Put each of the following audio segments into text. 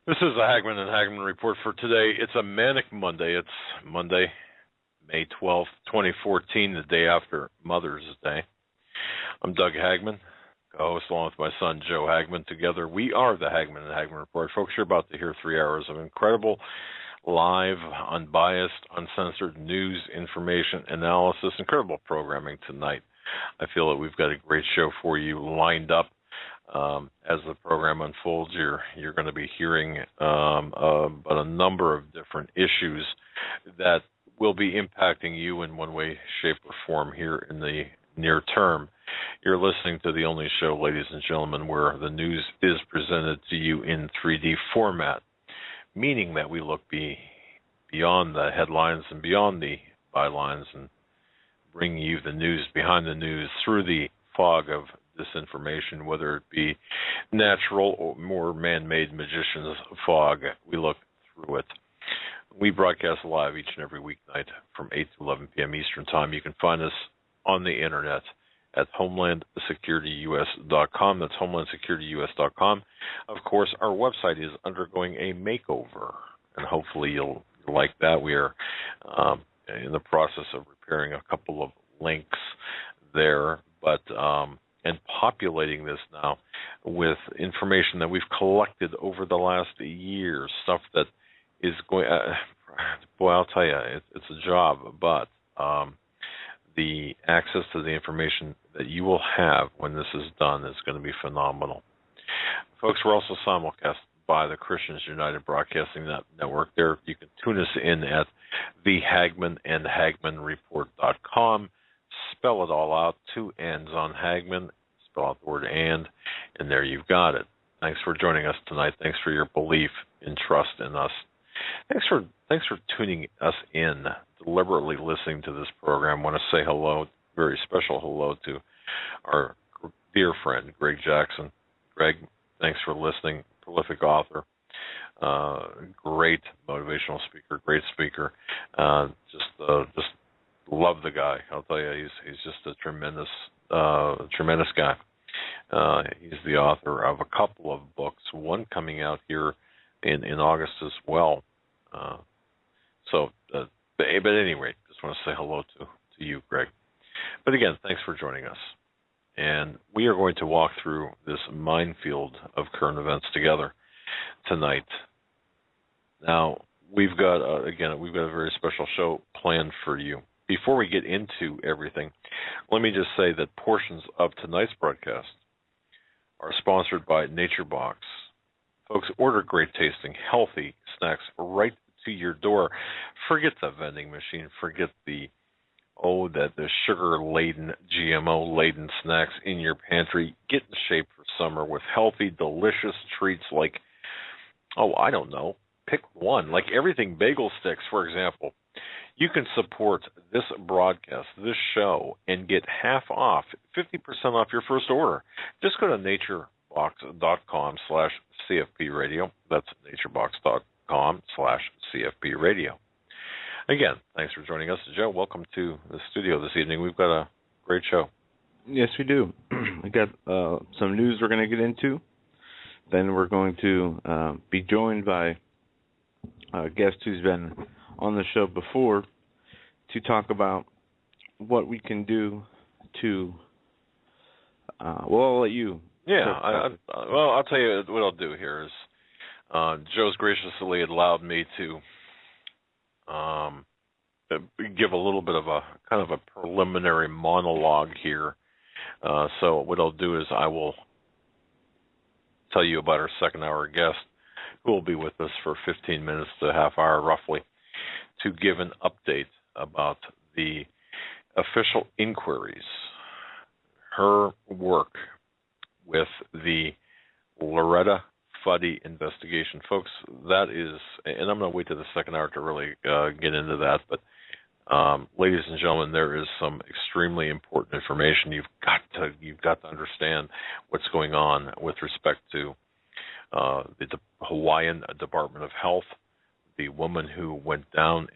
This is the Hagmann and Hagmann Report for today. It's a manic Monday. It's Monday, May 12th, 2014, the day after Mother's Day. I'm Doug Hagmann, co-host along with my son Joe Hagmann. Together, we are the Hagmann and Hagmann Report. Folks, you're about to hear 3 hours of incredible, live, unbiased, uncensored news, information, analysis, incredible programming tonight. I feel that we've got a great show for you lined up. As the program unfolds, you're going to be hearing about a number of different issues that will be impacting you in one way, shape, or form here in the near term. You're listening to the only show, ladies and gentlemen, where the news is presented to you in 3D format, meaning that we look beyond the headlines and beyond the bylines and bring you the news behind the news through the fog of disinformation, whether it be natural or more man-made magician's fog. We look through it. We broadcast live each and every weeknight from 8 to 11 p.m. Eastern Time. You can find us on the internet at HomelandSecurityUS.com. That's HomelandSecurityUS.com. Of course, our website is undergoing a makeover, and hopefully you'll like that. We are in the process of repairing a couple of links there, but and populating this now with information that we've collected over the last year, stuff that is going, boy, I'll tell you, it's a job, but the access to the information that you will have when this is done is going to be phenomenal. Folks, we're also simulcast by the Christians United Broadcasting Network. There you can tune us in at the Hagmann and HagmannReport.com. Spell it all out, 2 N's on Hagmann, spell out the word and there you've got it. Thanks for joining us tonight. Thanks for your belief and trust in us. Thanks for tuning us in, deliberately listening to this program. I want to say hello, very special hello to our dear friend, Greg Jackson. Greg, thanks for listening. Prolific author, great motivational speaker, great speaker. Just love the guy. I'll tell you, he's just a tremendous guy. He's the author of a couple of books, one coming out here in August as well. But anyway, just want to say hello to you, Greg. But again, thanks for joining us. And we are going to walk through this minefield of current events together tonight. Now, we've got a very special show planned for you. Before we get into everything, let me just say that portions of tonight's broadcast are sponsored by NatureBox. Folks, order great tasting, healthy snacks right to your door. Forget the vending machine. Forget the sugar-laden, GMO-laden snacks in your pantry. Get in shape for summer with healthy, delicious treats like, I don't know, pick one. Like everything bagel sticks, for example. You can support this broadcast, this show, and get half off, 50% off your first order. Just go to naturebox.com/CFP-radio. That's naturebox.com/CFP-radio. Again, thanks for joining us. Joe, welcome to the studio this evening. We've got a great show. Yes, we do. We got some news we're going to get into. Then we're going to be joined by a guest who's been on the show before to talk about what we can do to, I'll let you. Yeah, I'll tell you what I'll do here is Joe's graciously allowed me to give a little bit of a kind of a preliminary monologue here. So what I'll do is I will tell you about our second hour guest who will be with us for 15 minutes to a half hour roughly to give an update about the official inquiries, her work with the Loretta Fuddy investigation. Folks, that is, and I'm going to wait to the second hour to really get into that, but ladies and gentlemen, there is some extremely important information. You've got to understand what's going on with respect to the Hawaiian Department of Health, the woman who went down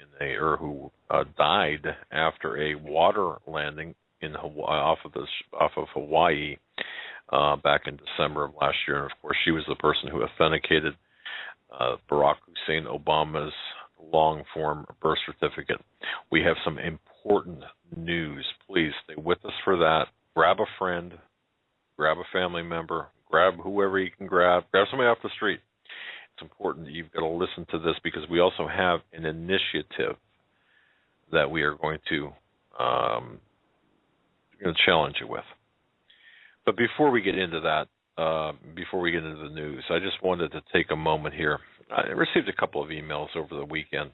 who died after a water landing in Hawaii, off of Hawaii back in December of last year. And of course, she was the person who authenticated Barack Hussein Obama's long-form birth certificate. We have some important news. Please stay with us for that. Grab a friend, grab a family member, grab whoever you can grab somebody off the street. It's important that you've got to listen to this because we also have an initiative that we are going to challenge you with. But before we get into that, before we get into the news, I just wanted to take a moment here. I received a couple of emails over the weekend,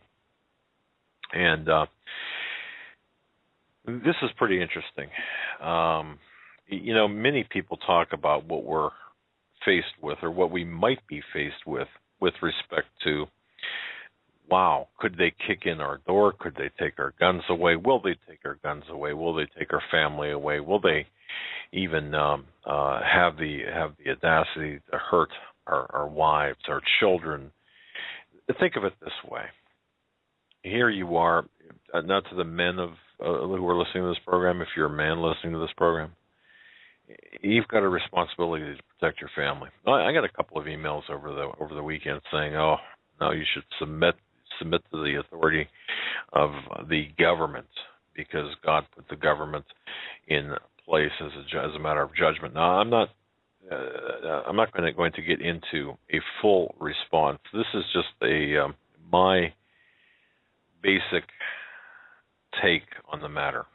and this is pretty interesting. Many people talk about what we're faced with or what we might be faced with respect to, wow, could they kick in our door? Could they take our guns away? Will they take our guns away? Will they take our family away? Will they even have the audacity to hurt our wives, our children? Think of it this way. Here you are, not to the men of who are listening to this program. If you're a man listening to this program, you've got a responsibility to protect your family. I got a couple of emails over the weekend saying, "Oh, no, you should submit to the authority of the government because God put the government in place as a matter of judgment." Now, I'm not going to get into a full response. This is just my basic take on the matter.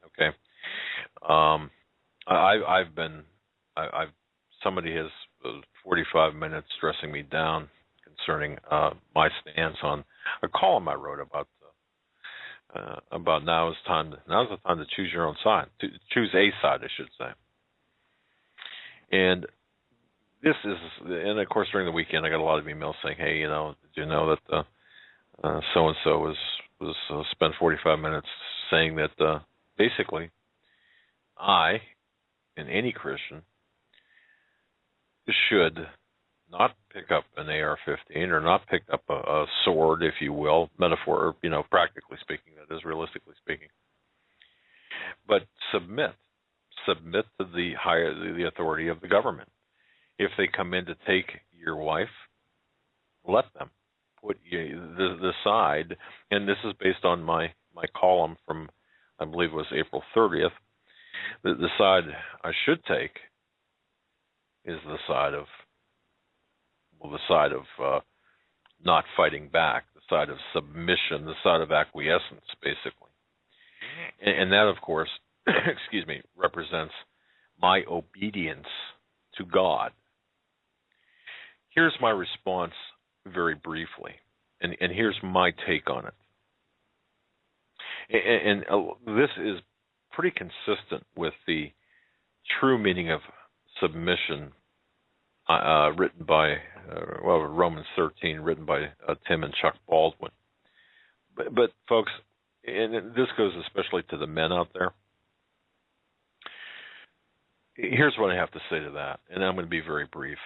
Okay, somebody has 45 minutes stressing me down concerning my stance on a column I wrote about now's the time to choose your own side, to choose a side, I should say. And this is, and of course during the weekend I got a lot of emails saying, "Hey, did you know that so and so was spent 45 minutes saying that basically I and any Christian should not pick up an AR-15 or not pick up a sword, if you will, metaphor, practically speaking, that is, realistically speaking, but submit to the authority of the government. If they come in to take your wife, let them. Put the side, and this is based on my column from, I believe it was April 30th, the side I should take is the side of not fighting back, the side of submission, the side of acquiescence, basically. And that, of course, represents my obedience to God. Here's my response very briefly, and here's my take on it. And this is pretty consistent with the true meaning of submission written by, Romans 13, written by Tim and Chuck Baldwin. But folks, and this goes especially to the men out there, here's what I have to say to that, and I'm going to be very brief.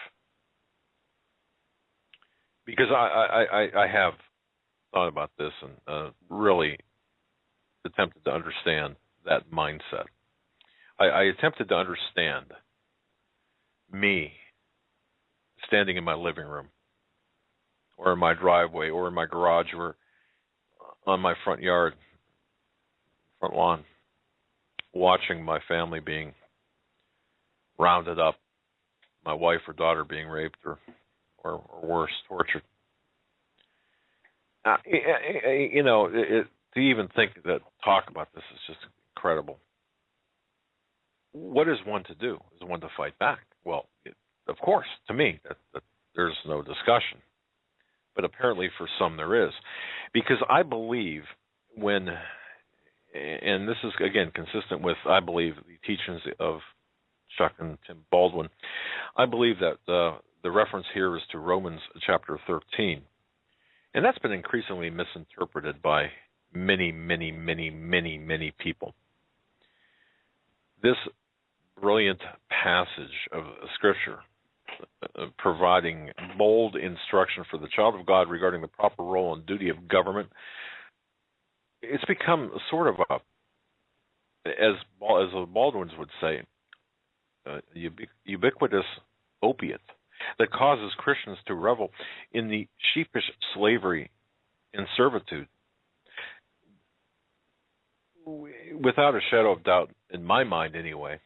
Because I have thought about this and really attempted to understand that mindset. I attempted to understand me standing in my living room or in my driveway or in my garage or on my front yard, front lawn, watching my family being rounded up, my wife or daughter being raped or worse, tortured. To even talk about this is just incredible. What is one to do? Is one to fight back? Well, of course, to me, that there's no discussion. But apparently for some there is. Because I believe and this is, again, consistent with, I believe, the teachings of Chuck and Tim Baldwin, I believe that the reference here is to Romans chapter 13. And that's been increasingly misinterpreted by many, many, many, many, many people. This brilliant passage of Scripture providing bold instruction for the child of God regarding the proper role and duty of government, it's become sort of as the Baldwins would say, ubiquitous opiate. that causes Christians to revel in the sheepish slavery and servitude. Without a shadow of doubt, in my mind anyway,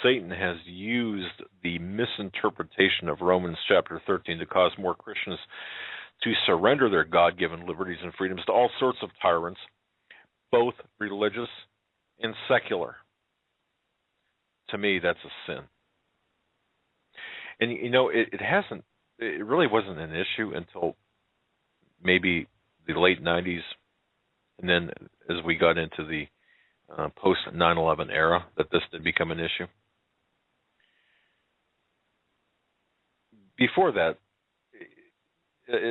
Satan has used the misinterpretation of Romans chapter 13 to cause more Christians to surrender their God-given liberties and freedoms to all sorts of tyrants, both religious and secular. To me, that's a sin. And it really wasn't an issue until maybe the late 90s, and then as we got into the post 9/11 era, that this did become an issue. Before that,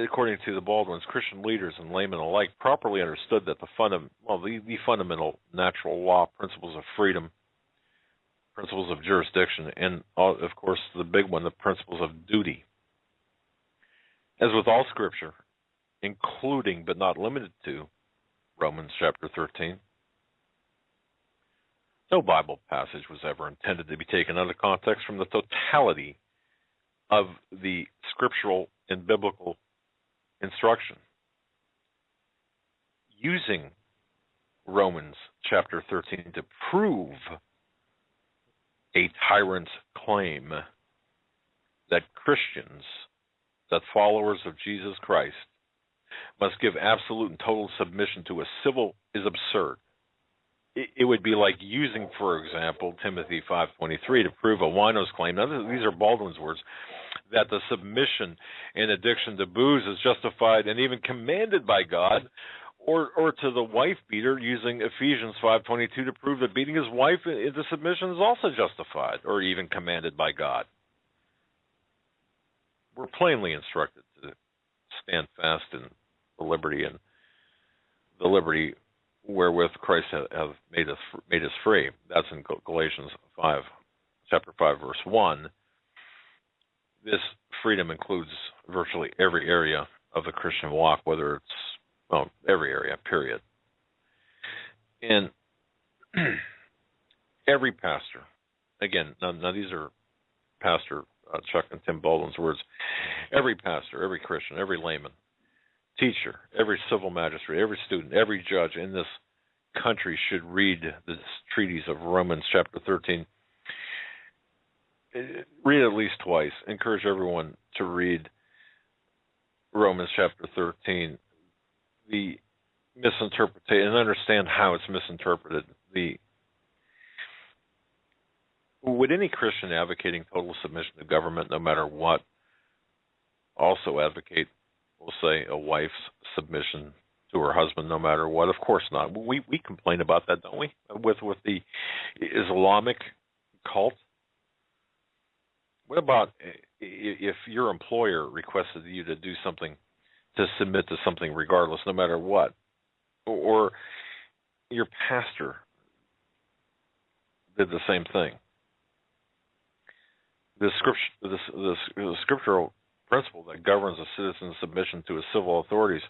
according to the Baldwins, Christian leaders and laymen alike properly understood that the fundamental natural law principles of freedom, principles of jurisdiction, and, of course, the big one, the principles of duty. As with all Scripture, including but not limited to Romans chapter 13, no Bible passage was ever intended to be taken out of context from the totality of the scriptural and biblical instruction. Using Romans chapter 13 to prove a tyrant's claim that Christians, that followers of Jesus Christ, must give absolute and total submission to a civil is absurd. It would be like using, for example, Timothy 5:23 to prove a wino's claim. Now, these are Baldwin's words, that the submission and addiction to booze is justified and even commanded by God, or to the wife beater using Ephesians 5:22 to prove that beating his wife into submission is also justified or even commanded by God. We're plainly instructed to stand fast in the liberty wherewith Christ hath made us free. That's in Galatians 5, chapter 5, verse 1. This freedom includes virtually every area of the Christian walk, whether it's, every area, period. And every pastor, again, now these are Pastor Chuck and Tim Baldwin's words, every pastor, every Christian, every layman, teacher, every civil magistrate, every student, every judge in this country should read this treatise of Romans chapter 13. Read it at least twice. Encourage everyone to read Romans chapter 13. The misinterpretation, and understand how it's misinterpreted. Would any Christian advocating total submission to government, no matter what, also advocate, we'll say, a wife's submission to her husband, no matter what? Of course not. We complain about that, don't we? With the Islamic cult. What about if your employer requested you to do something, to submit to something regardless, no matter what? Or your pastor did the same thing. The scriptural principle that governs a citizen's submission to his civil authorities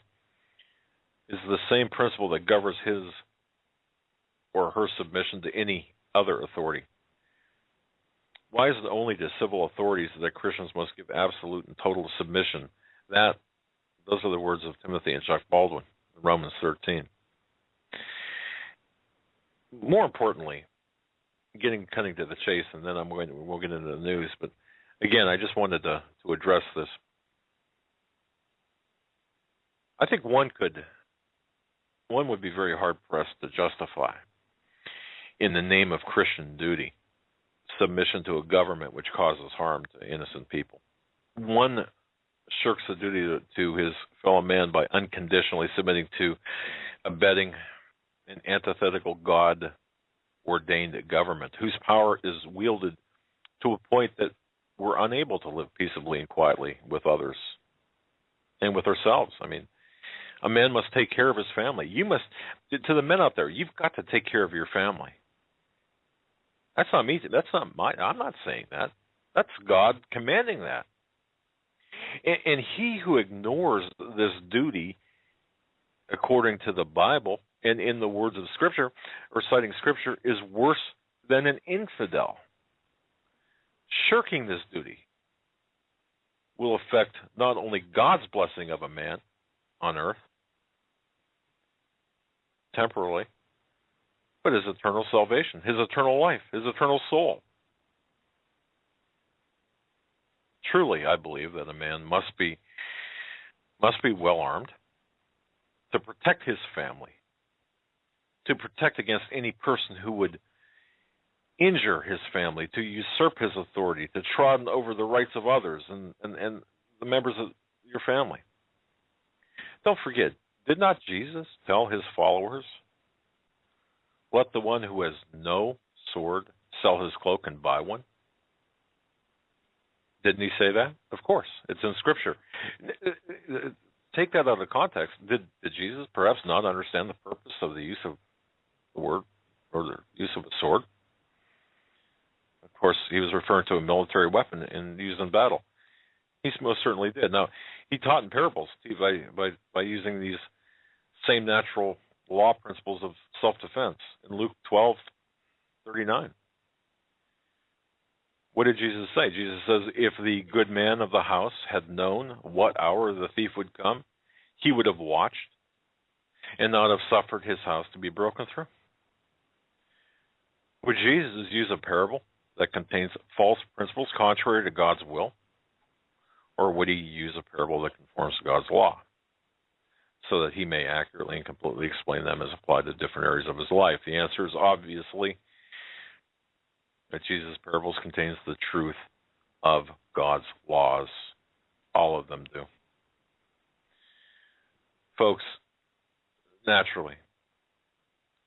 is the same principle that governs his or her submission to any other authority. Why is it only to civil authorities that Christians must give absolute and total submission? Those are the words of Timothy and Chuck Baldwin in Romans 13. More importantly, cutting to the chase, and then we'll get into the news. But again, I just wanted to address this. I think one would be very hard pressed to justify, in the name of Christian duty, submission to a government which causes harm to innocent people. One shirks the duty to his fellow man by unconditionally submitting to, abetting an antithetical God-ordained government whose power is wielded to a point that we're unable to live peaceably and quietly with others and with ourselves. I mean, a man must take care of his family. To the men out there, you've got to take care of your family. That's not me. I'm not saying that. That's God commanding that. And he who ignores this duty, according to the Bible and in the words of Scripture, or citing Scripture, is worse than an infidel. Shirking this duty will affect not only God's blessing of a man on earth, temporarily, but his eternal salvation, his eternal life, his eternal soul. Truly, I believe that a man must be well armed to protect his family, to protect against any person who would injure his family, to usurp his authority, to trod over the rights of others and the members of your family. Don't forget, did not Jesus tell his followers, let the one who has no sword sell his cloak and buy one? Didn't he say that? Of course. It's in Scripture. Take that out of context. Did Jesus perhaps not understand the purpose of the use of the word or the use of a sword? Of course, he was referring to a military weapon used in battle. He most certainly did. Now, he taught in parables by using these same natural law principles of self-defense in Luke 12:39. What did Jesus say? Jesus says, if the good man of the house had known what hour the thief would come, he would have watched and not have suffered his house to be broken through. Would Jesus use a parable that contains false principles contrary to God's will? Or would he use a parable that conforms to God's law so that he may accurately and completely explain them as applied to different areas of his life? The answer is obviously that Jesus' parables contains the truth of God's laws. All of them do. Folks, naturally,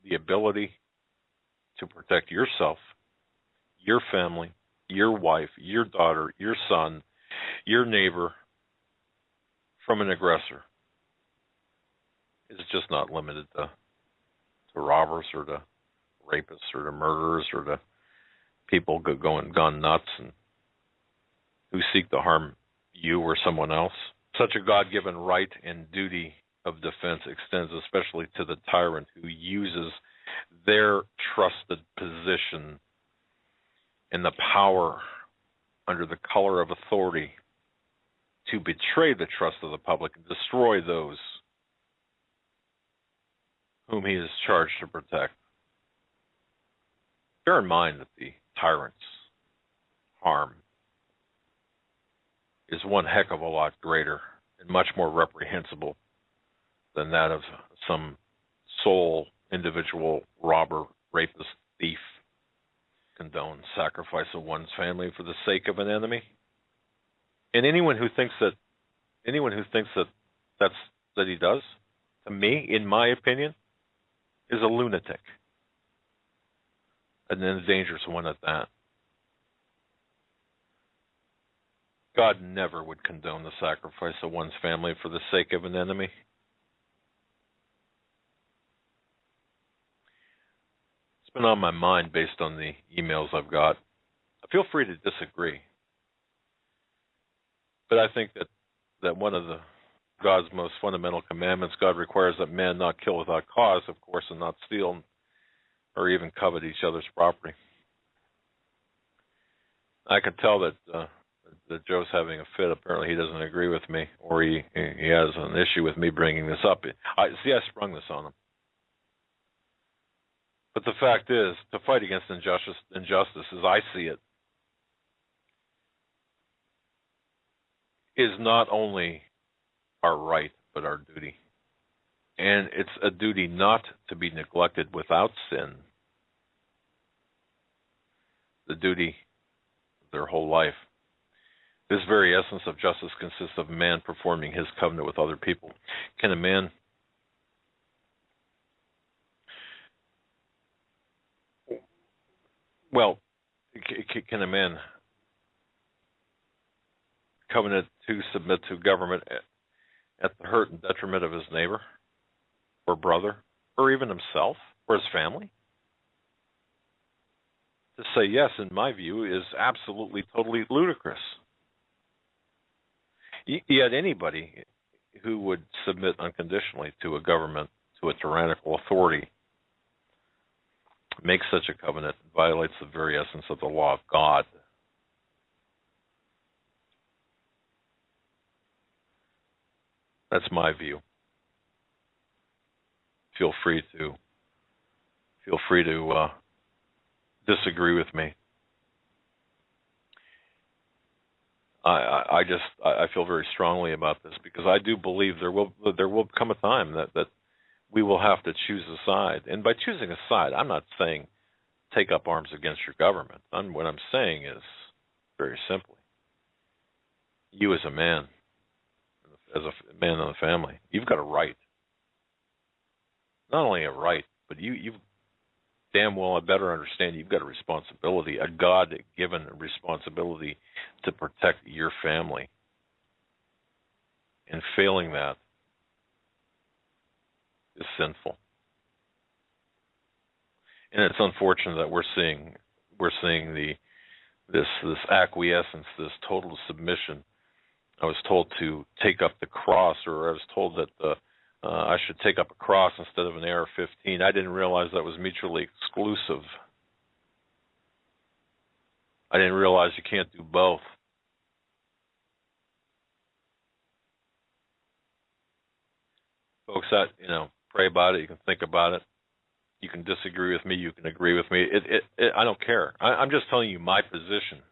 the ability to protect yourself, your family, your wife, your daughter, your son, your neighbor from an aggressor is just not limited to robbers or to rapists or to murderers or to people going gone nuts and who seek to harm you or someone else. Such a God-given right and duty of defense extends especially to the tyrant who uses their trusted position and the power under the color of authority to betray the trust of the public and destroy those whom he is charged to protect. Bear in mind that the tyrant's harm is one heck of a lot greater and much more reprehensible than that of some sole individual robber, rapist, thief. Condone sacrifice of one's family for the sake of an enemy. And anyone who thinks that he does, to me, in my opinion, is a lunatic. And then a dangerous one at that. God never would condone the sacrifice of one's family for the sake of an enemy. It's been on my mind based on the emails I've got. Feel free to disagree. But I think that one of God's most fundamental commandments, God requires that man not kill without cause, of course, and not steal or even covet each other's property. I can tell that Joe's having a fit. Apparently he doesn't agree with me, or he has an issue with me bringing this up. I sprung this on him. But the fact is, to fight against injustice as I see it, is not only our right, but our duty. And it's a duty not to be neglected without sin. The duty of their whole life. This very essence of justice consists of man performing his covenant with other people. Can a man covenant to submit to government at the hurt and detriment of his neighbor or brother or even himself or his family? To say yes, in my view, is absolutely, totally ludicrous. Yet anybody who would submit unconditionally to a government, to a tyrannical authority, makes such a covenant, violates the very essence of the law of God. That's my view. Feel free to disagree with me. I feel very strongly about this because I do believe there will come a time that we will have to choose a side. And by choosing a side, I'm not saying take up arms against your government. What I'm saying is, very simply, you as a man, as a man in the family, you've got a right. Not only a right, but you've damn well, I better understand you've got a responsibility, a God-given responsibility to protect your family. And failing that is sinful. And it's unfortunate that we're seeing this acquiescence, this total submission. I was told to take up the cross, or I was told that I should take up a cross instead of an AR-15. I didn't realize that was mutually exclusive. I didn't realize you can't do both. Folks, pray about it. You can think about it. You can disagree with me. You can agree with me. I don't care. I'm just telling you my position.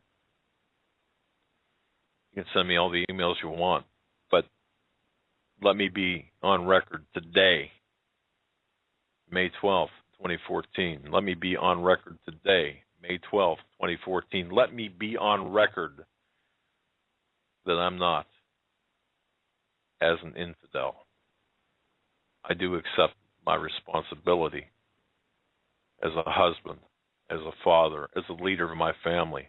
You can send me all the emails you want, but let me be on record today, May 12th, 2014. Let me be on record today, May 12th, 2014. Let me be on record that I'm not as an infidel. I do accept my responsibility as a husband, as a father, as a leader of my family,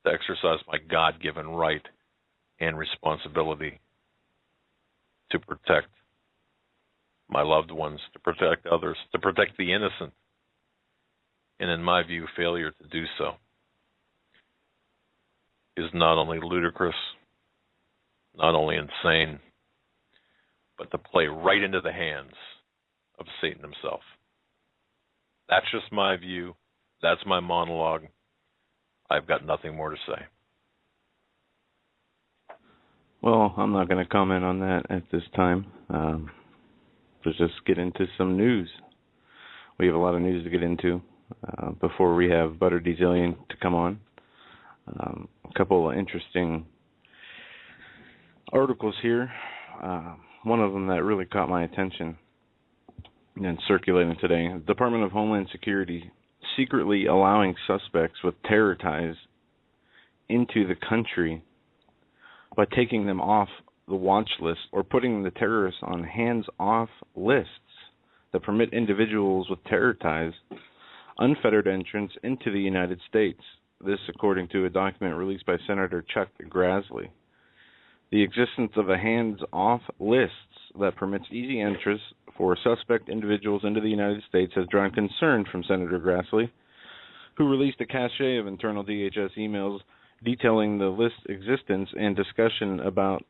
to exercise my God-given right and responsibility to protect my loved ones, to protect others, to protect the innocent. And in my view, failure to do so is not only ludicrous, not only insane, but to play right into the hands of Satan himself. That's just my view. That's my monologue. I've got nothing more to say. Well, I'm not going to comment on that at this time. Let's just get into some news. We have a lot of news to get into before we have Butter Dezillion to come on. A couple of interesting articles here. One of them that really caught my attention and circulating today. The Department of Homeland Security secretly allowing suspects with terror ties into the country by taking them off the watch list or putting the terrorists on hands-off lists that permit individuals with terror ties unfettered entrance into the United States. This according to a document released by Senator Chuck Grassley. The existence of a hands-off lists that permits easy entrance for suspect individuals into the United States has drawn concern from Senator Grassley, who released a cache of internal DHS emails detailing the list's existence and discussion about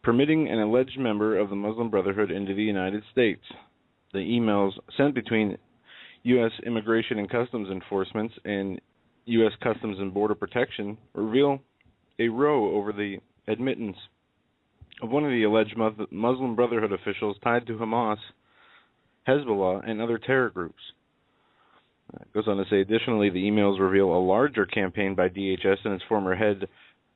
permitting an alleged member of the Muslim Brotherhood into the United States. The emails sent between U.S. Immigration and Customs Enforcement and U.S. Customs and Border Protection reveal a row over the admittance of one of the alleged Muslim Brotherhood officials tied to Hamas, Hezbollah, and other terror groups. It goes on to say, additionally, the emails reveal a larger campaign by DHS and its former head,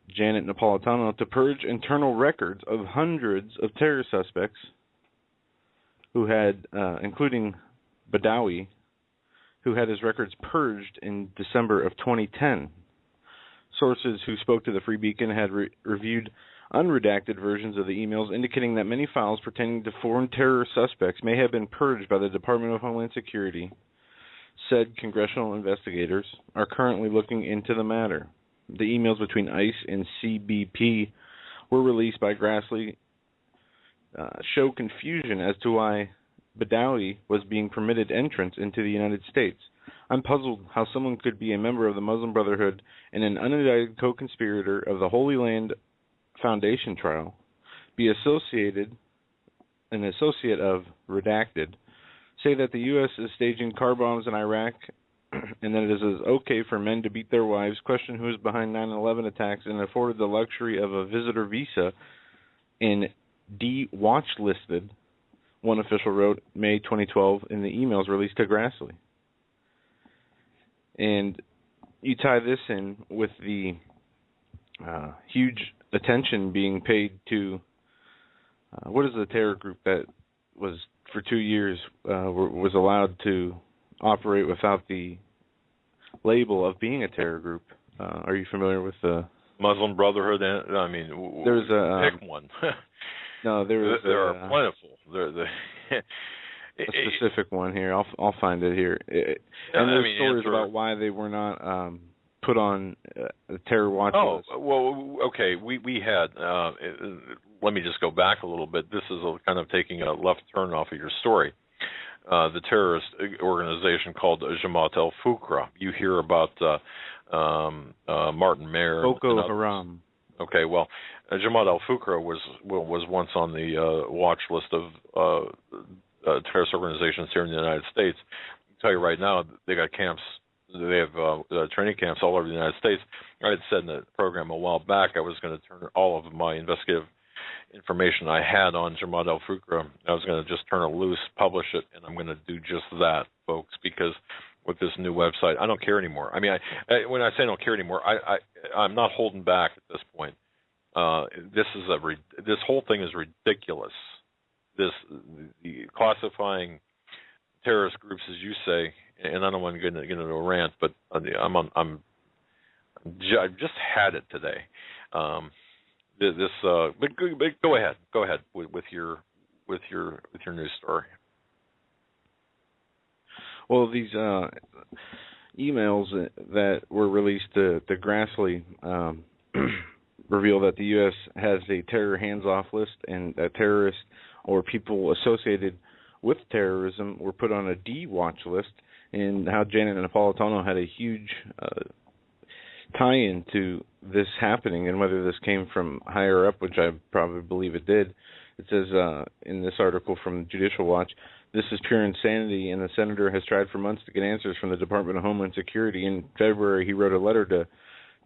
Janet Napolitano, to purge internal records of hundreds of terror suspects who had, including Badawi, who had his records purged in December of 2010. Sources who spoke to the Free Beacon had reviewed unredacted versions of the emails indicating that many files pertaining to foreign terror suspects may have been purged by the Department of Homeland Security. Said congressional investigators are currently looking into the matter. The emails between ICE and CBP were released by Grassley show confusion as to why Badawi was being permitted entrance into the United States. I'm puzzled how someone could be a member of the Muslim Brotherhood and an unindicted co-conspirator of the Holy Land Foundation trial, be an associate of redacted, say that the U.S. is staging car bombs in Iraq and that it is okay for men to beat their wives, question who is behind 9/11 attacks, and afforded the luxury of a visitor visa in de-watch listed, one official wrote May 2012 in the emails released to Grassley. And you tie this in with the huge attention being paid to what is the terror group that was for 2 years was allowed to operate without the label of being a terror group. Are you familiar with the Muslim Brotherhood? I mean, there's a pick one. No, there are plentiful. A specific one here. I'll find it here. And there's stories about why they were not put on the terror watch list. Oh, well, okay. We had. Let me just go back a little bit. This is kind of taking a left turn off of your story. The terrorist organization called Jamaat al-Fukra. You hear about Martin Mayer. Boko Haram. Okay, well, Jamaat al-Fukra was once on the watch list of terrorist organizations here in the United States. I'll tell you right now, they got camps. They have training camps all over the United States. I had said in the program a while back I was going to turn all of my investigative information I had on Jamaat al-Fukra. I was going to just turn it loose, publish it, and I'm going to do just that, folks, because with this new website, I don't care anymore. I mean, when I say I don't care anymore, I'm not holding back at this point. This whole thing is ridiculous. The classifying terrorist groups, as you say, and I don't want to get into a rant, but I've just had it today. But go ahead with your news story. Well, these emails that were released to Grassley reveal that the U.S. has a terror hands-off list, and that terrorists or people associated with terrorism were put on a D-watch list, and how Janet Napolitano had a huge tie-in to this happening, and whether this came from higher up, which I probably believe it did. It says in this article from Judicial Watch, this is pure insanity, and the senator has tried for months to get answers from the Department of Homeland Security. In February, he wrote a letter to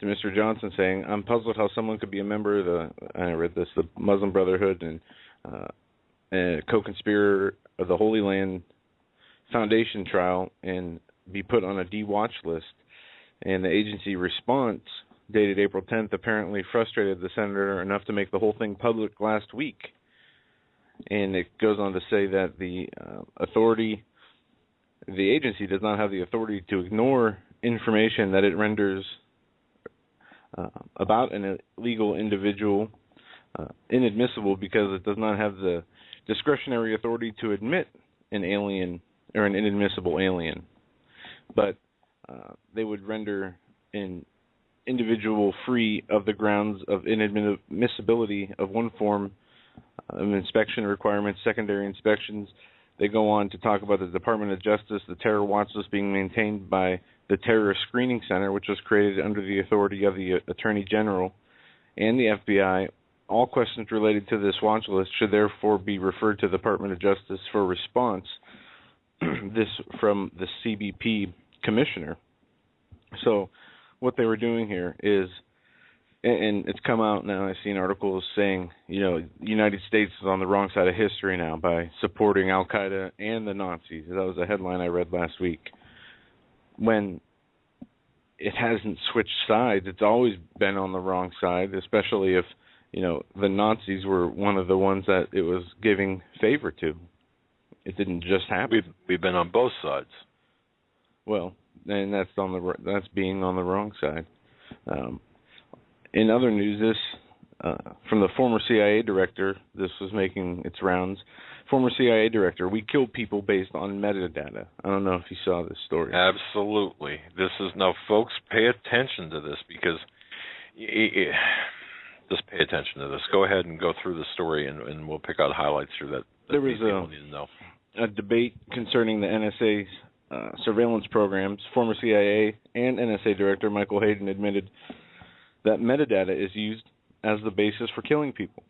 Mr. Johnson saying, I'm puzzled how someone could be a member of the Muslim Brotherhood and a co-conspirator of the Holy Land Foundation trial and be put on a D-watch list. And the agency response, dated April 10th, apparently frustrated the senator enough to make the whole thing public last week. And it goes on to say that the agency does not have the authority to ignore information that it renders about an illegal individual inadmissible because it does not have the discretionary authority to admit an alien or an inadmissible alien. But they would render an individual free of the grounds of inadmissibility of one form of inspection requirements, secondary inspections. They go on to talk about the Department of Justice, the terror watch list being maintained by the Terrorist Screening Center, which was created under the authority of the Attorney General and the FBI. All questions related to this watch list should therefore be referred to the Department of Justice for response. This from the CBP commissioner. So what they were doing here is, and it's come out now, I've seen articles saying, the United States is on the wrong side of history now by supporting Al-Qaeda and the Nazis. That was a headline I read last week. When it hasn't switched sides, it's always been on the wrong side, especially if, the Nazis were one of the ones that it was giving favor to. It didn't just happen. We've been on both sides. Well, and that's being on the wrong side. In other news, this from the former CIA director, this was making its rounds. Former CIA director, we kill people based on metadata. I don't know if you saw this story. Absolutely. This is now, folks, pay attention to this because just pay attention to this. Go ahead and go through the story, and we'll pick out highlights here that there was people need to know. A debate concerning the NSA's surveillance programs. Former CIA and NSA director Michael Hayden admitted that metadata is used as the basis for killing people.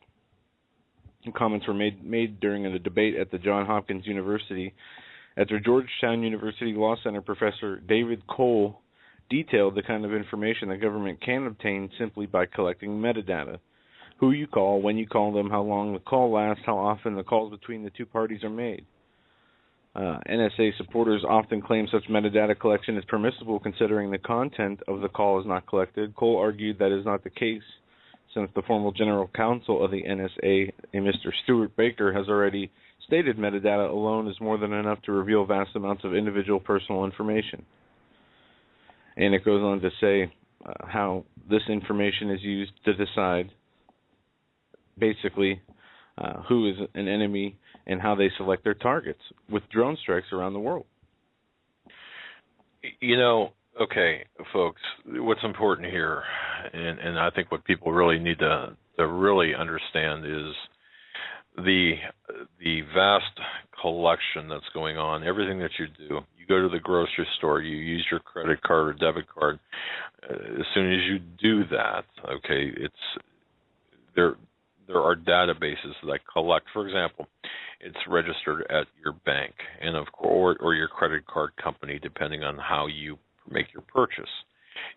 And comments were made during a debate at the Johns Hopkins University after Georgetown University Law Center professor David Cole detailed the kind of information the government can obtain simply by collecting metadata. who you call, when you call them, how long the call lasts, how often the calls between the two parties are made. NSA supporters often claim such metadata collection is permissible considering the content of the call is not collected. Cole argued that is not the case, since the formal general counsel of the NSA, a Mr. Stuart Baker, has already stated metadata alone is more than enough to reveal vast amounts of individual personal information. And it goes on to say how this information is used to decide basically who is an enemy and how they select their targets with drone strikes around the world. You know, okay, folks, what's important here, and I think what people really need to really understand is the vast collection that's going on. Everything that you do, you go to the grocery store, you use your credit card or debit card. As soon as you do that, okay, there are databases that collect. For example, it's registered at your bank and or your credit card company, depending on how you make your purchase.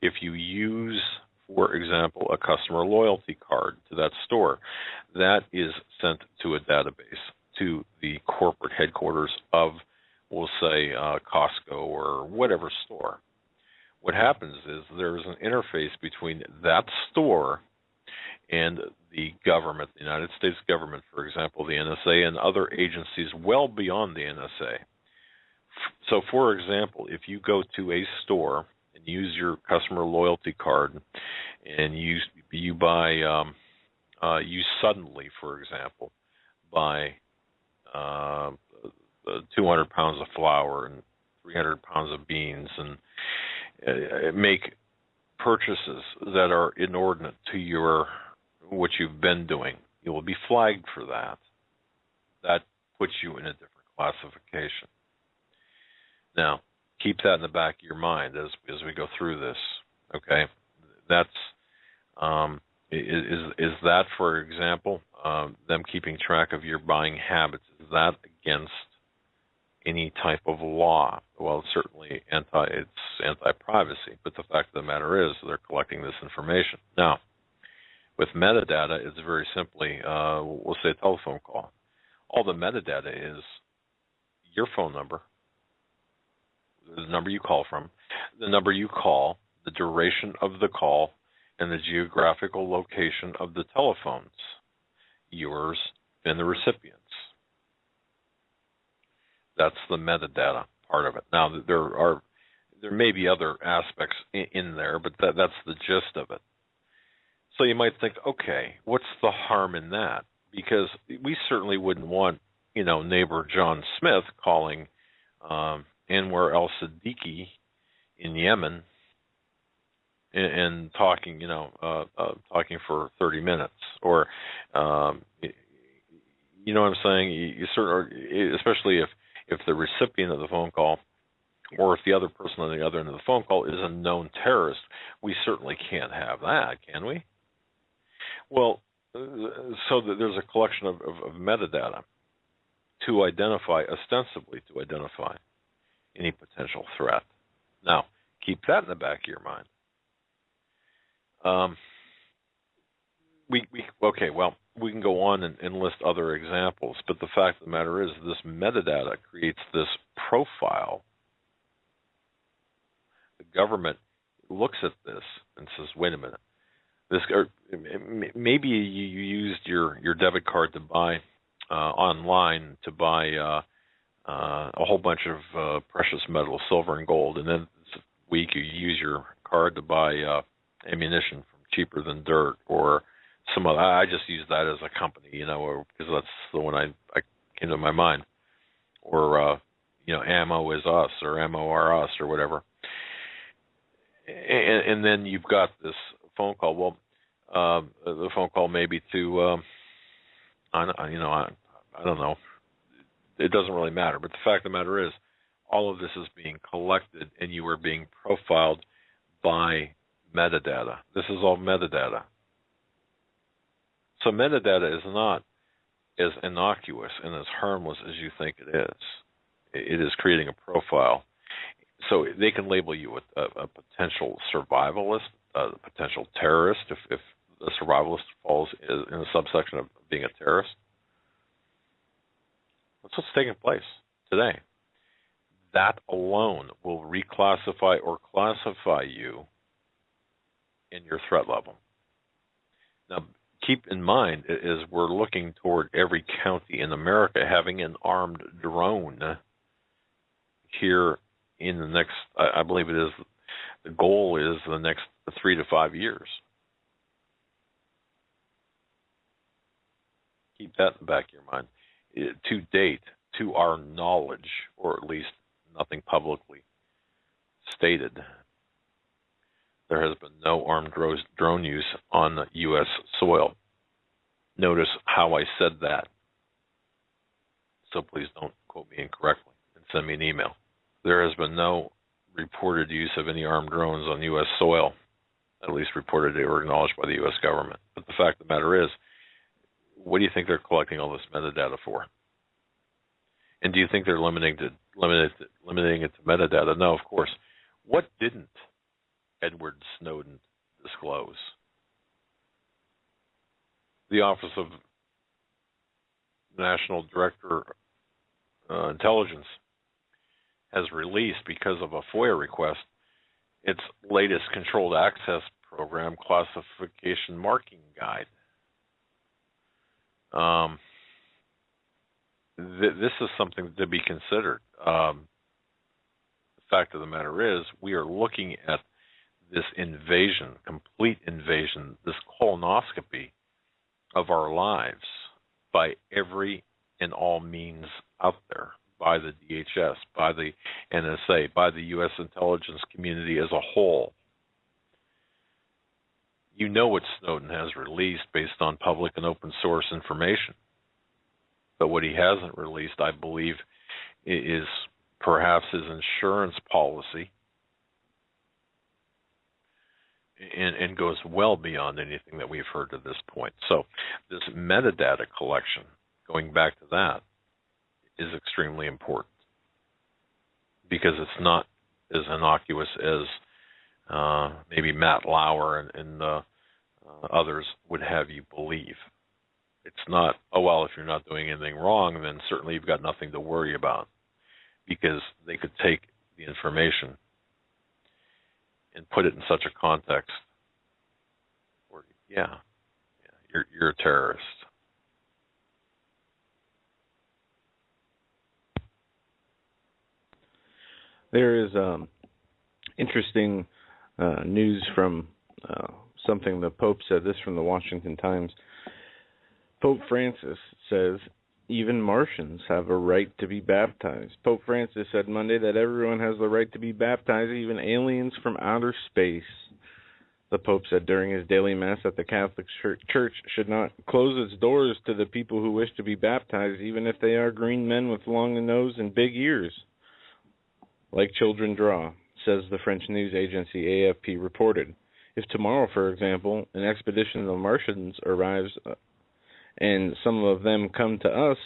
If you use, for example, a customer loyalty card to that store, that is sent to a database, to the corporate headquarters of, we'll say, Costco or whatever store. What happens is there's an interface between that store and the government, the United States government, for example, the NSA, and other agencies well beyond the NSA. So, for example, if you go to a store and use your customer loyalty card and you buy, you suddenly, for example, buy 200 pounds of flour and 300 pounds of beans and make purchases that are inordinate to what you've been doing, you will be flagged for that. That puts you in a different classification. Now, keep that in the back of your mind as we go through this. Okay, that's is that, for example, them keeping track of your buying habits? Is that against any type of law? Well, it's certainly it's anti-privacy, but the fact of the matter is they're collecting this information. Now, with metadata, it's very simply, we'll say a telephone call. All the metadata is your phone number, the number you call from, the number you call, the duration of the call, and the geographical location of the telephones, yours and the recipient's. That's the metadata part of it. Now, there may be other aspects in there, but that's the gist of it. So you might think, okay, what's the harm in that? Because we certainly wouldn't want, neighbor John Smith calling Anwar al-Siddiqui in Yemen and talking, talking for 30 minutes, or you know what I'm saying? You especially if the recipient of the phone call, or if the other person on the other end of the phone call is a known terrorist, we certainly can't have that, can we? Well, so there's a collection of metadata to ostensibly identify any potential threat. Now, keep that in the back of your mind. We can go on and list other examples, but the fact of the matter is this metadata creates this profile. The government looks at this and says, wait a minute, maybe you used your debit card to buy online to buy a whole bunch of precious metals, silver and gold, and then this week you use your card to buy ammunition from Cheaper Than Dirt or some other. I just use that as a company, because that's the one I came to my mind. Or Ammo is Us, or Ammo are Us, or whatever. And then you've got this phone call. Well, the phone call maybe to, I don't know. It doesn't really matter. But the fact of the matter is, all of this is being collected, and you are being profiled by metadata. This is all metadata. So metadata is not as innocuous and as harmless as you think it is. It is creating a profile. So they can label you a potential survivalist, a potential terrorist, if the survivalist falls in a subsection of being a terrorist. That's what's taking place today. That alone will reclassify or classify you in your threat level. Now, keep in mind, is we're looking toward every county in America having an armed drone here in the next, I believe it is, the goal is the next 3 to 5 years. Keep that in the back of your mind. To date, to our knowledge, or at least nothing publicly stated, there has been no armed drone use on U.S. soil. Notice how I said that. So please don't quote me incorrectly and send me an email. There has been no reported use of any armed drones on U.S. soil, at least reported or acknowledged by the U.S. government. But the fact of the matter is, what do you think they're collecting all this metadata for? And do you think they're limiting it to metadata? No, of course. What didn't Edward Snowden disclose? The Office of National Director Intelligence has released, because of a FOIA request, its latest controlled access program classification marking guide. This is something to be considered. The fact of the matter is, we are looking at this invasion, complete invasion, this colonoscopy of our lives by every and all means out there, by the DHS, by the NSA, by the U.S. intelligence community as a whole. You know what Snowden has released based on public and open source information. But what he hasn't released, I believe, is perhaps his insurance policy, and goes well beyond anything that we've heard to this point. So this metadata collection, going back to that, is extremely important, because it's not as innocuous as maybe Matt Lauer and others would have you believe. It's not, oh, well, if you're not doing anything wrong, then certainly you've got nothing to worry about, because they could take the information and put it in such a context where, you're a terrorist. There is interesting news from something the Pope said, this from the Washington Times. Pope Francis says even Martians have a right to be baptized. Pope Francis said Monday that everyone has the right to be baptized, even aliens from outer space. The Pope said during his daily Mass that the Catholic Church should not close its doors to the people who wish to be baptized, even if they are green men with long nose and big ears, like children draw, says the French news agency AFP reported. If tomorrow, for example, an expedition of Martians arrives and some of them come to us,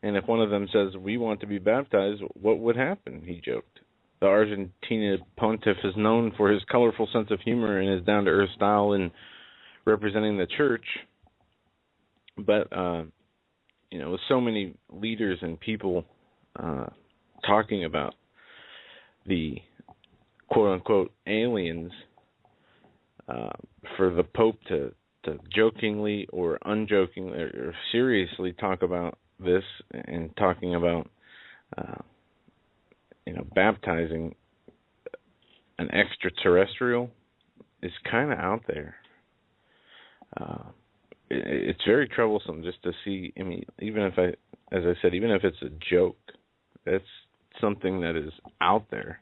and if one of them says, we want to be baptized, what would happen? He joked. The Argentine pontiff is known for his colorful sense of humor and his down-to-earth style in representing the church. But, with so many leaders and people talking about the quote-unquote aliens, for the Pope to jokingly or unjokingly or seriously talk about this and talking about baptizing an extraterrestrial is kind of out there. It's very troublesome just to see. I mean, even if it's a joke, that's something that is out there,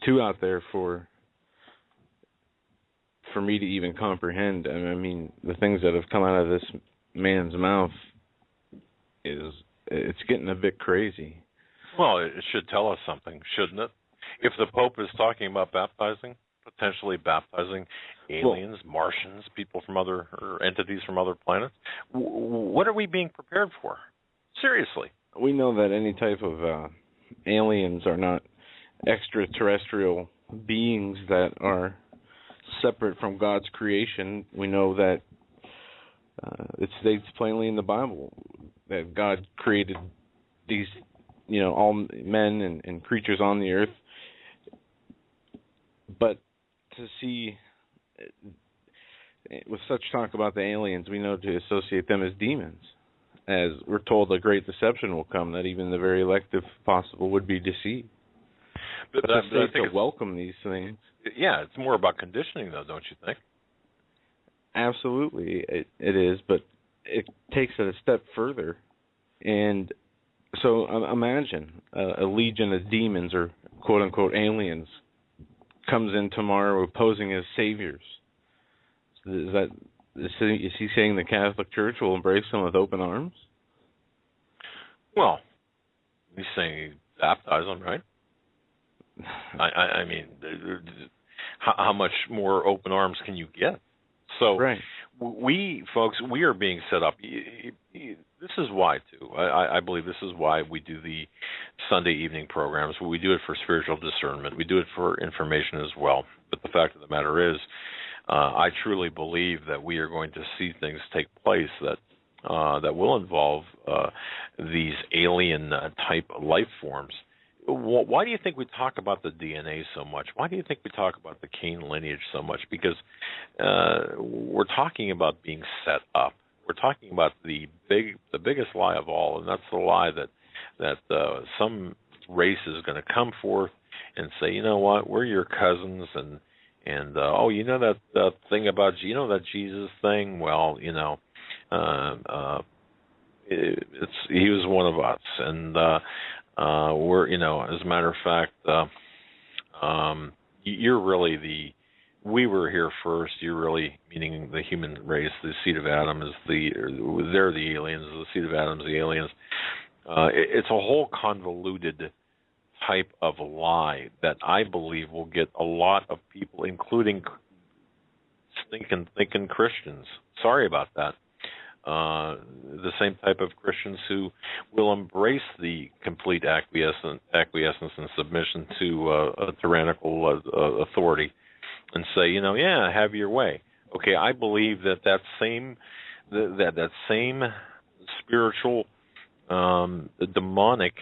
too out there for me to even comprehend. I mean, the things that have come out of this man's mouth it's getting a bit crazy. Well, it should tell us something, shouldn't it? If the Pope is talking about potentially baptizing aliens, Martians, people from other, or entities from other planets, what are we being prepared for? Seriously. We know that any type of aliens are not extraterrestrial beings that are separate from God's creation. We know that it states plainly in the Bible that God created these, all men and creatures on the earth. But to see, with such talk about the aliens, we know to associate them as demons. As we're told, a great deception will come, that even the very elect, if possible, would be deceived. But I think to welcome these things. Yeah, it's more about conditioning, though, don't you think? Absolutely, it is, but it takes it a step further. And so imagine a legion of demons, or quote-unquote aliens, comes in tomorrow posing as saviors. Is he saying the Catholic Church will embrace them with open arms? Well, he's saying baptize them, right? I mean, how much more open arms can you get? So right. We are being set up. This is why, too. I believe this is why we do the Sunday evening programs. We do it for spiritual discernment. We do it for information as well. But the fact of the matter is, I truly believe that we are going to see things take place that will involve these alien type life forms. Why do you think we talk about the DNA so much? Why do you think we talk about the Cain lineage so much? Because we're talking about being set up. We're talking about the biggest lie of all, and that's the lie that some race is going to come forth and say, you know what, we're your cousins, and oh, you know that thing about, you know that Jesus thing? Well, he was one of us, and we're, as a matter of fact, you're really we were here first. You're really, meaning the human race, the seed of Adam they're the aliens, the seed of Adam's the aliens. It's a whole convoluted type of lie that I believe will get a lot of people, including thinking Christians. Sorry about that. The same type of Christians who will embrace the complete acquiescence and submission to a tyrannical authority, and say, yeah, have your way. Okay, I believe that same spiritual, demonic,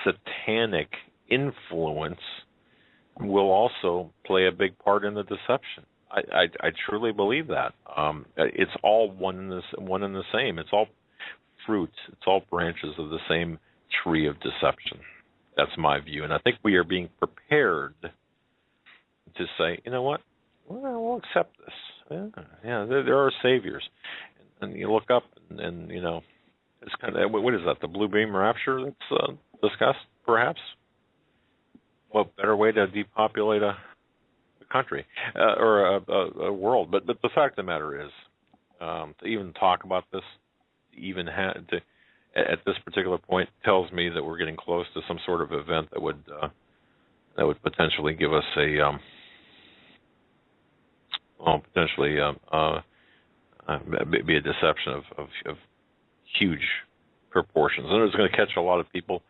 satanic influence will also play a big part in the deception. I truly believe that. It's all one and the same. It's all fruits. It's all branches of the same tree of deception. That's my view, and I think we are being prepared to say, you know what? We'll accept this. Yeah, there are saviors, and you look up, and it's kind of, what is that? The blue beam rapture that's discussed, perhaps. What better way to depopulate a country or a world? But the fact of the matter is, to even talk about this, at this particular point, tells me that we're getting close to some sort of event that would potentially give us be a deception of huge proportions, and it's going to catch a lot of people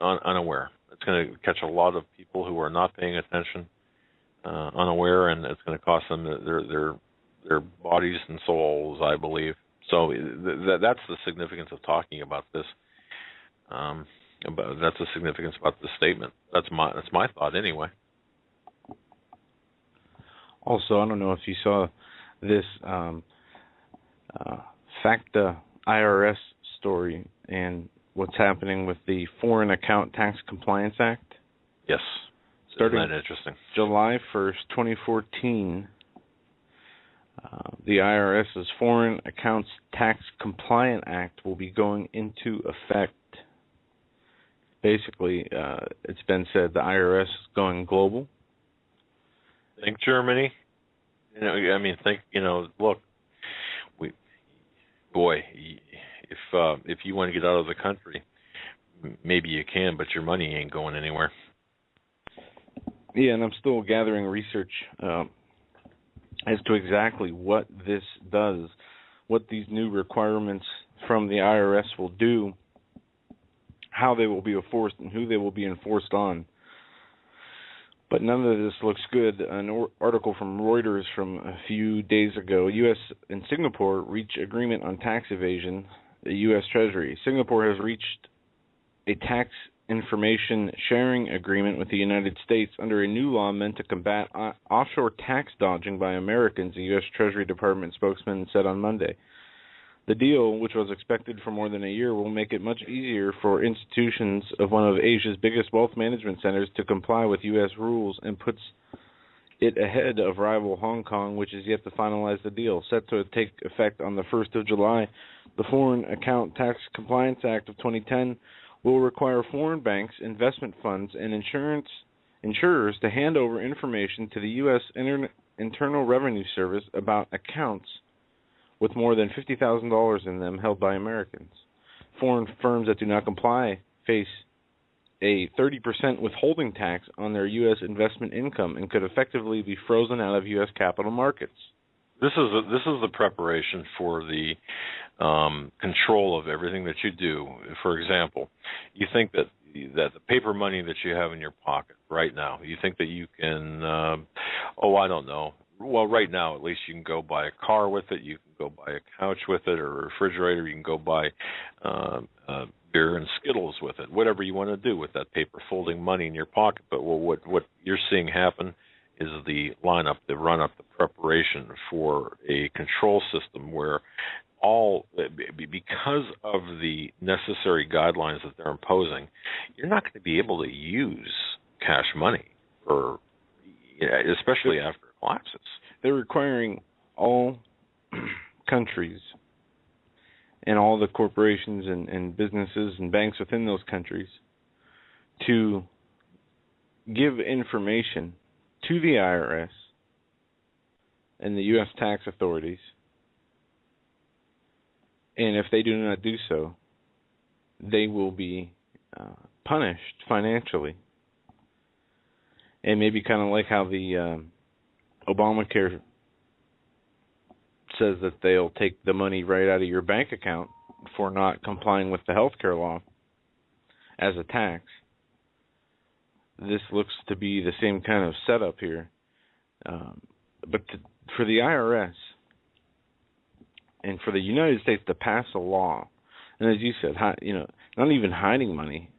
unaware. It's going to catch a lot of people who are not paying attention, unaware, and it's going to cost them their bodies and souls, I believe. So that's the significance of talking about this. That's the significance about this statement. That's my thought anyway. Also, I don't know if you saw this FACTA IRS story and what's happening with the Foreign Account Tax Compliance Act. Yes. Starting Isn't that interesting? July 1st, 2014, the IRS's Foreign Accounts Tax Compliance Act will be going into effect. Basically, it's been said the IRS is going global. Think Germany. Look, if you want to get out of the country, maybe you can, but your money ain't going anywhere. Yeah, and I'm still gathering research as to exactly what this does, what these new requirements from the IRS will do, how they will be enforced, and who they will be enforced on. But none of this looks good. An article from Reuters from a few days ago, U.S. and Singapore reach agreement on tax evasion, the U.S. Treasury. Singapore has reached a tax information sharing agreement with the United States under a new law meant to combat offshore tax dodging by Americans, a U.S. Treasury Department spokesman said on Monday. The deal, which was expected for more than a year, will make it much easier for institutions of one of Asia's biggest wealth management centers to comply with U.S. rules and puts it ahead of rival Hong Kong, which is yet to finalize the deal. Set to take effect on the 1st of July, the Foreign Account Tax Compliance Act of 2010 will require foreign banks, investment funds, and insurers to hand over information to the U.S. Internal Revenue Service about accounts with more than $50,000 in them held by Americans. Foreign firms that do not comply face a 30% withholding tax on their U.S. investment income and could effectively be frozen out of U.S. capital markets. This is the preparation for the control of everything that you do. For example, you think that the paper money that you have in your pocket right now, you think that you can, I don't know. Well, right now, at least you can go buy a car with it. You can go buy a couch with it or a refrigerator. You can go buy beer and Skittles with it, whatever you want to do with that paper folding money in your pocket. But what you're seeing happen is the run-up, the preparation for a control system where because of the necessary guidelines that they're imposing, you're not going to be able to use cash money, especially after it collapses. They're requiring all countries and all the corporations and businesses and banks within those countries to give information to the IRS and the U.S. tax authorities, and if they do not do so, they will be punished financially. And maybe kind of like how the Obamacare says that they'll take the money right out of your bank account for not complying with the healthcare law as a tax. This looks to be the same kind of setup here. But for the IRS and for the United States to pass a law, and as you said, not even hiding money.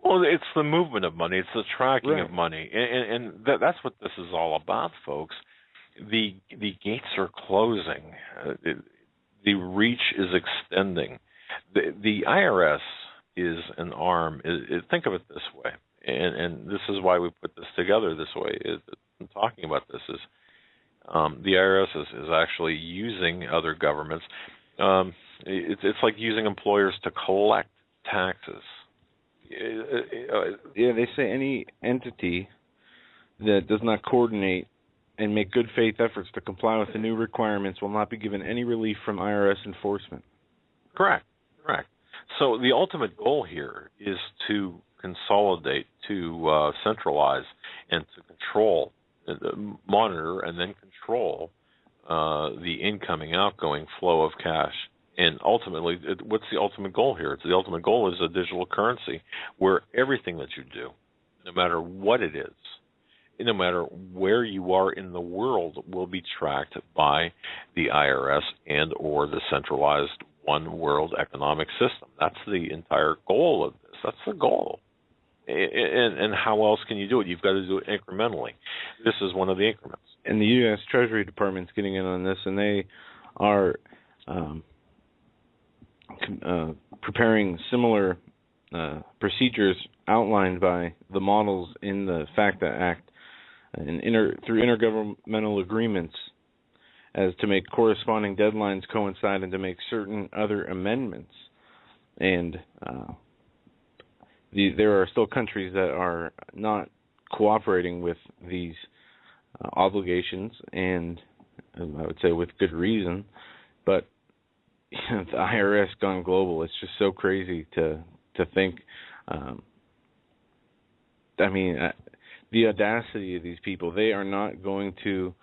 Well, it's the movement of money. It's the tracking right. of money. And that's what this is all about, folks. The gates are closing. The reach is extending. The IRS is an arm. Think of it this way, and this is why we put this together this way. I'm talking about this is the IRS is actually using other governments. It's like using employers to collect taxes. Yeah, they say any entity that does not coordinate and make good faith efforts to comply with the new requirements will not be given any relief from IRS enforcement. Correct. So the ultimate goal here is to consolidate, to centralize, and to control, monitor, and then control the incoming, outgoing flow of cash. And ultimately, what's the ultimate goal here? The ultimate goal is a digital currency where everything that you do, no matter what it is, no matter where you are in the world, will be tracked by the IRS and or the centralized one world economic system. That's the entire goal of this. That's the goal. And how else can you do it? You've got to do it incrementally. This is one of the increments. And the U.S. Treasury Department's getting in on this, and they are preparing similar procedures outlined by the models in the FACTA Act and through intergovernmental agreements as to make corresponding deadlines coincide and to make certain other amendments. And there are still countries that are not cooperating with these obligations, and I would say with good reason. But the IRS gone global, it's just so crazy to think. The audacity of these people, they are not going to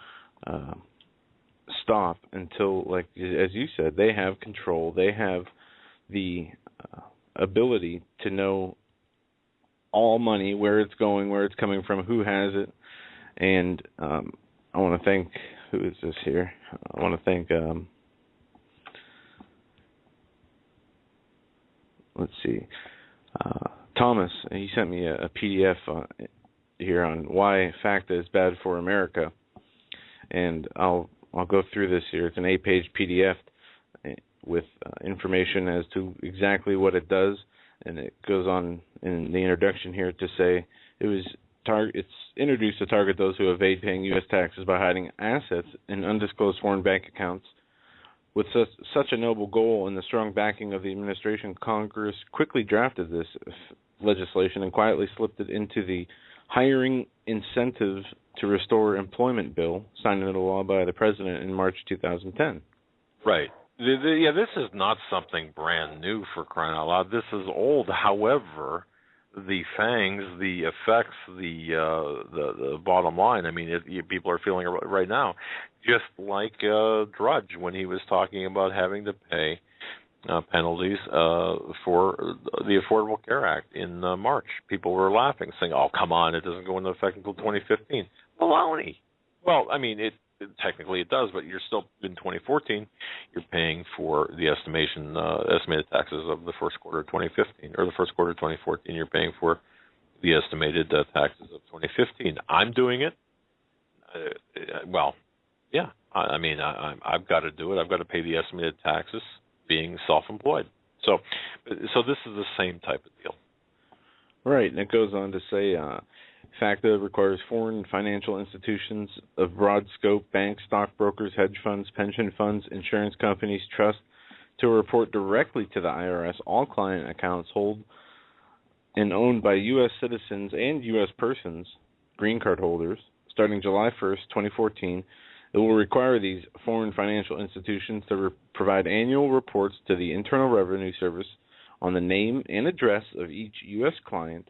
stop until, like as you said, they have control. They have the ability to know all money, where it's going, where it's coming from, who has it. And I want to thank, who is this here? I want to thank, let's see, Thomas. He sent me a PDF here on why FACTA is bad for America. And I'll go through this here. It's an 8-page PDF with information as to exactly what it does, and it goes on in the introduction here to say it's introduced to target those who evade paying U.S. taxes by hiding assets in undisclosed foreign bank accounts. With such a noble goal and the strong backing of the administration, Congress quickly drafted this legislation and quietly slipped it into the Hiring Incentives to Restore Employment bill, signed into law by the president in March 2010. Right. Yeah, this is not something brand new, for crying out loud. This is old. However, the fangs, the effects, the bottom line, I mean, people are feeling it right now. Just like Drudge, when he was talking about having to pay penalties for the Affordable Care Act in March. People were laughing, saying, oh, come on, it doesn't go into effect until 2015. Baloney. Well, I mean, technically it does, but you're still, in 2014, you're paying for the estimated taxes of the first quarter of 2015, or the first quarter of 2014, you're paying for the estimated taxes of 2015. I'm doing it. Well, yeah, I mean, I've got to do it. I've got to pay the estimated taxes being self-employed. So this is the same type of deal. Right, and it goes on to say, FACTA requires foreign financial institutions of broad scope, banks, stockbrokers, hedge funds, pension funds, insurance companies, trusts, to report directly to the IRS all client accounts held and owned by U.S. citizens and U.S. persons, green card holders, starting July 1st, 2014. It will require these foreign financial institutions to provide annual reports to the Internal Revenue Service on the name and address of each U.S. client,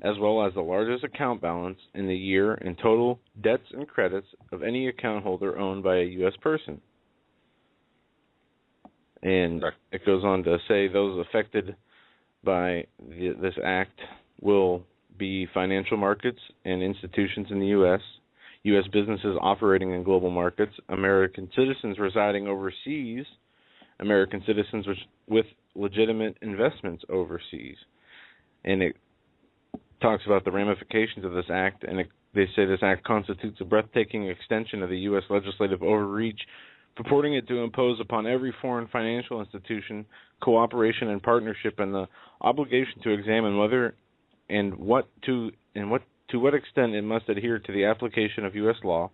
as well as the largest account balance in the year and total debts and credits of any account holder owned by a U.S. person. And it goes on to say those affected by this act will be financial markets and institutions in the U.S., U.S. businesses operating in global markets, American citizens residing overseas, American citizens with legitimate investments overseas. And it talks about the ramifications of this act, and they say this act constitutes a breathtaking extension of the U.S. legislative overreach, purporting it to impose upon every foreign financial institution cooperation and partnership and the obligation to examine whether and to what extent it must adhere to the application of U.S. law.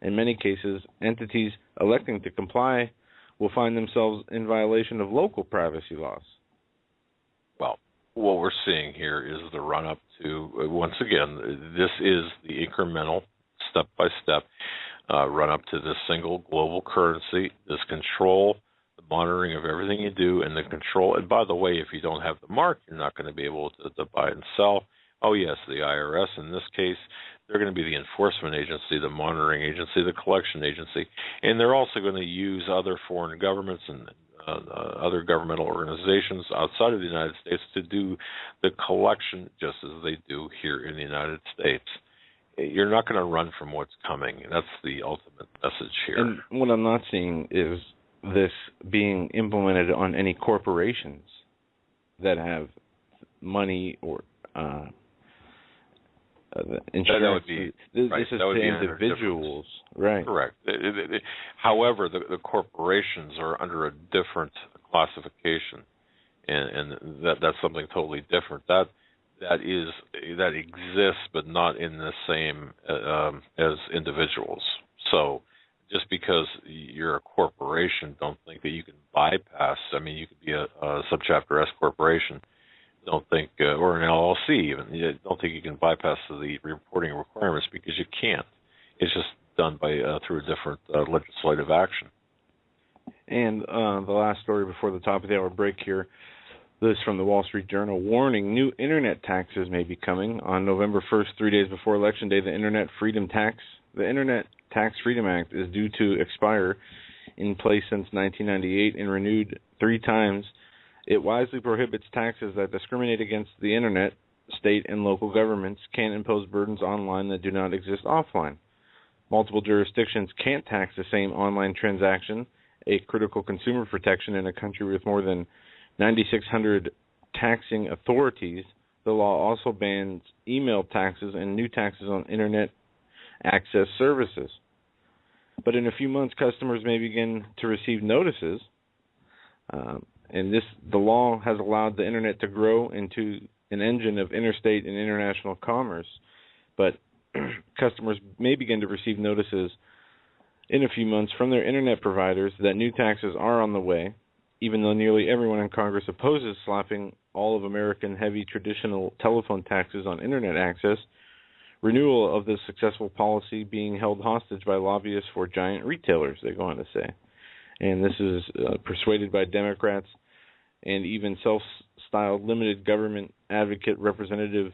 In many cases, entities electing to comply will find themselves in violation of local privacy laws. Well, what we're seeing here is the run-up to, once again, this is the incremental, step-by-step run-up to this single global currency, this control, the monitoring of everything you do, and the control. And by the way, if you don't have the mark, you're not going to be able to buy and sell. Oh, yes, the IRS, in this case, they're going to be the enforcement agency, the monitoring agency, the collection agency, and they're also going to use other foreign governments and other governmental organizations outside of the United States to do the collection just as they do here in the United States. You're not going to run from what's coming. That's the ultimate message here. And what I'm not seeing is this being implemented on any corporations that have money or insurance. That would be, this right, is to individuals, right? Correct. However, the corporations are under a different classification, and that's something totally different. That exists, but not in the same as individuals. So, just because you're a corporation, don't think that you can bypass. I mean, you could be a subchapter S corporation. Don't think, or an LLC even, don't think you can bypass the reporting requirements, because you can't. It's just done by through a different legislative action. And the last story before the top of the hour break here, this from the Wall Street Journal, warning new Internet taxes may be coming. On November 1st, 3 days before Election Day, the Internet Tax Freedom Act is due to expire, in place since 1998 and renewed 3 times. It wisely prohibits taxes that discriminate against the Internet, state, and local governments can't impose burdens online that do not exist offline. Multiple jurisdictions can't tax the same online transaction, a critical consumer protection in a country with more than 9,600 taxing authorities. The law also bans email taxes and new taxes on Internet access services. But in a few months, customers may begin to receive notices, and the law has allowed the Internet to grow into an engine of interstate and international commerce. But customers may begin to receive notices in a few months from their Internet providers that new taxes are on the way, even though nearly everyone in Congress opposes slapping all of American heavy traditional telephone taxes on Internet access. Renewal of this successful policy being held hostage by lobbyists for giant retailers, they go on to say. And this is persuaded by Democrats, and even self-styled limited government advocate Representative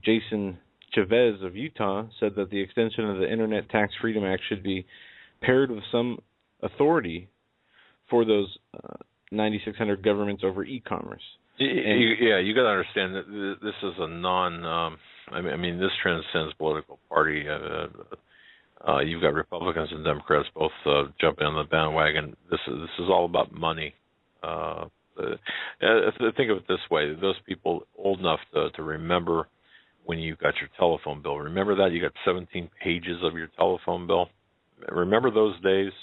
Jason Chavez of Utah said that the extension of the Internet Tax Freedom Act should be paired with some authority for those 9,600 governments over e-commerce. Yeah, you got to understand that this is a this transcends political party. You've got Republicans and Democrats both jumping on the bandwagon. This is all about money. Think of it this way: those people old enough to remember when you got your telephone bill. Remember that you got 17 pages of your telephone bill. Remember those days?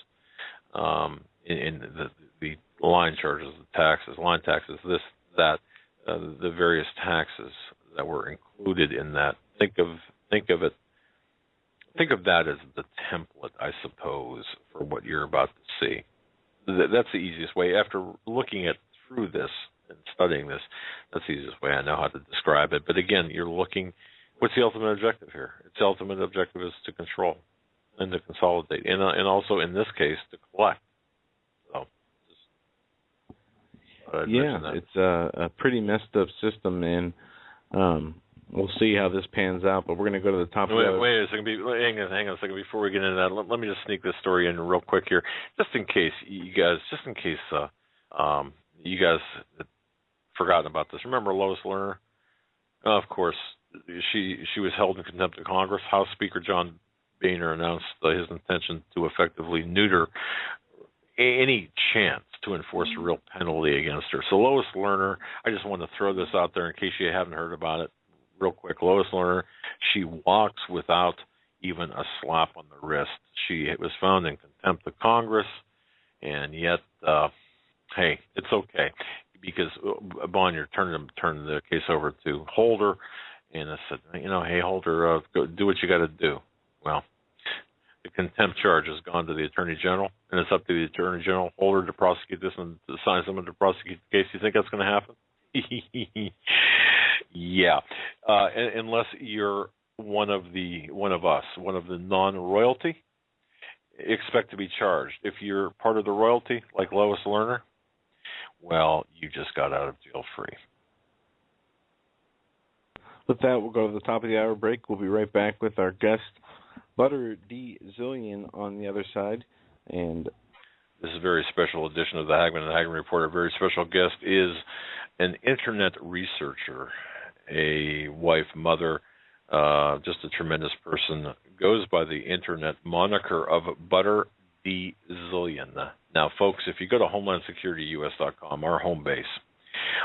In the line charges, the taxes, line taxes, this, that, the various taxes that were included in that. Think of that as the template, I suppose, for what you're about to see. That's the easiest way. After looking through this and studying this, that's the easiest way I know how to describe it. But again, you're looking. What's the ultimate objective here? Its ultimate objective is to control and to consolidate, and also in this case to collect. It's a pretty messed up system, and we'll see how this pans out. But we're going to go to the top. Wait a second. Hang on a second. Before we get into that, let me just sneak this story in real quick here, just in case you guys had forgotten about this. Remember Lois Lerner? Of course, she was held in contempt of Congress. House Speaker John Boehner announced his intention to effectively neuter any chance to enforce a real penalty against her. So Lois Lerner, I just want to throw this out there in case you haven't heard about it real quick. Lois Lerner, she walks without even a slap on the wrist. She was found in contempt of Congress, and yet, hey, it's okay. Because Bonnier turned the case over to Holder, and I said, hey, Holder, go do what you got to do. Well, the contempt charge has gone to the Attorney General, and it's up to the Attorney General Holder to prosecute this and to assign someone to prosecute the case. You think that's going to happen? Yeah, unless you're one of the non-royalty, expect to be charged. If you're part of the royalty, like Lois Lerner, well, you just got out of jail free. With that, we'll go to the top of the hour break. We'll be right back with our guest, Butter D. Zillion, on the other side. And this is a very special edition of the Hagmann and Hagmann Report. Our very special guest is an internet researcher, a wife, mother, just a tremendous person. Goes by the internet moniker of Butter D. Zillion. Now, folks, if you go to HomelandSecurityUS.com, our home base,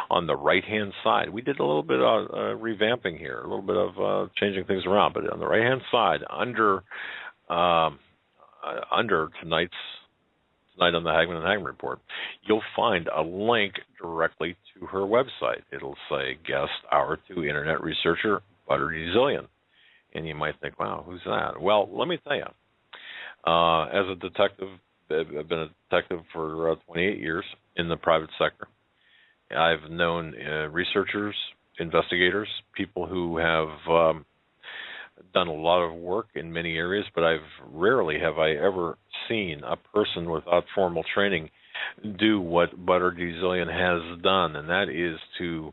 on the right-hand side, we did a little bit of revamping here, a little bit of changing things around, but on the right-hand side, under tonight on the Hagmann and Hagmann Report, you'll find a link directly to her website. It'll say guest hour 2 internet researcher Butter D. Zillion. And you might think, wow, who's that? Well, let me tell you, as a detective, I've been a detective for 28 years in the private sector. I've known researchers, investigators, people who have done a lot of work in many areas, but rarely have I ever seen a person without formal training do what Butter D. Zillion has done, and that is to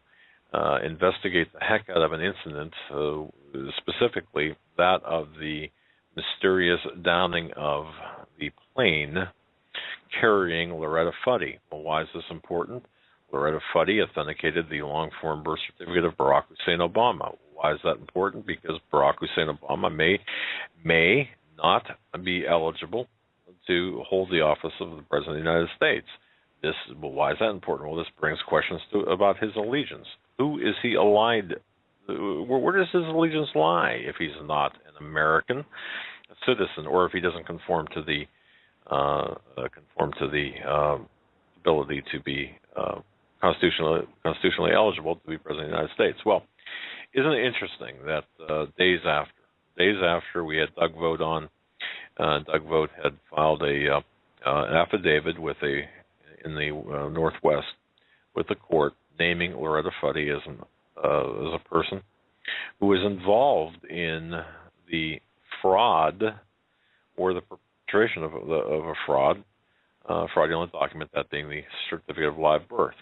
investigate the heck out of an incident, specifically that of the mysterious downing of the plane carrying Loretta Fuddy. Well, why is this important? Loretta Fuddy authenticated the long-form birth certificate of Barack Hussein Obama. Why is that important? Because Barack Hussein Obama may not be eligible to hold the office of the President of the United States. Why is that important? Well, this brings questions about his allegiance. Who is he allied? Where does his allegiance lie if he's not an American citizen, or if he doesn't conform to the ability to be constitutionally eligible to be President of the United States? Well, isn't it interesting that days after we had Doug Vogt on, Doug Vogt had filed an affidavit in the Northwest with the court naming Loretta Fuddy as a person who was involved in the fraud or the perpetration of a fraudulent document, that being the certificate of live birth.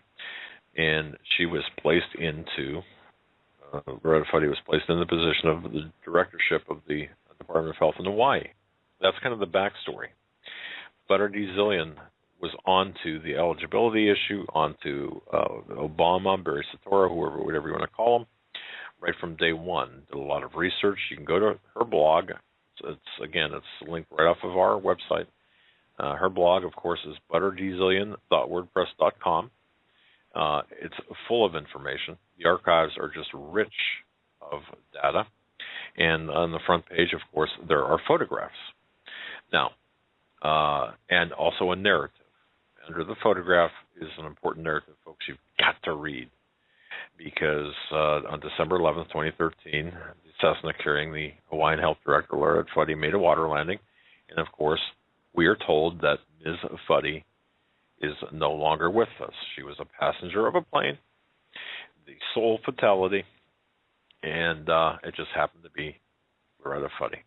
And she was placed into, Loretta Fuddy was placed in the position of the directorship of the Department of Health in Hawaii. That's kind of the backstory. Butter D. Zillion was onto the eligibility issue, onto Obama, Barry Soetoro, whatever you want to call him, right from day one. Did a lot of research. You can go to her blog. It's linked right off of our website. Her blog, of course, is butterdzillion.wordpress.com. It's full of information. The archives are just rich of data. And on the front page, of course, there are photographs. Now, and also a narrative. Under the photograph is an important narrative, folks, you've got to read. Because on December 11th, 2013, the Cessna carrying the Hawaiian Health Director, Loretta Fuddy, made a water landing. And, of course, we are told that Ms. Fuddy is no longer with us. She was a passenger of a plane, the sole fatality, and it just happened to be Loretta Fuddy.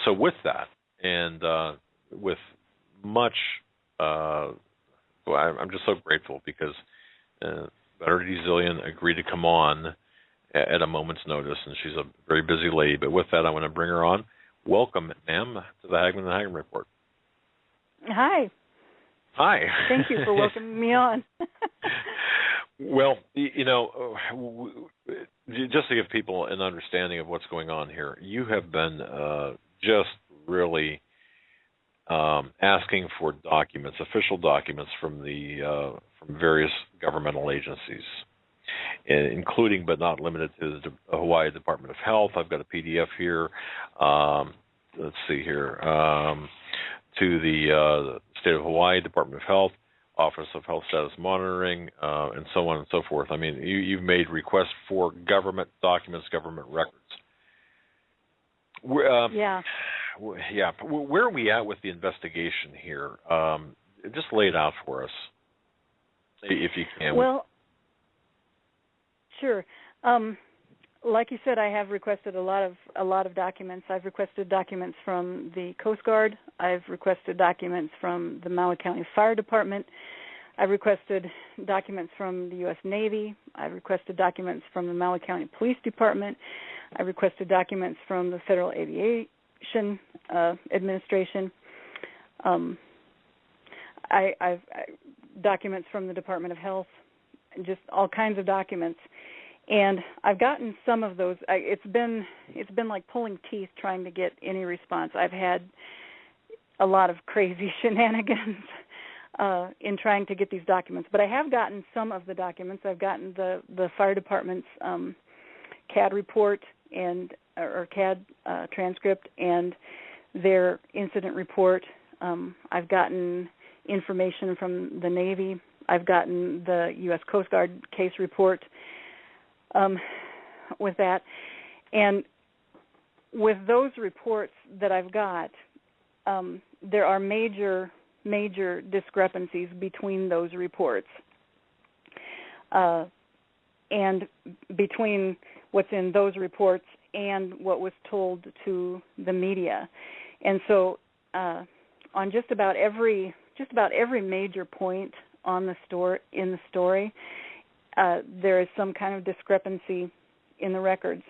So with that, and with much, I'm just so grateful because Butter D. Zillion agreed to come on at a moment's notice, and she's a very busy lady. But with that, I want to bring her on. Welcome, ma'am, to the Hagmann and Hagmann Report. Hi. Hi. Thank you for welcoming me on. Well, just to give people an understanding of what's going on here, you have been just really asking for documents, official documents from from various governmental agencies, including but not limited to the Hawaii Department of Health. I've got a PDF here. Let's see here. To the State of Hawaii Department of Health, Office of Health Status Monitoring, and so on and so forth. I mean, you've made requests for government documents, government records. Yeah. Yeah. Where are we at with the investigation here? Just lay it out for us, if you can. Well, sure. Like you said, I have requested a lot of documents. I've requested documents from the Coast Guard. I've requested documents from the Maui County Fire Department. I've requested documents from the U.S. Navy. I've requested documents from the Maui County Police Department. I requested documents from the Federal Aviation Administration. I've documents from the Department of Health, just all kinds of documents. And I've gotten some of those. It's been like pulling teeth trying to get any response. I've had a lot of crazy shenanigans in trying to get these documents. But I have gotten some of the documents. I've gotten the fire department's CAD report or CAD transcript and their incident report. I've gotten information from the Navy. I've gotten the U.S. Coast Guard case report. With that, and with those reports that I've got, there are major discrepancies between those reports, and between what's in those reports and what was told to the media. And so, on just about every major point in the story. There is some kind of discrepancy in the records,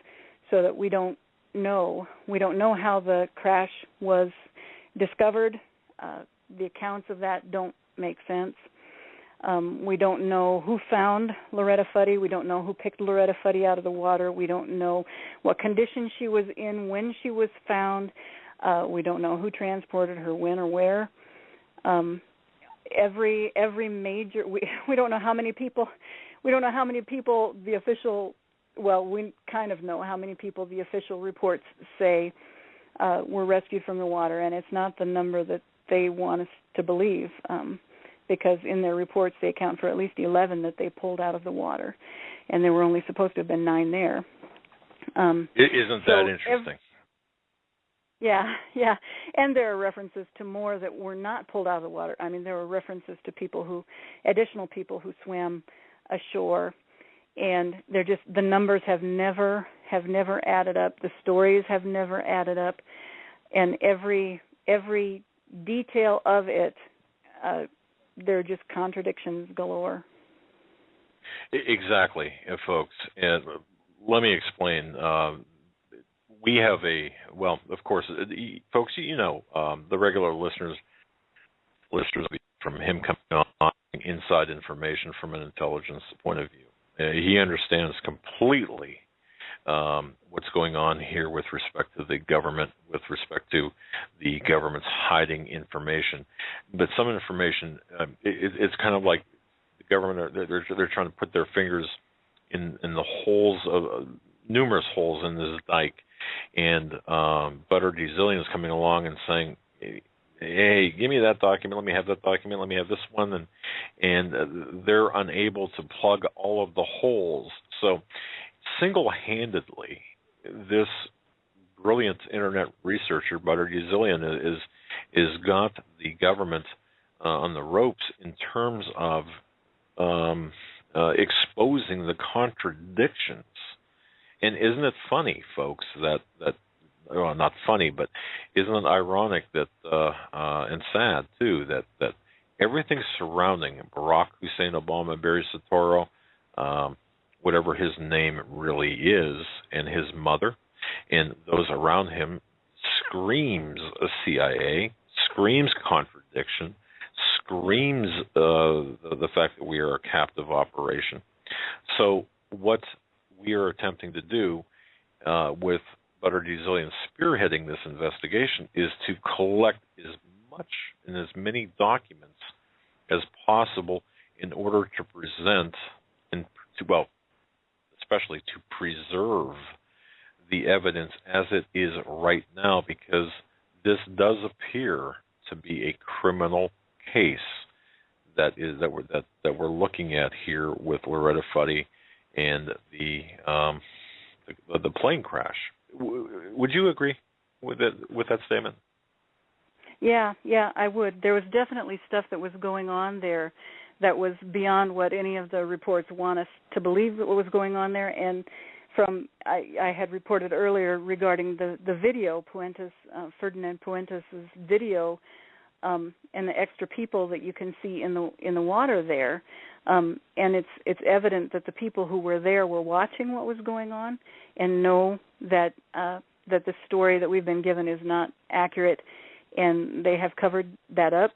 so that we don't know how the crash was discovered. The accounts of that don't make sense. We don't know who found Loretta Fuddy. We don't know who picked Loretta Fuddy out of the water. We don't know what condition she was in when she was found. We don't know who transported her, when, or where. Every major, we don't know how many people. We don't know how many people the official. Well, we kind of know how many people the official reports say were rescued from the water, and it's not the number that they want us to believe, because in their reports they account for at least 11 that they pulled out of the water, and there were only supposed to have been 9 there. Isn't that interesting? Yeah, and there are references to more that were not pulled out of the water. I mean, there were references to additional people who swam ashore, and they're just, the numbers have never added up. The stories have never added up, and every detail of it, they're just contradictions galore. Exactly, folks. And let me explain. We have of course, folks, the regular listeners from him coming on, inside information from an intelligence point of view. He understands completely what's going on here with respect to the government, with respect to the government's hiding information. But some information, it's kind of like the government, they're trying to put their fingers in the holes of numerous holes in this dike. And Butter D. Zillion is coming along and saying, hey, give me that document, let me have that document, let me have this one, and they're unable to plug all of the holes. So single-handedly, this brilliant internet researcher, Butter D. Zillion, is got the government on the ropes in terms of exposing the contradictions. And isn't it funny, folks, that well, not funny, but isn't it ironic that and sad too that everything surrounding Barack Hussein Obama, Barry Soetoro, whatever his name really is, and his mother, and those around him, screams CIA, screams contradiction, screams the fact that we are a captive operation. So what we are attempting to do with Butter D. Zillion spearheading this investigation is to collect as much and as many documents as possible in order to present and especially to preserve the evidence as it is right now, because this does appear to be a criminal case that we're looking at here with Loretta Fuddy and the plane crash. Would you agree with that statement? Yeah, I would. There was definitely stuff that was going on there that was beyond what any of the reports want us to believe that what was going on there. And I had reported earlier regarding the video, Ferdinand Puentes' video, and the extra people that you can see in the water there. And it's evident that the people who were there were watching what was going on and know that the story that we've been given is not accurate, and they have covered that up.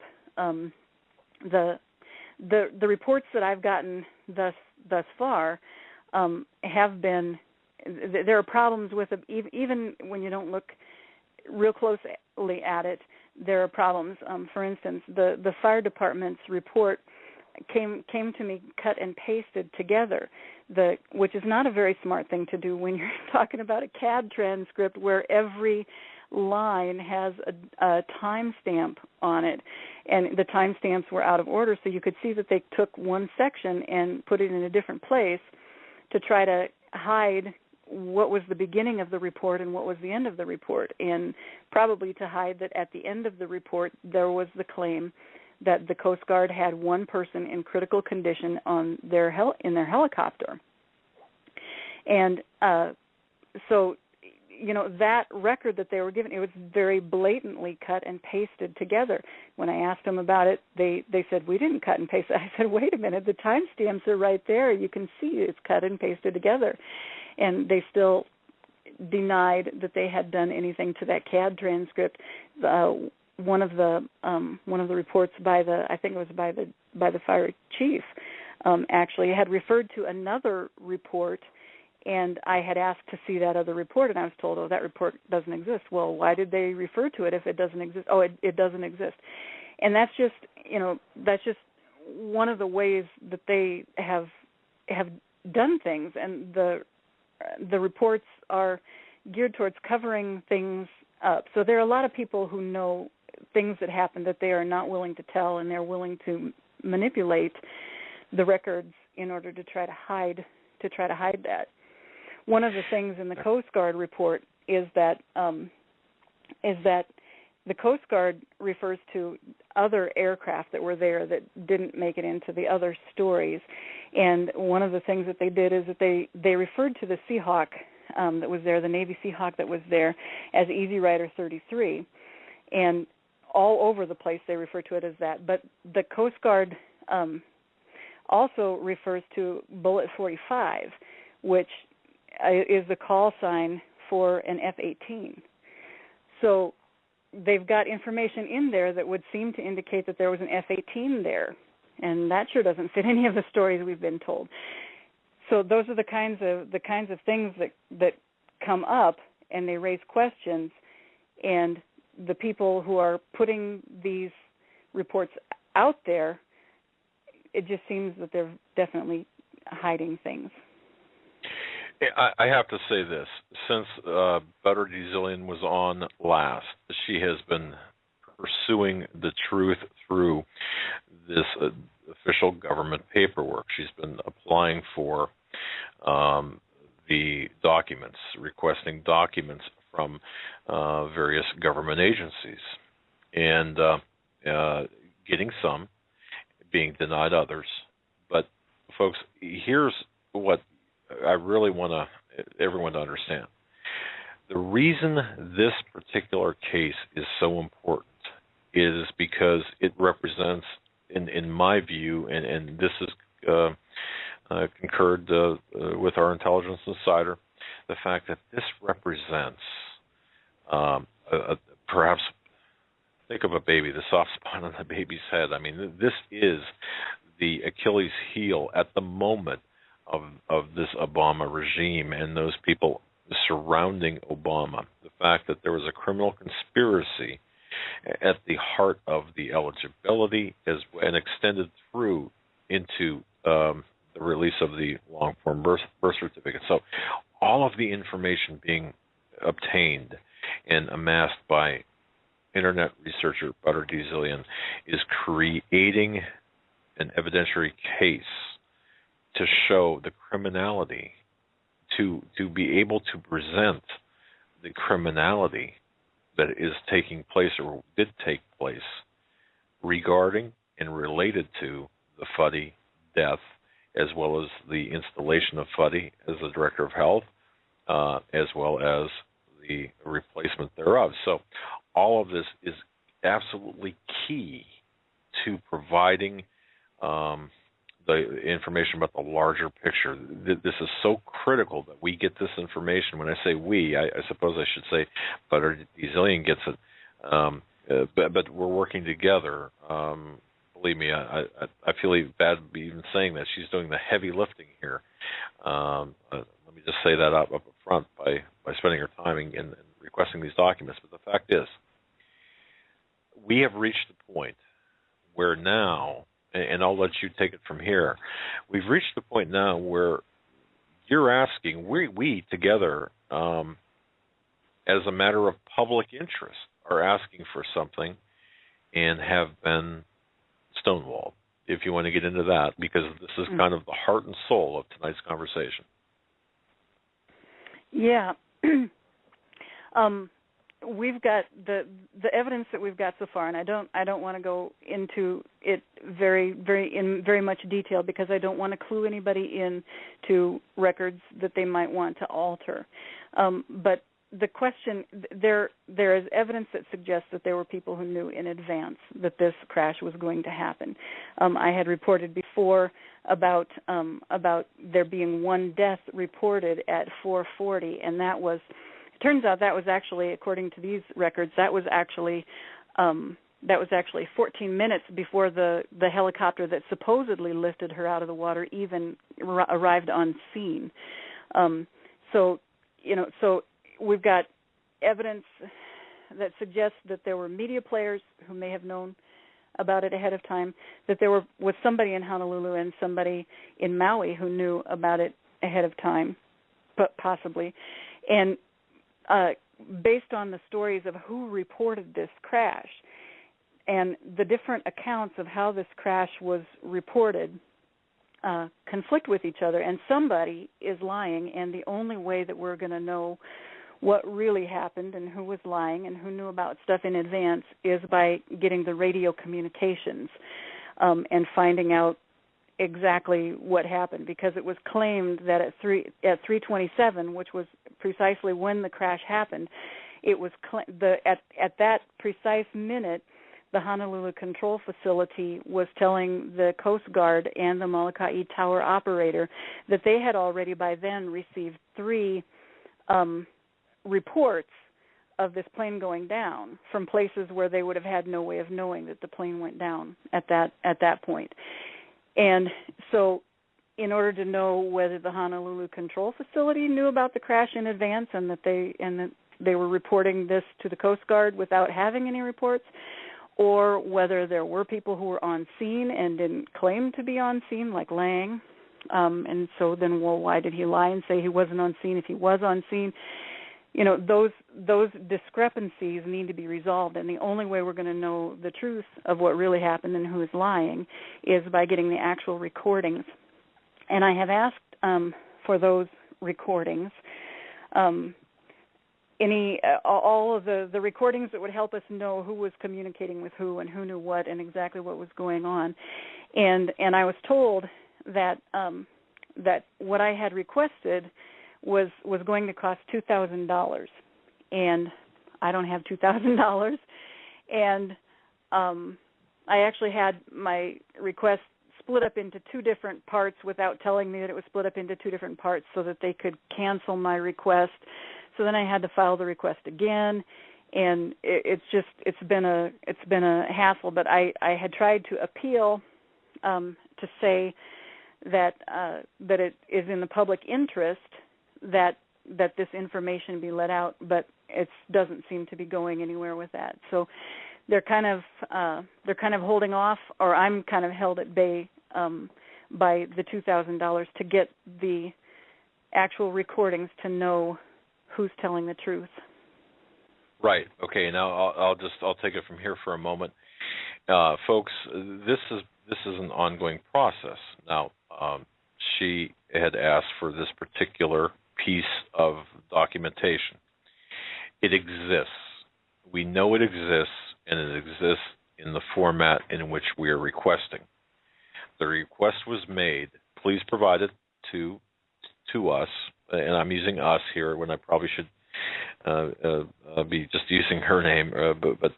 The reports that I've gotten thus far have been, there are problems with it, even when you don't look real closely at it. There are problems. For instance, the fire department's report came to me cut and pasted together, which is not a very smart thing to do when you're talking about a CAD transcript where every line has a timestamp on it, and the timestamps were out of order, so you could see that they took one section and put it in a different place to try to hide what was the beginning of the report and what was the end of the report, and probably to hide that at the end of the report there was the claim that the Coast Guard had one person in critical condition on in their helicopter. And so, that record that they were given, it was very blatantly cut and pasted together. When I asked them about it, they said, we didn't cut and paste it. I said, wait a minute, the timestamps are right there. You can see it's cut and pasted together. And they still denied that they had done anything to that CAD transcript. one of the reports by the fire chief actually had referred to another report, and I had asked to see that other report, and I was told, oh, that report doesn't exist. Well, why did they refer to it if it doesn't exist? Oh, it doesn't exist. And that's just one of the ways that they have done things, and the reports are geared towards covering things up. So there are a lot of people who know things that happen that they are not willing to tell, and they're willing to manipulate the records in order to try to hide that. One of the things in the Coast Guard report is that the Coast Guard refers to other aircraft that were there that didn't make it into the other stories. And one of the things that they did is that they referred to the Seahawk that was there, the Navy Seahawk that was there, as Easy Rider 33. And all over the place they refer to it as that. But the Coast Guard also refers to Bullet 45, which is the call sign for an F-18. So they've got information in there that would seem to indicate that there was an F-18 there, and that sure doesn't fit any of the stories we've been told. So those are the kinds of things that come up, and they raise questions, and the people who are putting these reports out there, it just seems that they're definitely hiding things. I have to say this. Since Butter Zillion was on last, she has been pursuing the truth through this official government paperwork. She's been applying for the documents, requesting documents from various government agencies, and getting some, being denied others. But, folks, here's what I really want everyone to understand. The reason this particular case is so important is because it represents, in my view, and this is concurred with our intelligence insider, the fact that this represents perhaps, think of a baby, the soft spot on the baby's head. I mean, this is the Achilles heel at the moment of this Obama regime and those people surrounding Obama. The fact that there was a criminal conspiracy at the heart of the eligibility and extended through into the release of the long-form birth certificate. So all of the information being obtained and amassed by Internet researcher Butter Zillion is creating an evidentiary case to show the criminality, to be able to present the criminality that is taking place or did take place regarding and related to the Fuddy death, as well as the installation of Fuddy as the Director of Health, as well as the replacement thereof. So all of this is absolutely key to providing the information about the larger picture. This is so critical that we get this information. When I say we, I suppose I should say Butter Zillion gets it, but we're working together. Believe me, I feel bad even saying that. She's doing the heavy lifting here. Let me just say that up front by spending her time in requesting these documents. But the fact is, we have reached the point where now, and I'll let you take it from here, we've reached the point now where you're asking, we together, as a matter of public interest, are asking for something and have been stonewalled, if you want to get into that, because this is kind of the heart and soul of tonight's conversation. Yeah. We've got the evidence that we've got so far, and I don't want to go into it very much detail because I don't want to clue anybody in to records that they might want to alter. But the question, there is evidence that suggests that there were people who knew in advance that this crash was going to happen. I had reported before about there being one death reported at 4:40, and that was. Turns out that was actually, according to these records, that was actually That was actually 14 minutes before the helicopter that supposedly lifted her out of the water even arrived on scene. So we've got evidence that suggests that there were media players who may have known about it ahead of time, that there was somebody in Honolulu and somebody in Maui who knew about it ahead of time, but possibly. And based on the stories of who reported this crash and the different accounts of how this crash was reported conflict with each other, and somebody is lying, and the only way that we're going to know what really happened and who was lying and who knew about stuff in advance is by getting the radio communications and finding out exactly what happened, because it was claimed that at 3:27, which was precisely when the crash happened, it was at that precise minute, the Honolulu Control Facility was telling the Coast Guard and the Molokai Tower operator that they had already by then received 3 reports of this plane going down from places where they would have had no way of knowing that the plane went down at that point. And so in order to know whether the Honolulu Control Facility knew about the crash in advance and that they were reporting this to the Coast Guard without having any reports, or whether there were people who were on scene and didn't claim to be on scene, like Lang, and so then, well, why did he lie and say he wasn't on scene if he was on scene? Those discrepancies need to be resolved, and the only way we're going to know the truth of what really happened and who is lying is by getting the actual recordings. And I have asked for those recordings, all of the recordings that would help us know who was communicating with who and who knew what and exactly what was going on. And I was told that that what I had requested was going to cost $2,000, and I don't have $2,000, and I actually had my request split up into 2 different parts without telling me that it was split up into 2 different parts so that they could cancel my request. So then I had to file the request again, and it's been a hassle. But I had tried to appeal to say that it is in the public interest that this information be let out, but it doesn't seem to be going anywhere with that. So they're kind of holding off, or I'm kind of held at bay by the $2,000 to get the actual recordings to know who's telling the truth. Right. Okay. Now I'll take it from here for a moment, folks. This is an ongoing process. Now, she had asked for this particular piece of documentation. It exists. We know it exists, and it exists in the format in which we are requesting. The request was made. Please provide it to us, and I'm using us here when I probably should be just using her name, but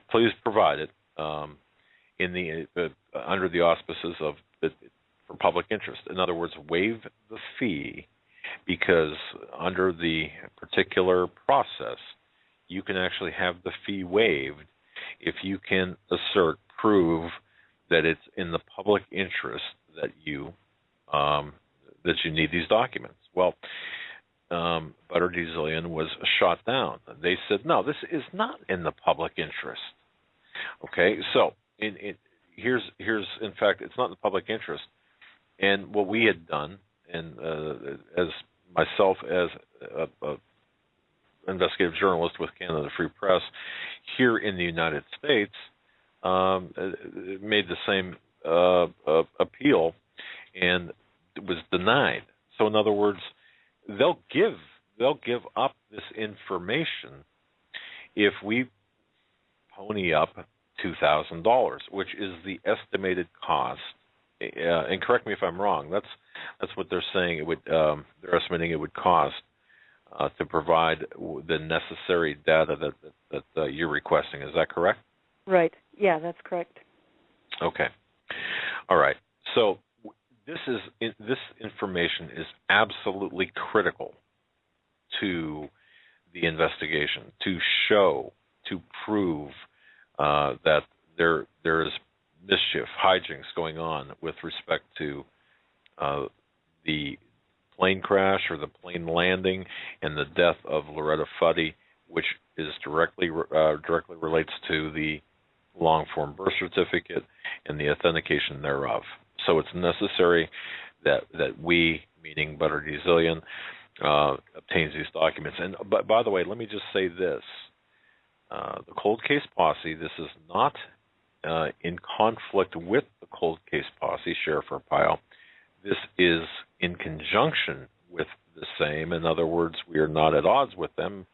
please provide it in the under the auspices of for public interest. In other words, waive the fee, because under the particular process, you can actually have the fee waived if you can prove that it's in the public interest that you need these documents. Well, Butter Dieselian was shot down. They said, no, this is not in the public interest. Okay, so here's in fact, it's not in the public interest. And what we had done, and as myself as a investigative journalist with Canada Free Press here in the United States, made the same appeal, and it was denied. So in other words, they'll give up this information if we pony up $2,000, which is the estimated cost. And correct me if I'm wrong. That's what they're saying. It would they're estimating it would cost to provide the necessary data that you're requesting. Is that correct? Right. Yeah, that's correct. Okay. All right. So this information is absolutely critical to the investigation, to prove that there is mischief, hijinks going on with respect to the plane crash or the plane landing and the death of Loretta Fuddy, which is directly relates to the long-form birth certificate and the authentication thereof. So it's necessary that we, meaning Butter D. Zillion, obtains these documents. And by the way, let me just say this. The Cold Case Posse, this is not in conflict with the Cold Case Posse, Sheriff Arpaio. This is in conjunction with the same. In other words, we are not at odds with them.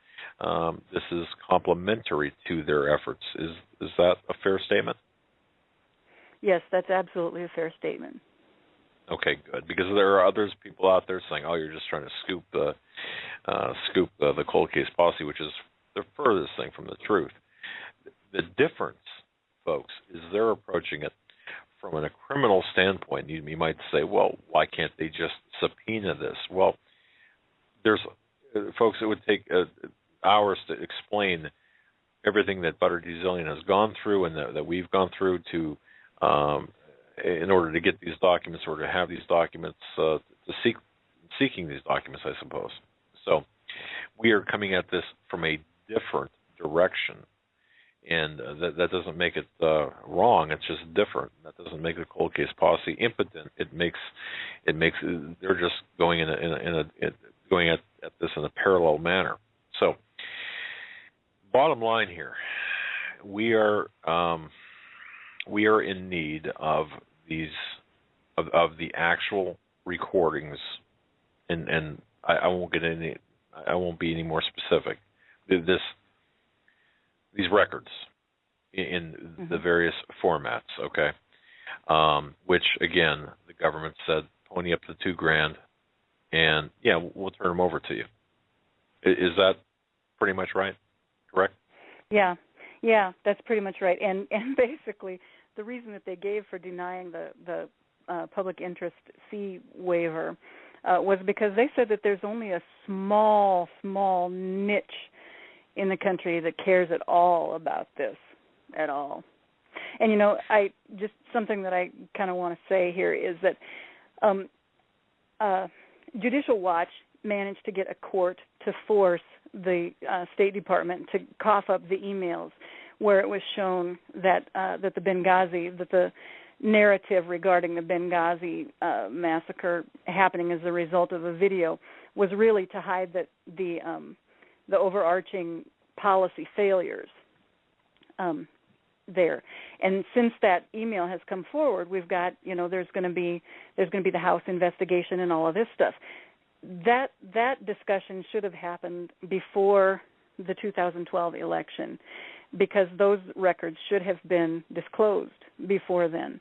This is complementary to their efforts. Is that a fair statement? Yes, that's absolutely a fair statement. Okay, good. Because there are people out there saying, "Oh, you're just trying to scoop the Cold Case Posse," which is the furthest thing from the truth. The difference, folks, is they're approaching it from a criminal standpoint. You might say, "Well, why can't they just subpoena this?" Well, folks, it would take hours to explain everything that Butter D. Zillion has gone through and that we've gone through to in order to get these documents or to have these documents, seeking these documents, I suppose. So we are coming at this from a different direction, and that doesn't make it wrong. It's just different. That doesn't make the Cold Case Posse impotent. It makes they're just going going at this in a parallel manner. So, bottom line here, we are in need of these of the actual recordings, and I won't get any. I won't be any more specific. These records in the various formats, okay? Which again, the government said pony up to $2,000, and yeah, we'll turn them over to you. Is that pretty much right? Correct? Yeah, that's pretty much right. And basically, the reason that they gave for denying the public interest fee waiver was because they said that there's only a small niche in the country that cares at all about this at all. And something that I kind of want to say here is that Judicial Watch managed to get a court to force the State Department to cough up the emails where it was shown that the narrative regarding the Benghazi massacre happening as a result of a video was really to hide the overarching policy failures there. And since that email has come forward, we've got there's going to be the House investigation and all of this stuff. That discussion should have happened before the 2012 election, because those records should have been disclosed before then.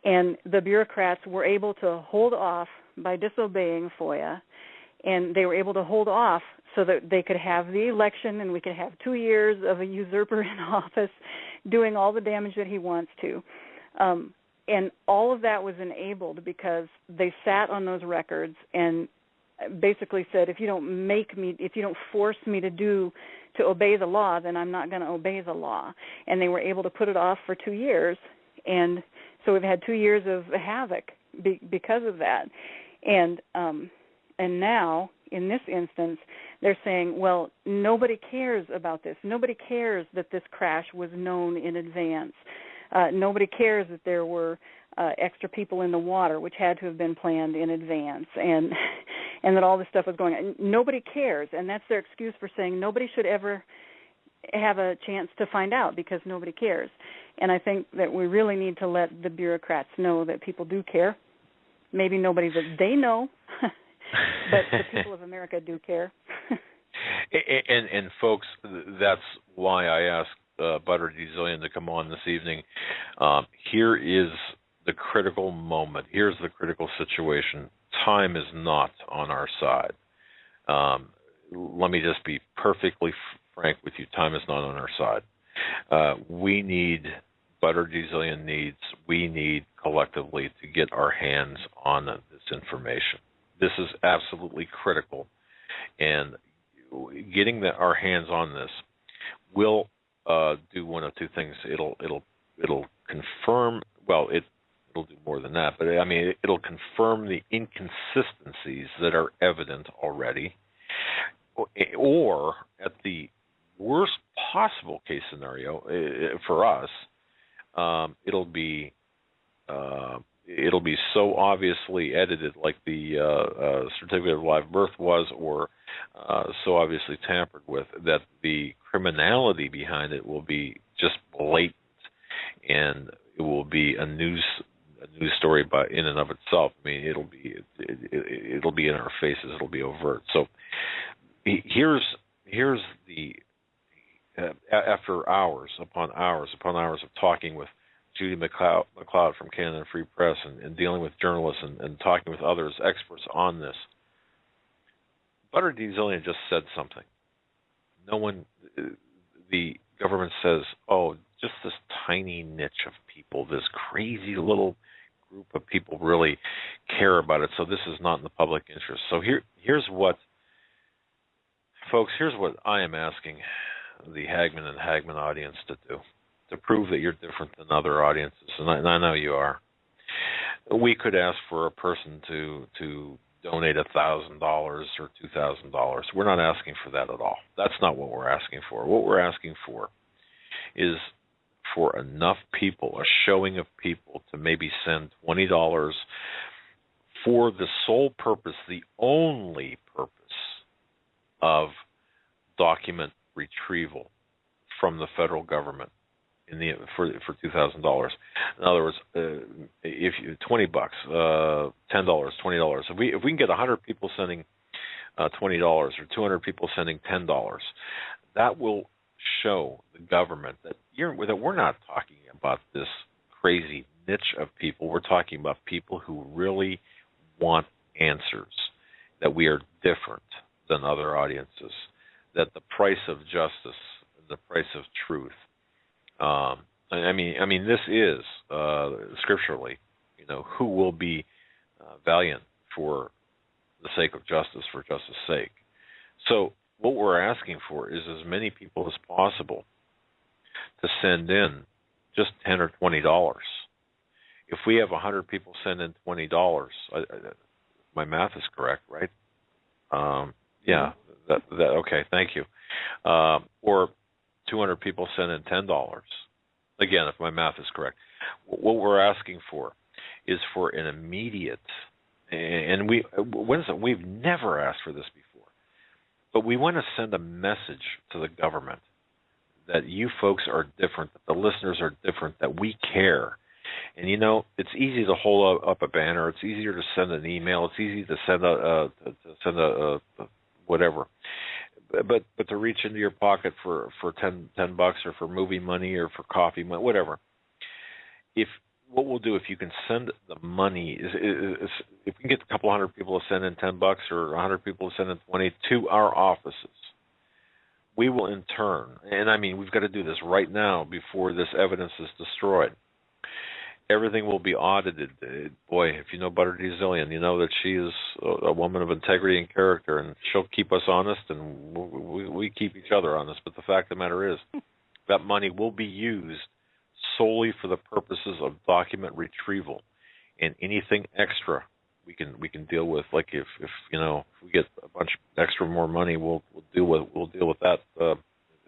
And the bureaucrats were able to hold off by disobeying FOIA, and they were able to hold off so that they could have the election and we could have 2 years of a usurper in office doing all the damage that he wants to. And all of that was enabled because they sat on those records and basically said, if you don't force me to obey the law, then I'm not going to obey the law. And they were able to put it off for 2 years. And so we've had 2 years of havoc because of that. And now, in this instance, they're saying, well, nobody cares about this. Nobody cares that this crash was known in advance. Nobody cares that there were extra people in the water, which had to have been planned in advance, and that all this stuff was going on. Nobody cares, and that's their excuse for saying nobody should ever have a chance to find out because nobody cares. And I think that we really need to let the bureaucrats know that people do care. Maybe nobody that they know, but the people of America do care. and folks, that's why I asked Butter D. Zillion to come on this evening. Here is the critical moment. Here's the critical situation. Time is not on our side. Let me just be perfectly frank with you. Time is not on our side. We need, Butter D. Zillion needs, we need collectively to get our hands on this information. This is absolutely critical. And getting our hands on this will do one of two things. It'll confirm. Well, it'll do more than that, but I mean, it'll confirm the inconsistencies that are evident already, or at the worst possible case scenario for us, it'll be so obviously edited, like the certificate of live birth was, or so obviously tampered with, that the criminality behind it will be just blatant, and it will be a news story by in and of itself. I mean, it'll be in our faces. It'll be overt. So here's the after hours upon hours of talking with Judy McLeod from Canada Free Press and dealing with journalists and talking with others, experts on this, Butter D. Zillion just said something. No one, the government says, oh, just this tiny niche of people, this crazy little group of people really care about it, so this is not in the public interest. So here's what, folks, here's what I am asking the Hagmann and Hagmann audience to do, to prove that you're different than other audiences, and I know you are. We could ask for a person to donate $1,000 or $2,000. We're not asking for that at all. That's not what we're asking for. What we're asking for is for enough people, a showing of people, to maybe send $20 for the sole purpose, the only purpose, of document retrieval from the federal government for $2,000. In other words, if you $20, $10, $20. If we can get 100 people sending $20 or 200 people sending $10, that will show the government that we're not talking about this crazy niche of people. We're talking about people who really want answers, that we are different than other audiences, that the price of justice, the price of truth. I mean, this is scripturally, who will be valiant for the sake of justice, for justice' sake. So what we're asking for is as many people as possible to send in just $10 or $20. If we have 100 people send in $20, my math is correct, right? Yeah. Okay. Thank you. Or 200 people send in $10. Again, if my math is correct. What we're asking for is for an immediate, and we've never asked for this before, but we want to send a message to the government that you folks are different, that the listeners are different, that we care. And it's easy to hold up a banner. It's easier to send an email. It's easy to send a whatever. But to reach into your pocket for $10 or for movie money or for coffee money, whatever. What we'll do, if you can send the money, is if we can get a couple hundred people to send in $10 or 100 people to send in 20 to our offices, we will in turn, and I mean, we've got to do this right now before this evidence is destroyed. Everything will be audited. Boy, if you know Butter D. Zillion, you know that she is a woman of integrity and character, and she'll keep us honest, and we keep each other honest. But the fact of the matter is that money will be used solely for the purposes of document retrieval, and anything extra we can deal with. Like if we get a bunch of extra more money, we'll deal with that at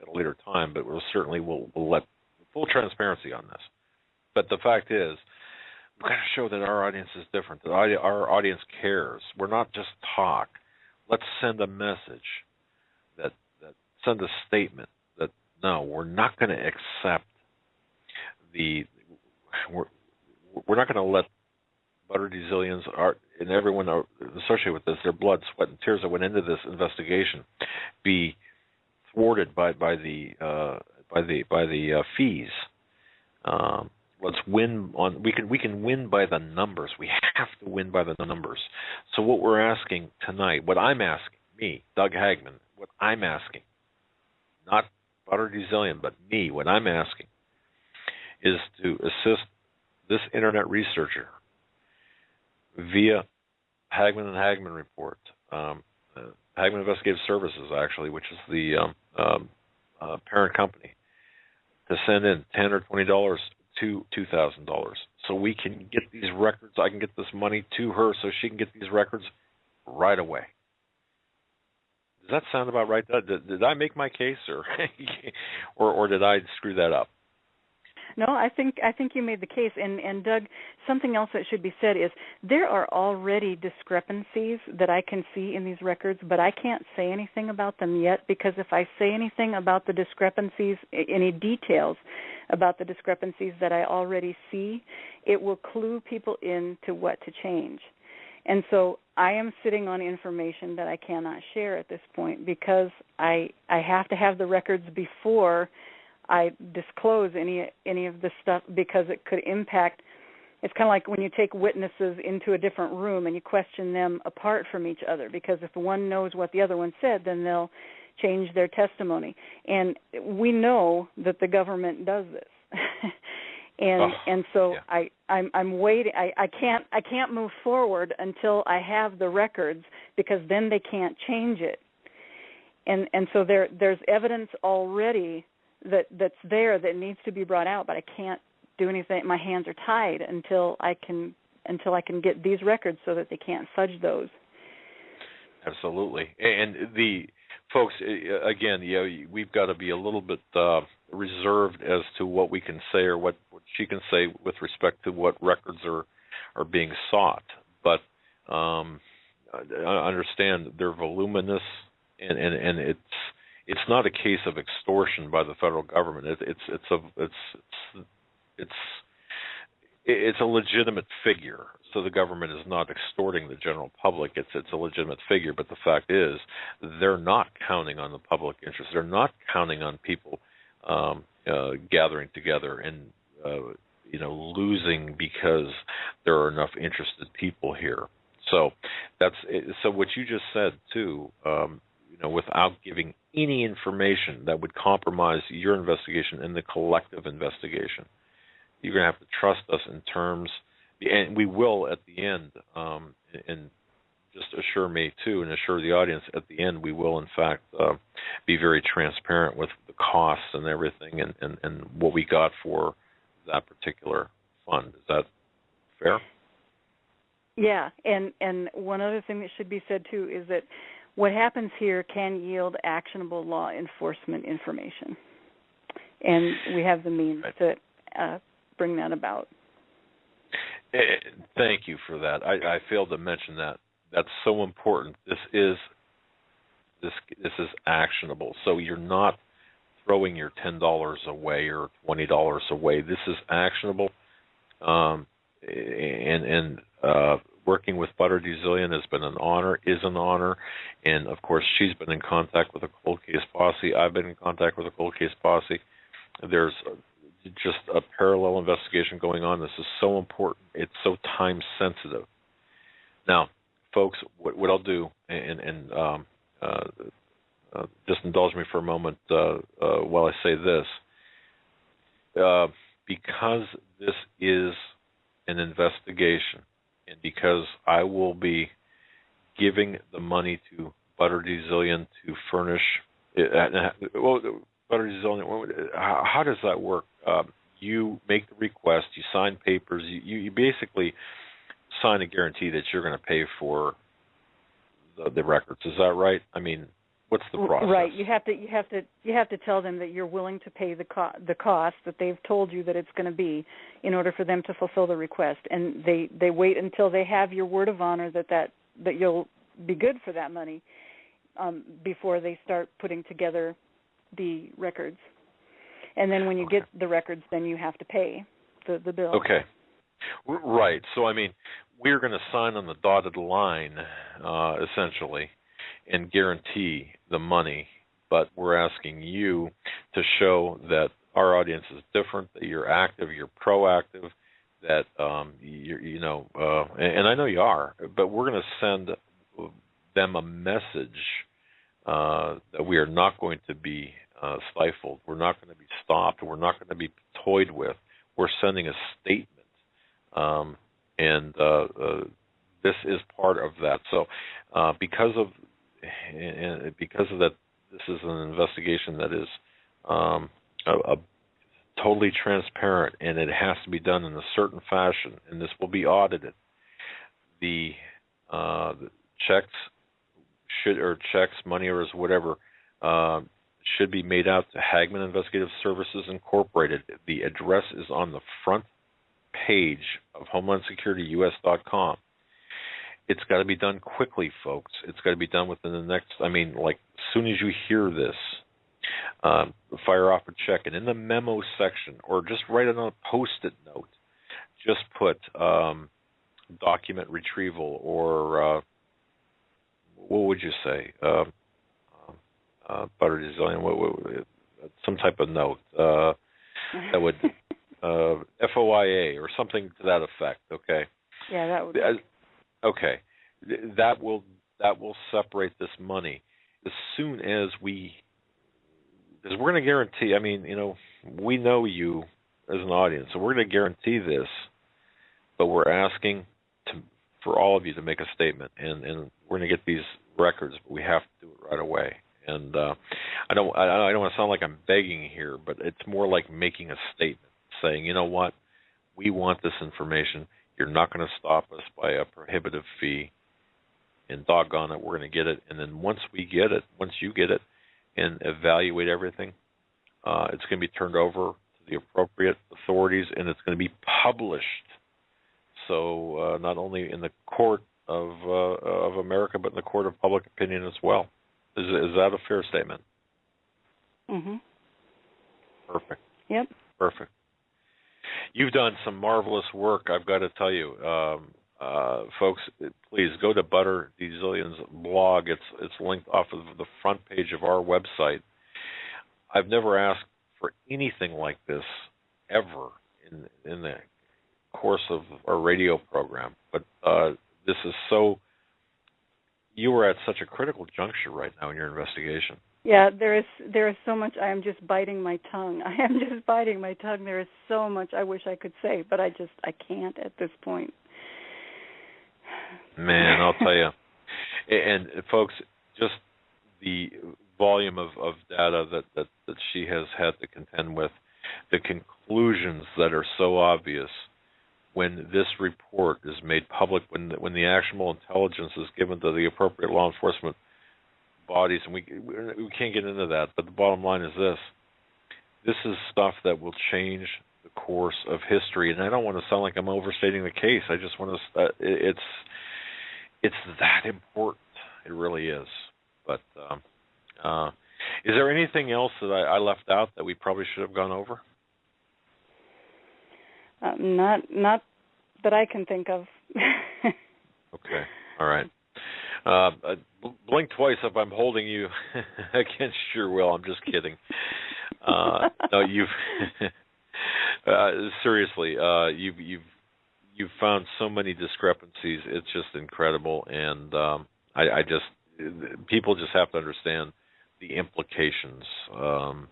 a later time. But we'll let full transparency on this. But the fact is, we've got to show that our audience is different, that our audience cares. We're not just talk. Let's send a message, that send a statement that, no, we're not going to accept we're not going to let Butter D. Zillion's art and everyone associated with this, their blood, sweat, and tears that went into this investigation, be thwarted by the fees. Let's win on. We can win by the numbers. We have to win by the numbers. So what we're asking tonight, what I'm asking, me, Doug Hagmann, what I'm asking, not Butter D. Zillion, but me, what I'm asking, is to assist this internet researcher via Hagmann and Hagmann report, Hagmann Investigative Services, actually, which is the parent company, to send in $10 or $20 to $2,000, so we can get these records. I can get this money to her, so she can get these records right away. Does that sound about right? Did I make my case, or did I screw that up? No, I think you made the case. And Doug, something else that should be said is there are already discrepancies that I can see in these records, but I can't say anything about them yet, because if I say anything about the discrepancies, any details about the discrepancies that I already see, it will clue people in to what to change. And so I am sitting on information that I cannot share at this point, because I have to have the records before I disclose any of this stuff, because it could impact. It's kind of like when you take witnesses into a different room and you question them apart from each other, because if one knows what the other one said, then they'll change their testimony. And we know that the government does this. And so yeah. I'm waiting. I can't move forward until I have the records, because then they can't change it. And so there's evidence already that's there that needs to be brought out, but I can't do anything. My hands are tied until I can get these records, so that they can't fudge those. Absolutely. And the folks, again, we've got to be a little bit reserved as to what we can say, or what she can say with respect to what records are being sought. But I understand they're voluminous, and it's not a case of extortion by the federal government. It's a legitimate figure. So the government is not extorting the general public. It's a legitimate figure. But the fact is, they're not counting on the public interest. They're not counting on people gathering together and losing because there are enough interested people here. So so what you just said too. Without giving any information that would compromise your investigation and the collective investigation, you're going to have to trust us in terms, and we will at the end, and just assure me too, and assure the audience at the end, we will in fact be very transparent with the costs and everything, and what we got for that particular fund. Is that fair? Yeah, and one other thing that should be said too is that what happens here can yield actionable law enforcement information, and we have the means to bring that about. Thank you for that. I failed to mention that. That's so important. This is actionable. So you're not throwing your $10 away or $20 away. This is actionable, and working with Buttered Zillion has been an honor, is an honor, and of course she's been in contact with a cold case posse. I've been in contact with a cold case posse. There's just a parallel investigation going on. This is so important. It's so time sensitive. Now, folks, what I'll do, and just indulge me for a moment while I say this, because this is an investigation, and because I will be giving the money to Buttered Zillion to furnish Buttered Zillion, how does that work? You make the request, you sign papers, you basically sign a guarantee that you're going to pay for the records. Is that right? I mean, what's the process? Right. You have to tell them that you're willing to pay the cost that they've told you that it's going to be in order for them to fulfill the request, and they wait until they have your word of honor that you'll be good for that money before they start putting together the records. And then when you get the records, then you have to pay the bill. Okay. Right. So, I mean, we're going to sign on the dotted line, essentially, and guarantee the money, but we're asking you to show that our audience is different, that you're active, you're proactive, that and I know you are, but we're going to send them a message that we are not going to be stifled, we're not going to be stopped, we're not going to be toyed with. We're sending a statement, and this is part of that. So, because of that, this is an investigation that is totally transparent, and it has to be done in a certain fashion, and this will be audited. The checks money orders, whatever, should be made out to Hagmann Investigative Services Incorporated. The address is on the front page of HomelandSecurityUS.com. It's got to be done quickly, folks. It's got to be done within the next, as soon as you hear this, fire off a check. And in the memo section, or just write it on a Post-it note, just put document retrieval, or what would you say? Butter Zillion, some type of note that would FOIA or something to that effect. Okay. Yeah, that would. Okay, that will separate this money as soon as because we're going to guarantee. We know you as an audience, so we're going to guarantee this, but we're asking for all of you to make a statement, and we're going to get these records, but we have to do it right away. And I don't want to sound like I'm begging here, but it's more like making a statement, saying, you know what, we want this information. You're not going to stop us by a prohibitive fee, and doggone it, we're going to get it. And then once you get it, and evaluate everything, it's going to be turned over to the appropriate authorities, and it's going to be published. So not only in the court of America, but in the court of public opinion as well. Is that a fair statement? Mhm. Perfect. Yep. Perfect. You've done some marvelous work, I've got to tell you. Folks, please go to Butter Zillion's blog. It's linked off of the front page of our website. I've never asked for anything like this ever in the course of our radio program, but this is so. You are at such a critical juncture right now in your investigation. Yeah, there is so much. I am just biting my tongue. There is so much I wish I could say, but I can't at this point. Man, I'll tell you. And folks, just the volume of data that she has had to contend with, the conclusions that are so obvious when this report is made public, when the actionable intelligence is given to the appropriate law enforcement bodies, and we can't get into that, but the bottom line is this is stuff that will change the course of history. And I don't want to sound like I'm overstating the case. I just want to it's that important. It really is. But is there anything else that I left out that we probably should have gone over? Not that I can think of. Okay. All right. Blink twice if I'm holding you against your will. I'm just kidding. No, you've seriously, you've found so many discrepancies. It's just incredible, and people just have to understand the implications. And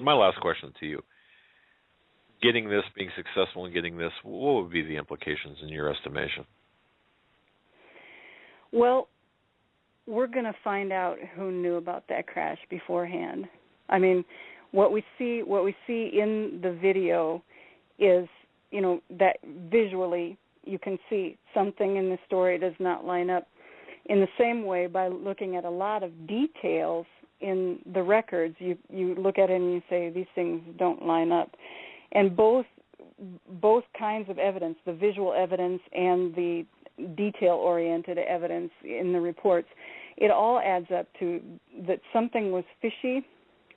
my last question to you: being successful in getting this, what would be the implications in your estimation? Well, we're going to find out who knew about that crash beforehand. I mean, what we see in the video is, that visually you can see something in the story does not line up. In the same way, by looking at a lot of details in the records, you look at it and you say these things don't line up. And both kinds of evidence, the visual evidence and the detail-oriented evidence in the reports, it all adds up to that something was fishy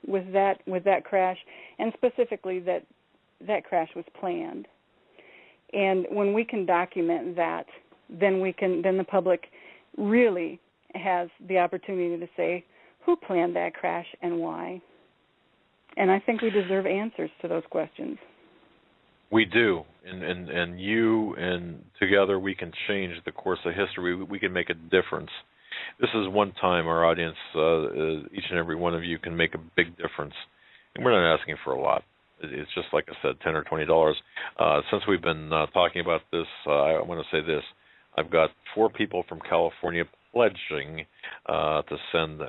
with that crash, and specifically that crash was planned. And when we can document that, then the public really has the opportunity to say who planned that crash and why. And I think we deserve answers to those questions. We do, and you and together we can change the course of history. We can make a difference. This is one time our audience, each and every one of you, can make a big difference. And we're not asking for a lot. It's just, like I said, $10 or $20. Since we've been talking about this, I want to say this. I've got 4 people from California pledging to send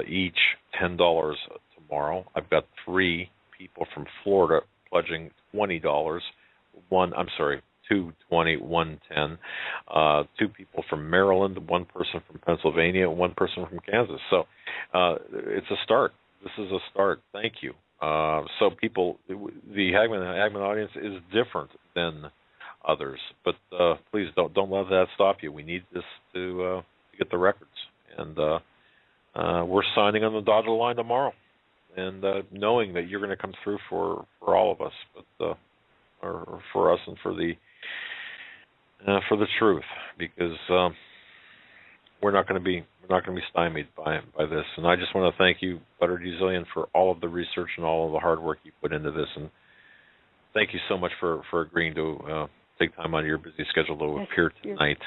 each $10 tomorrow. I've got 3 people from Florida pledging $20. Two 20, one 10. Two people from Maryland, one person from Pennsylvania, one person from Kansas. So it's a start. This is a start. Thank you. So people, the Hagmann audience is different than others, but please don't let that stop you. We need this to get the records, and we're signing on the dotted line tomorrow, and knowing that you're going to come through for all of us, but or for us and for the truth, because we're not going to be stymied by this. And I just want to thank you, Butter Zillion, for all of the research and all of the hard work you put into this, and thank you so much for agreeing to take time out of your busy schedule to appear tonight.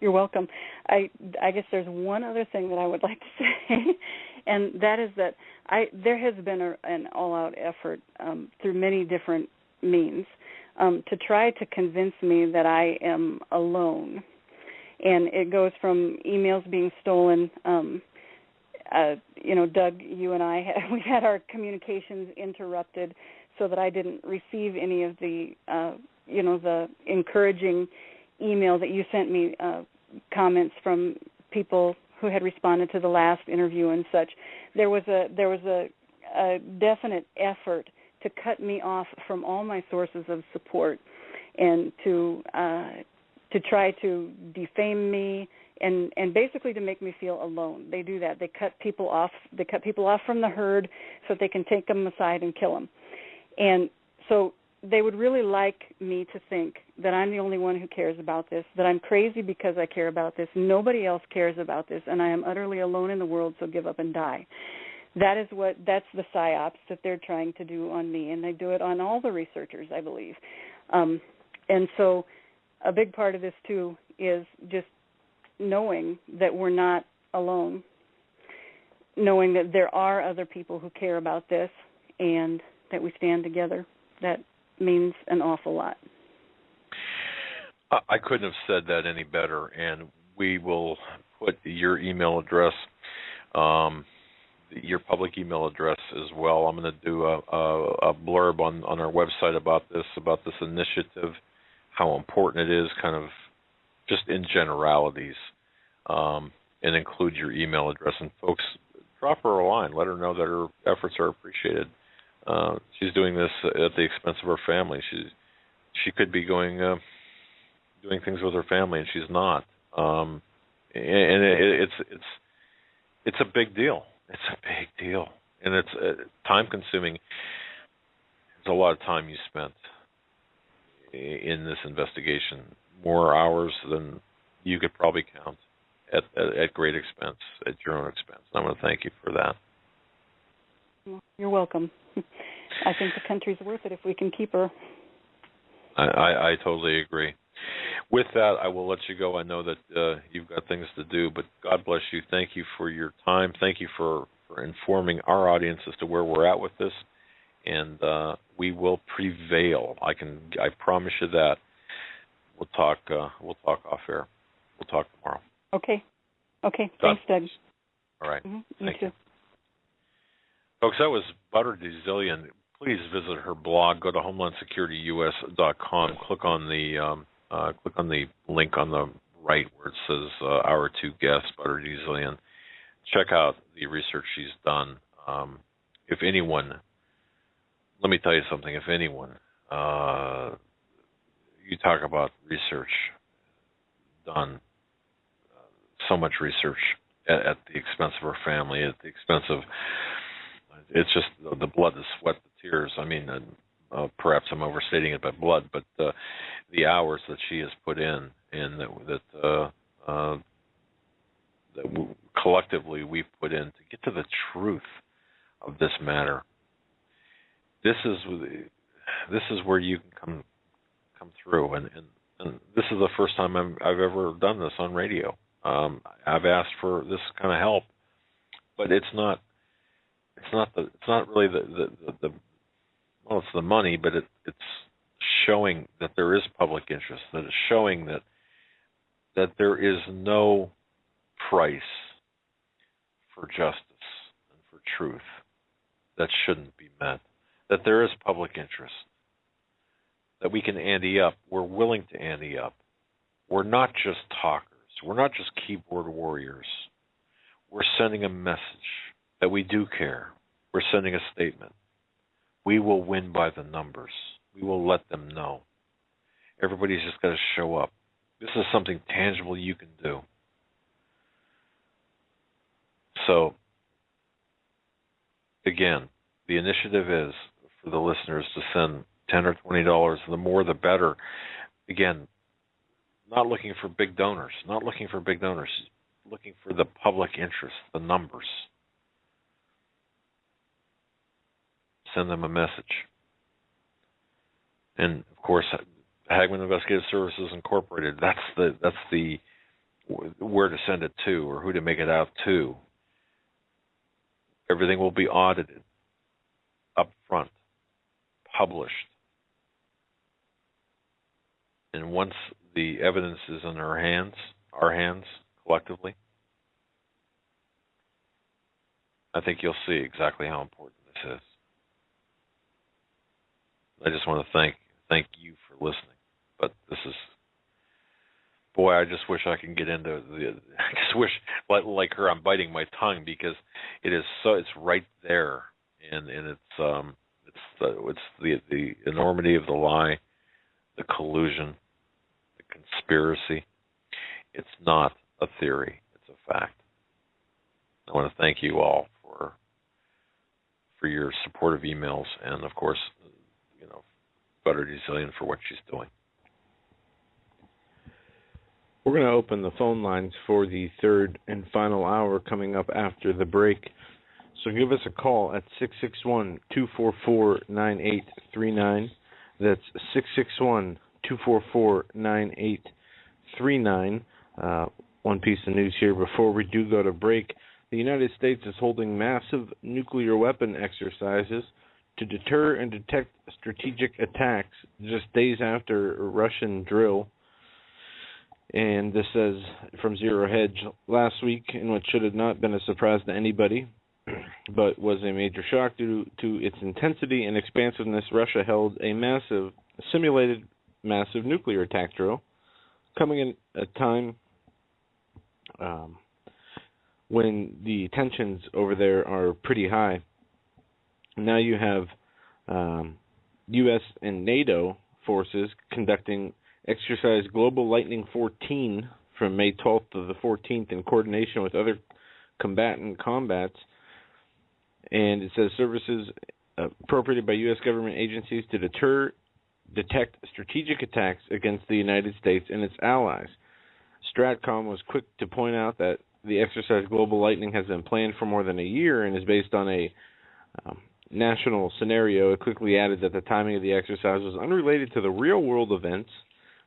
You're welcome. I guess there's one other thing that I would like to say, and that is that there has been an all-out effort through many different means to try to convince me that I am alone. And it goes from emails being stolen. Doug, you and I, we've had our communications interrupted so that I didn't receive any of the, the encouraging email that you sent me, comments from people who had responded to the last interview and such. There was a definite effort to cut me off from all my sources of support, and to try to defame me and basically to make me feel alone. They do that. They cut people off. They cut people off from the herd so that they can take them aside and kill them. And so they would really like me to think that I'm the only one who cares about this, that I'm crazy because I care about this. Nobody else cares about this, and I am utterly alone in the world, so give up and die. That's the psyops that they're trying to do on me, and they do it on all the researchers, I believe. And so a big part of this, too, is just knowing that we're not alone, knowing that there are other people who care about this, and that we stand together. That means an awful lot. I couldn't have said that any better, and we will put your email address, your public email address as well. I'm going to do a blurb on our website about this initiative, how important it is, kind of just in generalities, and include your email address. And folks, drop her a line. Let her know that her efforts are appreciated. She's doing this at the expense of her family. She could be doing things with her family, and she's not. And it's a big deal. It's a big deal, and it's time consuming. There's a lot of time you spent in this investigation, more hours than you could probably count, at great expense, at your own expense. And I want to thank you for that. You're welcome. I think the country's worth it if we can keep her. I totally agree. With that, I will let you go. I know that you've got things to do, but God bless you. Thank you for your time. Thank you for informing our audience as to where we're at with this, and we will prevail. I promise you that. We'll talk off air. We'll talk tomorrow. Okay. Thanks, Doug. All right. Mm-hmm. Thank you. Folks, that was Butter Zillion. Please visit her blog. Go to HomelandSecurityUS.com. Click on the link on the right where it says Our Two Guests, Butter Zillion. Check out the research she's done. If anyone, let me tell you something. If anyone, you talk about research done, so much research at the expense of her family, at the expense of, it's just the blood, the sweat, the tears. I mean, perhaps I'm overstating it by blood, but the hours that she has put in, and that collectively we've put in to get to the truth of this matter. This is where you can come through, and this is the first time I've ever done this on radio. I've asked for this kind of help, but it's not really the well, it's the money, but it's showing that there is public interest, that it's showing that there is no price for justice and for truth that shouldn't be met, that there is public interest, that we can ante up. We're willing to ante up. We're not just talkers. We're not just keyboard warriors. We're sending a message that we do care. We're sending a statement. We will win by the numbers. We will let them know. Everybody's just got to show up. This is something tangible you can do. So, again, the initiative is for the listeners to send $10 or $20. The more, the better. Again, not looking for big donors. Looking for the public interest, the numbers. Send them a message. And, of course, Hagmann Investigative Services Incorporated, that's the where to send it to or who to make it out to. Everything will be audited, up front, published. And once the evidence is in our hands collectively, I think you'll see exactly how important this is. I just want to thank you for listening. But this is, boy, I just wish I can get into I just wish, like her, I'm biting my tongue because it's right there, and it's the enormity of the lie, the collusion, the conspiracy. It's not a theory; it's a fact. I want to thank you all for your supportive emails, and of course, Butter Zillion for what she's doing. We're going to open the phone lines for the third and final hour coming up after the break. So give us a call at 661-244-9839. That's 661-244-9839. One piece of news here before we do go to break. The United States is holding massive nuclear weapon exercises to deter and detect strategic attacks just days after a Russian drill. And this says from Zero Hedge, last week, in what should have not been a surprise to anybody, but was a major shock due to its intensity and expansiveness, Russia held a simulated massive nuclear attack drill, coming in a time when the tensions over there are pretty high. Now you have U.S. and NATO forces conducting Exercise Global Lightning 14 from May 12th to the 14th in coordination with other combats. And it says services appropriated by U.S. government agencies to detect strategic attacks against the United States and its allies. Stratcom was quick to point out that the Exercise Global Lightning has been planned for more than a year and is based on a national scenario. It quickly added that the timing of the exercise was unrelated to the real-world events,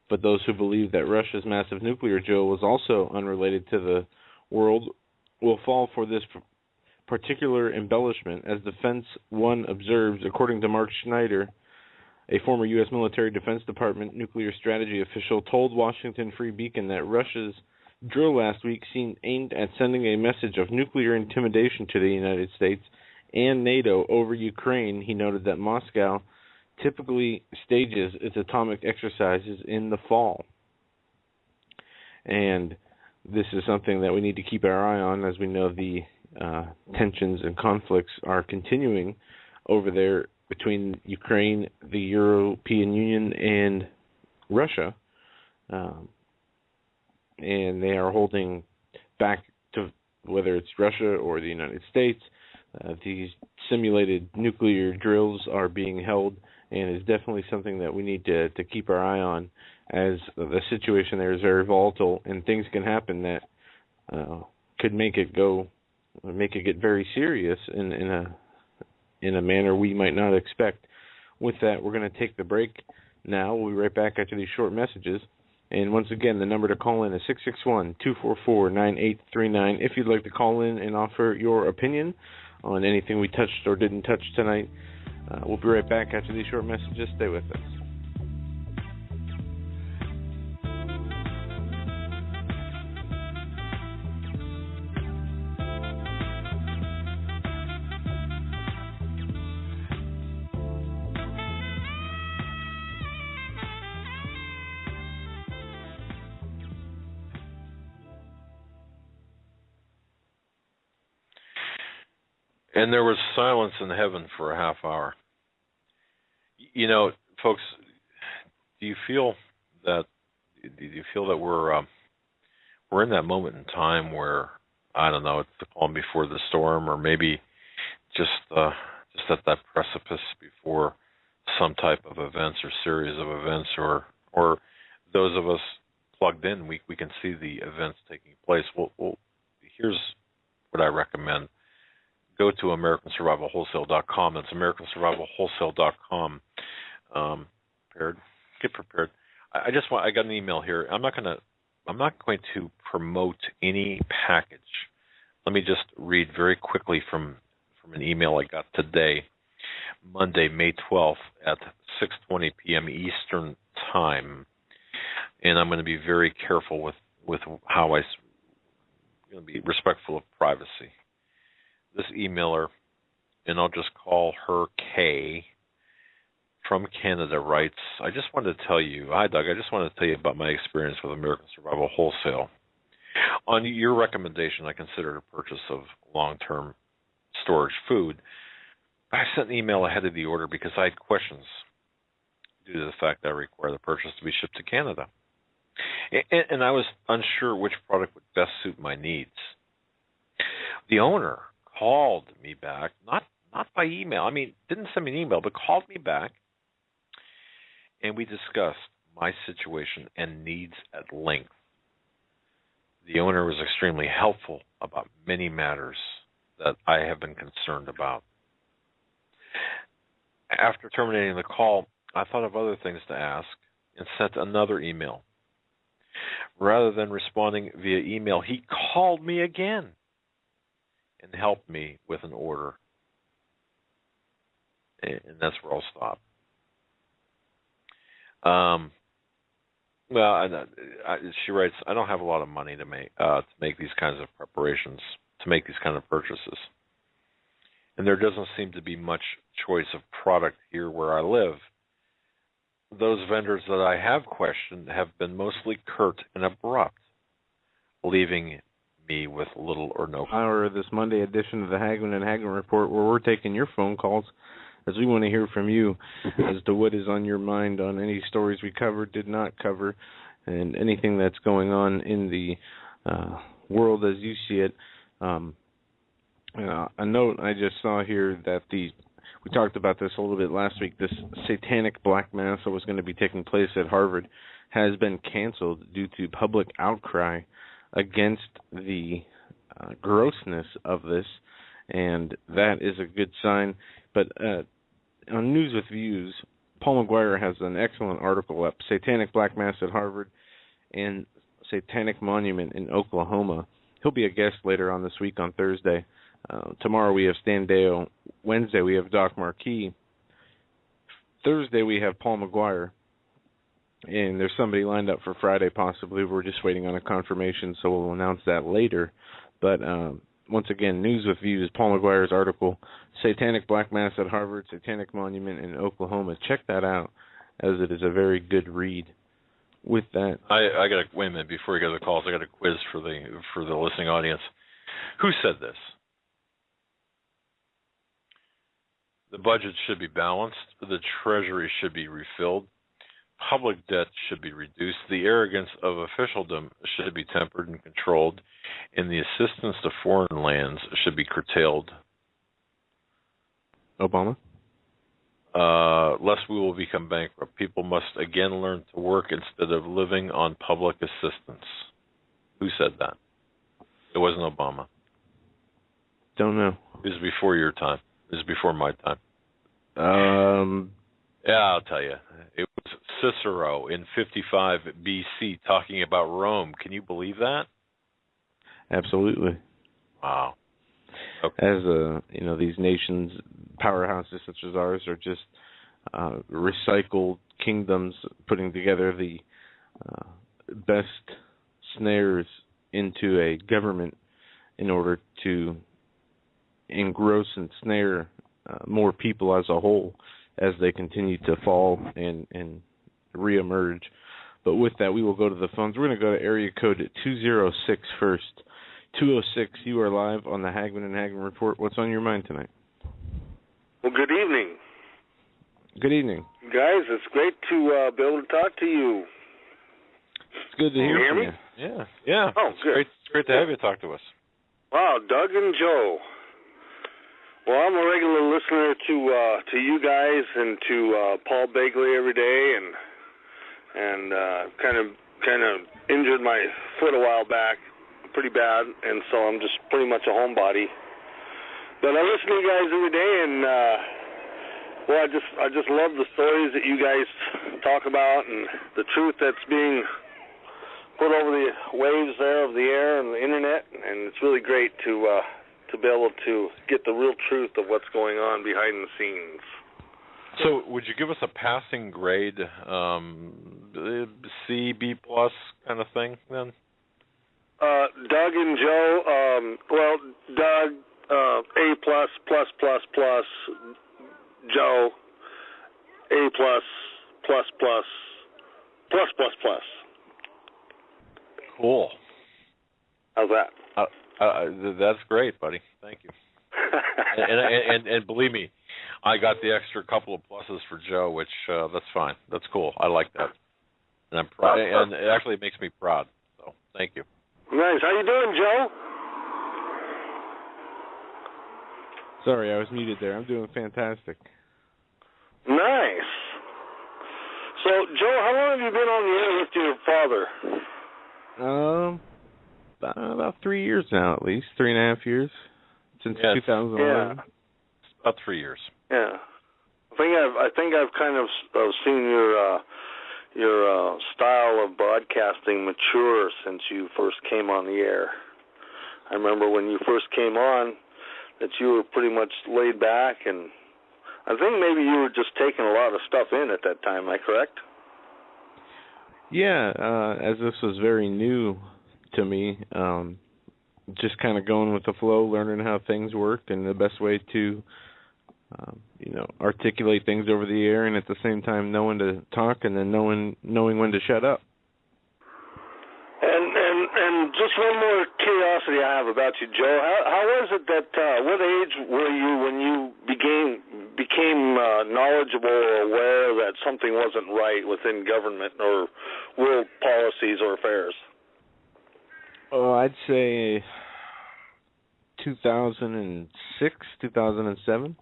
but those who believe that Russia's massive nuclear drill was also unrelated to the world will fall for this particular embellishment. As Defense One observes, according to Mark Schneider, a former U.S. military Defense Department nuclear strategy official, told Washington Free Beacon that Russia's drill last week seemed aimed at sending a message of nuclear intimidation to the United States and NATO over Ukraine. He noted that Moscow typically stages its atomic exercises in the fall. And this is something that we need to keep our eye on, as we know the tensions and conflicts are continuing over there between Ukraine, the European Union, and Russia. And they are holding back to, whether it's Russia or the United States, these simulated nuclear drills are being held, and is definitely something that we need to keep our eye on, as the situation there is very volatile, and things can happen that could make it get very serious in a manner we might not expect. With that, we're going to take the break now. We'll be right back after these short messages. And once again, the number to call in is 661-244-9839. If you'd like to call in and offer your opinion on anything we touched or didn't touch tonight, we'll be right back after these short messages. Stay with us. And there was silence in heaven for a half hour. You know, folks, do you feel that we're in that moment in time where, I don't know, it's the calm before the storm, or maybe just at that precipice before some type of events or series of events, or those of us plugged in, we can see the events taking place. Well, here's what I recommend. Go to AmericanSurvivalWholesale.com. That's AmericanSurvivalWholesale.com. Get prepared. I got an email here. I'm not going to promote any package. Let me just read very quickly from an email I got today, Monday, May 12th at 6:20 p.m. Eastern Time. And I'm going to be very careful with how I'm going to be respectful of privacy. This emailer, and I'll just call her Kay, from Canada, writes, I just wanted to tell you, hi Doug, I just wanted to tell you about my experience with American Survival Wholesale. On your recommendation, I considered a purchase of long-term storage food. I sent an email ahead of the order because I had questions due to the fact that I require the purchase to be shipped to Canada. And I was unsure which product would best suit my needs. The owner called me back, not by email. I mean, didn't send me an email, but called me back, and we discussed my situation and needs at length. The owner was extremely helpful about many matters that I have been concerned about. After terminating the call, I thought of other things to ask and sent another email. Rather than responding via email, he called me again and helped me with an order. And that's where I'll stop. She writes, I don't have a lot of money to make these kinds of preparations, to make these kind of purchases. And there doesn't seem to be much choice of product here where I live. Those vendors that I have questioned have been mostly curt and abrupt, leaving me with little or no. Hour this Monday edition of the Hagmann and Hagmann Report, where we're taking your phone calls, as we want to hear from you as to what is on your mind on any stories we covered, did not cover, and anything that's going on in the world as you see it. A note I just saw here that we talked about this a little bit last week, this satanic black mass that was going to be taking place at Harvard has been canceled due to public outcry against the grossness of this, and that is a good sign. But on News with Views, Paul McGuire has an excellent article up, Satanic Black Mass at Harvard and Satanic Monument in Oklahoma. He'll be a guest later on this week on Thursday. Tomorrow we have Stan Deo. Wednesday we have Doc Marquis. Thursday we have Paul McGuire. And there's somebody lined up for Friday possibly. We're just waiting on a confirmation, so we'll announce that later. But once again, News with Views, Paul McGuire's article, Satanic Black Mass at Harvard, Satanic Monument in Oklahoma. Check that out, as it is a very good read. With that, I got to wait a minute before we go to the calls. I got a quiz for the listening audience. Who said this? The budget should be balanced. The treasury should be refilled. Public debt should be reduced. The arrogance of officialdom should be tempered and controlled. And the assistance to foreign lands should be curtailed. Obama? Lest we will become bankrupt. People must again learn to work instead of living on public assistance. Who said that? It wasn't Obama. Don't know. It was before your time. It was before my time. Yeah, I'll tell you. It was Cicero in 55 BC talking about Rome. Can you believe that? Absolutely. Wow. Okay. As these nations, powerhouses such as ours, are just recycled kingdoms putting together the best snares into a government in order to engross and snare more people as a whole as they continue to fall and reemerge. But with that, we will go to the phones. We're going to go to area code 206 first. 2:06. You are live on the Hagmann and Hagmann Report. What's on your mind tonight? Well, good evening. Good evening. Guys, it's great to be able to talk to you. It's good to hear from you. Yeah. Oh, good. It's great to have you talk to us. Wow, Doug and Joe. Well, I'm a regular listener to you guys and to Paul Begley every day, and kind of injured my foot a while back, pretty bad, and so I'm just pretty much a homebody. But I listen to you guys every day, and well, I just love the stories that you guys talk about and the truth that's being put over the waves there of the air and the internet, and it's really great to be able to get the real truth of what's going on behind the scenes. So, would you give us a passing grade, C, B plus kind of thing, then? Doug and Joe, well, Doug, A plus, plus, plus, plus. Joe, A plus, plus, plus, plus, plus, plus. Cool. How's that? That's great, buddy. Thank you. and believe me, I got the extra couple of pluses for Joe, which that's fine. That's cool. I like that, and I'm proud. And it actually makes me proud. So thank you. Nice. How you doing, Joe? Sorry, I was muted there. I'm doing fantastic. Nice. So, Joe, how long have you been on the air with your father? About 3 years now, at least 3.5 years since 2011. Yeah. About 3 years. Yeah. I think I've kind of seen your style of broadcasting mature since you first came on the air. I remember when you first came on that you were pretty much laid back, and I think maybe you were just taking a lot of stuff in at that time. Am I correct? Yeah, as this was very new to me, just kind of going with the flow, learning how things worked, and the best way to, articulate things over the air, and at the same time knowing to talk, and then knowing when to shut up. And just one more curiosity I have about you, Joe. How was it that what age were you when you became knowledgeable or aware that something wasn't right within government or world policies or affairs? Oh, I'd say 2006, 2007.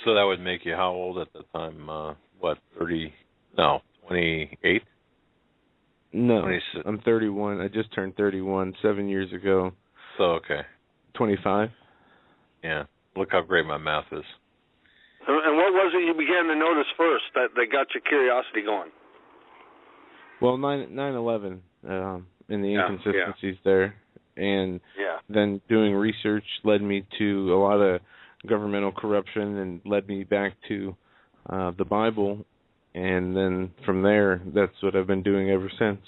So that would make you how old at the time? 30? No, 28? No, 26. I'm 31. I just turned 31 7 years ago. So, okay. 25. Yeah. Look how great my math is. And what was it you began to notice first that got your curiosity going? Well, 9/11 and the inconsistencies there. And then doing research led me to a lot of governmental corruption and led me back to the Bible. And then from there, that's what I've been doing ever since.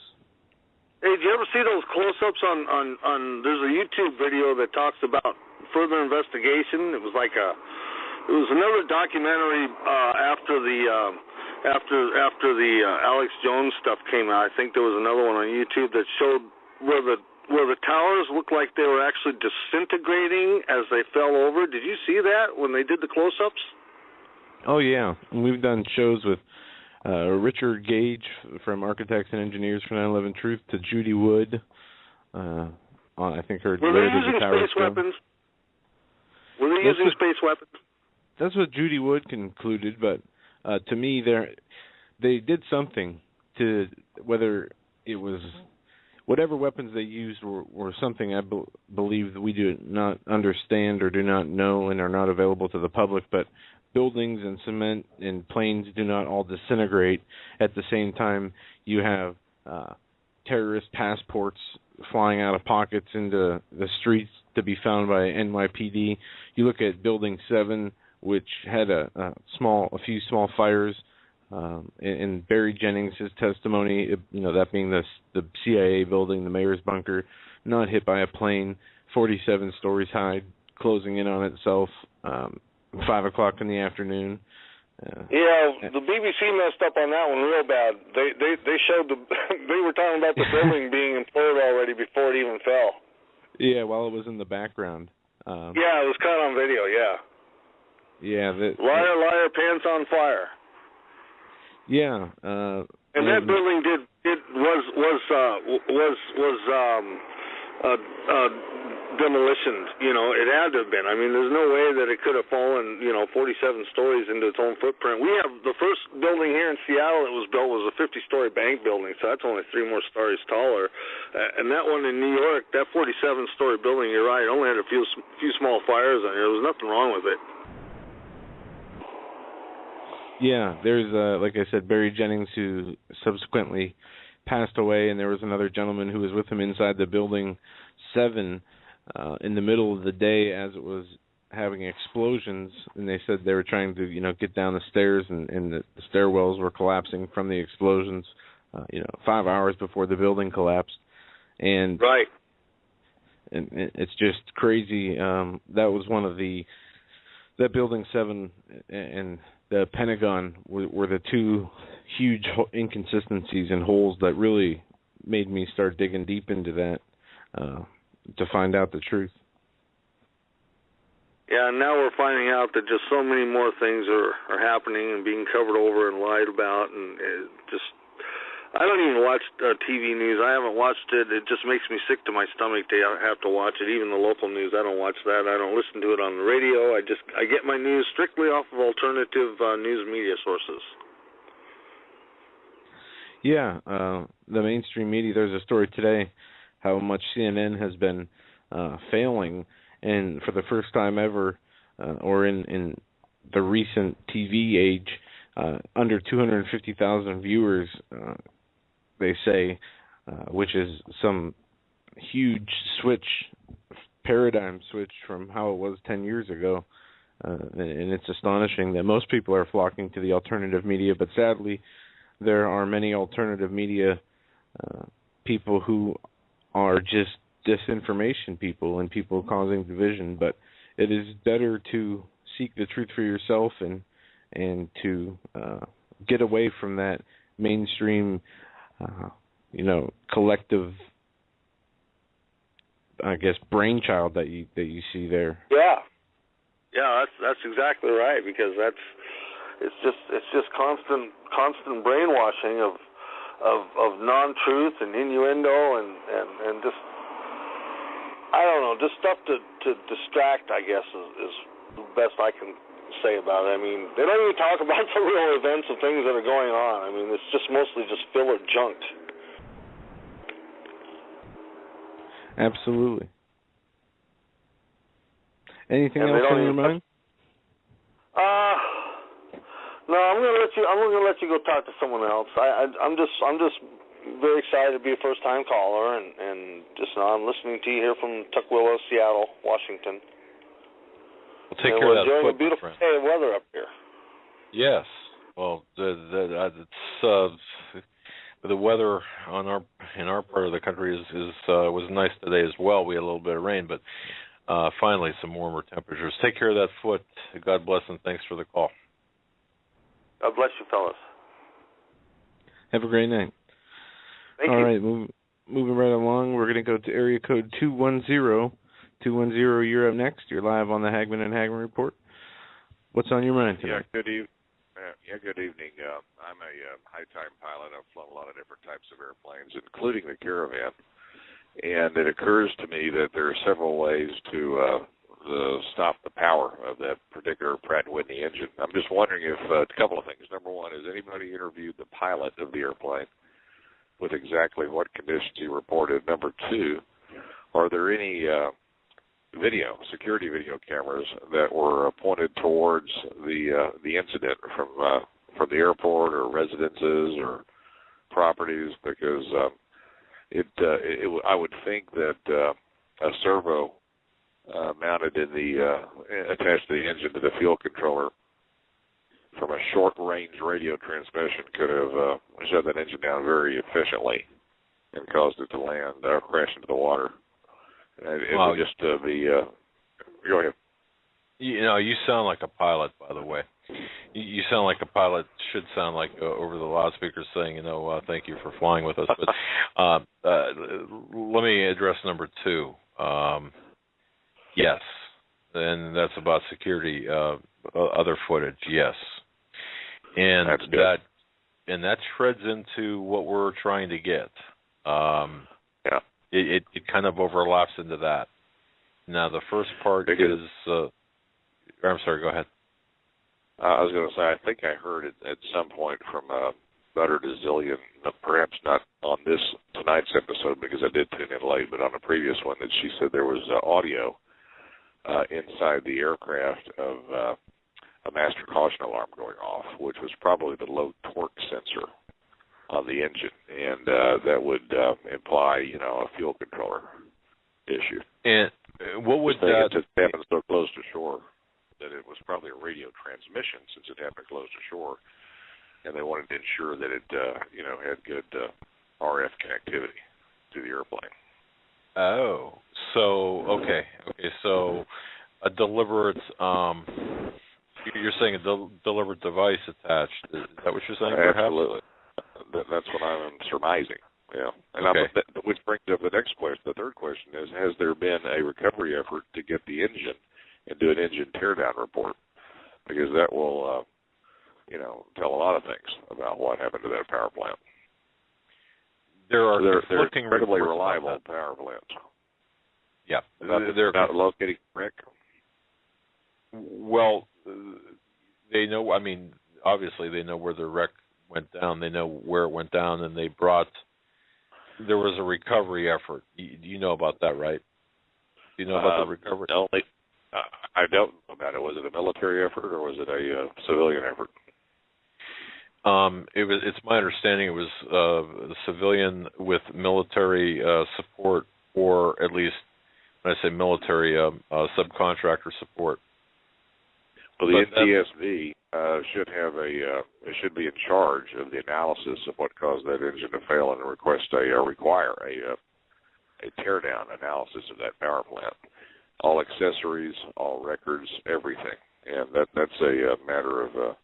Hey, did you ever see those close-ups on there's a YouTube video that talks about further investigation? It was another documentary after the Alex+Jones stuff came out. I think there was another one on YouTube that showed where the towers looked like they were actually disintegrating as they fell over. Did you see that when they did the close-ups? Oh, yeah. We've done shows with Richard Gage from Architects and Engineers for 9/11 Truth to Judy Wood. I think her. Were they using space weapons? Were they using space weapons? That's what Judy Wood concluded, but to me, they did something to whether it was whatever weapons they used were something I believe that we do not understand or do not know and are not available to the public, but buildings and cement and planes do not all disintegrate. At the same time, you have terrorist passports flying out of pockets into the streets to be found by NYPD. You look at Building 7, which had a few small fires. In Barry Jennings' testimony, that being the CIA building, the mayor's bunker, not hit by a plane, 47 stories high, closing in on itself. 5 o'clock in the afternoon. The BBC messed up on that one real bad. They showed they were talking about the building being imploded already before it even fell. Yeah, while it was in the background. Yeah, it was caught on video. Yeah. Yeah. Liar, liar, pants on fire. Yeah. And that building demolitioned. You know, it had to have been. I mean, there's no way that it could have fallen, 47 stories into its own footprint. We have the first building here in Seattle that was built was a 50-story bank building, so that's only 3 more stories taller. And that one in New York, that 47-story building, you're right, it only had a few small fires on it. There was nothing wrong with it. Yeah, there's, like I said, Barry Jennings, who subsequently passed away, and there was another gentleman who was with him inside the building 7 in the middle of the day as it was having explosions, and they said they were trying to, get down the stairs, and the stairwells were collapsing from the explosions, 5 hours before the building collapsed. And right. And it's just crazy. That was one of that building 7 and the Pentagon were the 2 huge inconsistencies and holes that really made me start digging deep into that to find out the truth. Yeah, and now we're finding out that just so many more things are happening and being covered over and lied about, and I don't even watch TV news. I haven't watched it. It just makes me sick to my stomach to have to watch it. Even the local news, I don't watch that. I don't listen to it on the radio. I get my news strictly off of alternative news media sources. Yeah, the mainstream media, there's a story today how much CNN has been failing, and for the first time ever, or in the recent TV age, under 250,000 viewers, they say, which is some huge paradigm switch from how it was 10 years ago. And it's astonishing that most people are flocking to the alternative media, but sadly, there are many alternative media people who are just disinformation people and people causing division. But it is better to seek the truth for yourself and to get away from that mainstream, collective, I guess, brainchild that you see there. Yeah, that's exactly right, because it's just constant brainwashing of non-truth and innuendo and just, I don't know, just stuff to distract, I guess, is the best I can say about it. I mean, they don't even talk about the real events of things that are going on. I mean, it's just mostly just filler junk. Absolutely. Anything else on your mind? No, I'm gonna let you go talk to someone else. I'm just very excited to be a first-time caller, and just I'm listening to you here from Tukwila, Seattle, Washington. We'll take care of that. We're enjoying a beautiful day of weather up here. Yes. Well, it's the weather in our part of the country was nice today as well. We had a little bit of rain, but finally some warmer temperatures. Take care of that foot. God bless, and thanks for the call. God bless you, fellas. Have a great night. Thank you. All right, moving right along, we're going to go to area code 210. 210, you're up next. You're live on the Hagmann and Hagmann Report. What's on your mind today? Good evening. I'm a high-time pilot. I've flown a lot of different types of airplanes, including the Caravan. And it occurs to me that there are several ways to stop the power of that particular Pratt & Whitney engine. I'm just wondering if a couple of things. Number one, has anybody interviewed the pilot of the airplane with exactly what conditions he reported? Number two, are there any security video cameras that were pointed towards the incident from the airport or residences or properties? Because I would think that a servo mounted in attached to the engine to the fuel controller from a short-range radio transmission could have shut that engine down very efficiently and caused it to land or crash into the water. It would just be. Go ahead. You sound like a pilot, by the way. You sound like a pilot should sound like over the loudspeakers saying, thank you for flying with us. But let me address number two. Yes. And that's about security, other footage, yes. And that's good. that treads into what we're trying to get. Yeah. It kind of overlaps into that. Now, the first part is... I'm sorry, go ahead. I was going to say, I think I heard it at some point from Butter Dezillion, perhaps not on tonight's episode because I did tune in late, but on a previous one, that she said there was audio inside the aircraft of a master caution alarm going off, which was probably the low torque sensor on the engine, and that would imply, a fuel controller issue. And what would that... It just happened so close to shore that it was probably a radio transmission since it happened close to shore, and they wanted to ensure that it, had good RF connectivity to the airplane. Oh, so, okay, so a deliberate, you're saying a deliberate device attached. Is that what you're saying, perhaps? Absolutely. That's what I'm surmising, yeah. And okay. Which brings up the next question. The third question is, has there been a recovery effort to get the engine and do an engine teardown report? Because that will, tell a lot of things about what happened to that power plant. There are they're conflicting incredibly reports reliable about that. power plants. Yeah. They're not locating correct? Well, they know, obviously they know where the wreck went down. They know where it went down, and there was a recovery effort. You know about that, right? Do you know about the recovery? I don't know about it. Was it a military effort or was it a civilian effort? It's my understanding it was a civilian with military support, or at least when I say military, subcontractor support. Well, the NTSB should be in charge of the analysis of what caused that engine to fail and require a teardown analysis of that power plant. All accessories, all records, everything. And that's a matter of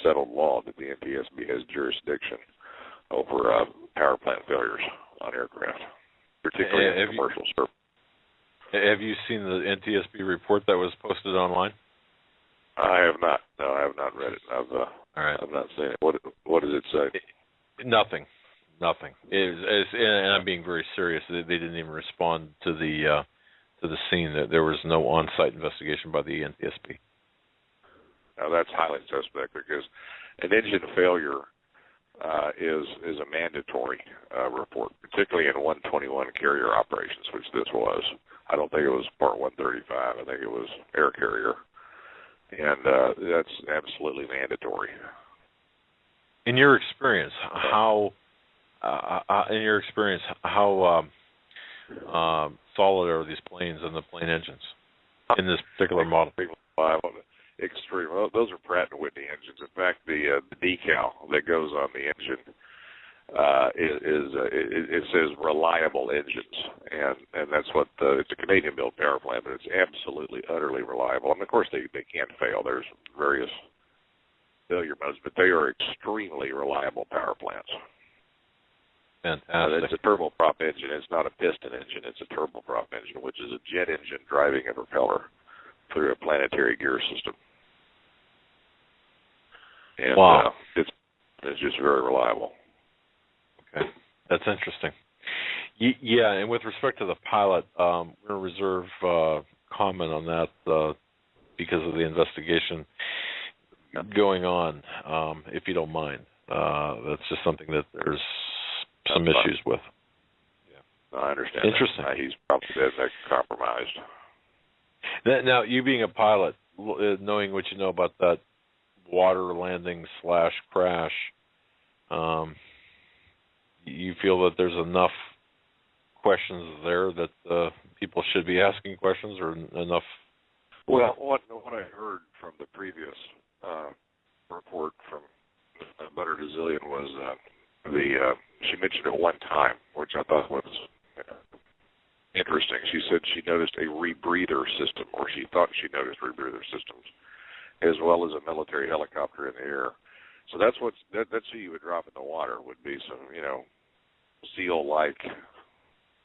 settled law that the NTSB has jurisdiction over power plant failures on aircraft, particularly in commercial service. Have you seen the NTSB report that was posted online? I have not. No, I have not read it. All right. I've not seen it. What does it say? Nothing. And I'm being very serious. They didn't even respond to the scene. There was no on-site investigation by the NTSB. Now that's highly suspect because an engine failure is a mandatory report, particularly in 121 carrier operations, which this was. I don't think it was Part 135. I think it was air carrier. And that's absolutely mandatory. In your experience, how solid are these planes and the plane engines in this particular model? Extreme. Well, those are Pratt & Whitney engines. In fact, the decal that goes on the engine it says reliable engines, and that's what it's a Canadian-built power plant, but it's absolutely, utterly reliable. And of course, they can fail. There's various failure modes, but they are extremely reliable power plants. Fantastic. It's a turboprop engine. It's not a piston engine. It's a turboprop engine, which is a jet engine driving a propeller through a planetary gear system. And wow. It's just very reliable. Okay, that's interesting. Yeah, and with respect to the pilot, we're going to reserve comment on that because of the investigation going on, if you don't mind. That's just something that there's some issues with. Yeah, I understand. Interesting. He's probably compromised. Now, you being a pilot, knowing what you know about that water landing / crash, you feel that there's enough questions there that people should be asking questions, or enough? Well, what I heard from the previous report from Butter Dezillion was she mentioned it one time, which I thought was interesting. She said she noticed a rebreather system, or she thought she noticed rebreather systems, as well as a military helicopter in the air. So that's who you would drop in the water, would be some, SEAL-like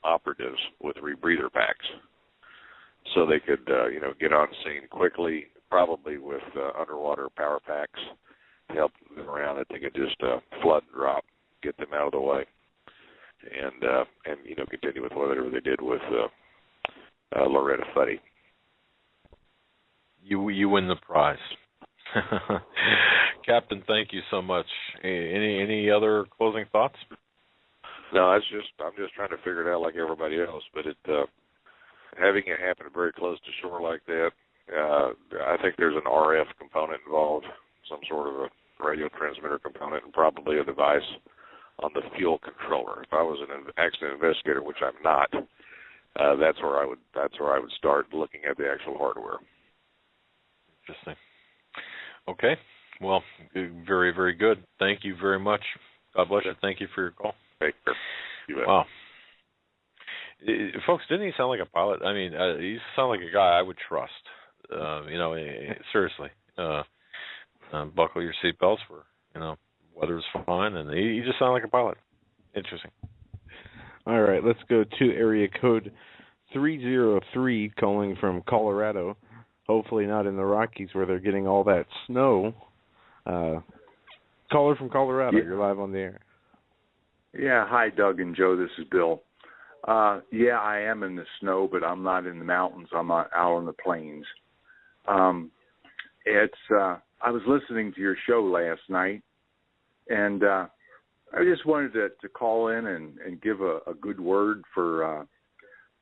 operatives with rebreather packs. so they could, get on scene quickly, probably with underwater power packs to help them around that they could just flood and drop, get them out of the way, and continue with whatever they did with Loretta Fuddy. You win the prize. Captain, thank you so much. Any other closing thoughts? No, I'm just trying to figure it out like everybody else, but having it happen very close to shore like that, I think there's an RF component involved, some sort of a radio transmitter component, and probably a device on the fuel controller. If I was an accident investigator, which I'm not, that's where I would start looking at the actual hardware. Interesting. Okay. Well, very, very good. Thank you very much. God bless you. Thank you for your call. Take care. You bet. Wow. Folks, didn't he sound like a pilot? I mean, he sounded like a guy I would trust. Seriously. Buckle your seatbelts for, weather's fine, and he just sounded like a pilot. Interesting. All right, let's go to area code 303, calling from Colorado. Hopefully not in the Rockies where they're getting all that snow. Caller from Colorado, You're live on the air. Yeah, hi, Doug and Joe. This is Bill. Yeah, I am in the snow, but I'm not in the mountains. I'm out on the plains. I was listening to your show last night, and I just wanted to call in and give a good word for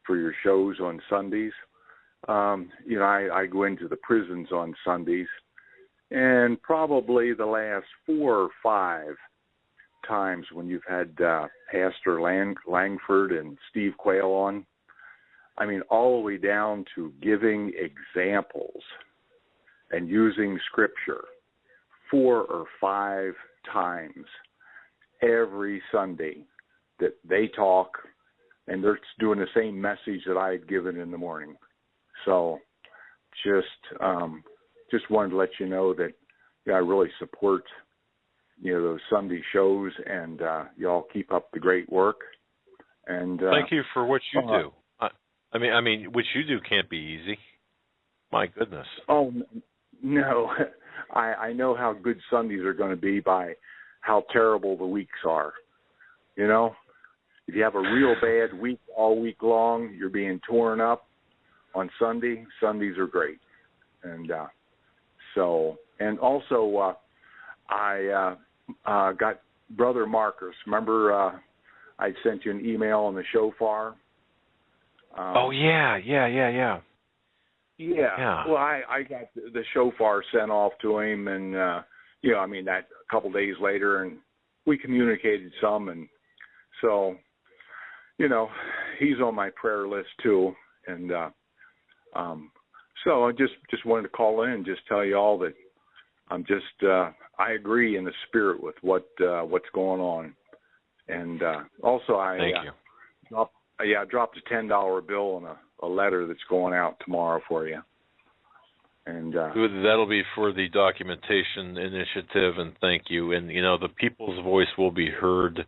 your shows on Sundays. I go into the prisons on Sundays, and probably the last 4 or 5 times when you've had Pastor Langford and Steve Quayle on, I mean, all the way down to giving examples and using Scripture 4 or 5 times every Sunday that they talk, and they're doing the same message that I had given in the morning. So just wanted to let you know that I really support those Sunday shows, and y'all keep up the great work. And thank you for what you do. I mean, what you do can't be easy. My goodness. Oh no, I know how good Sundays are going to be by how terrible the weeks are. If you have a real bad week all week long, you're being torn up. On Sunday, Sundays are great, and also I got Brother Marcus. Remember, I sent you an email on the shofar. Oh yeah. Yeah. Well, I got the shofar sent off to him, and that a couple days later, and we communicated some, and so he's on my prayer list too, and. So I just wanted to call in and just tell you all that I'm just I agree in the spirit with what's going on, and also Thank you. I dropped a $10 bill and a letter that's going out tomorrow for you, and that'll be for the documentation initiative, and thank you. And the people's voice will be heard.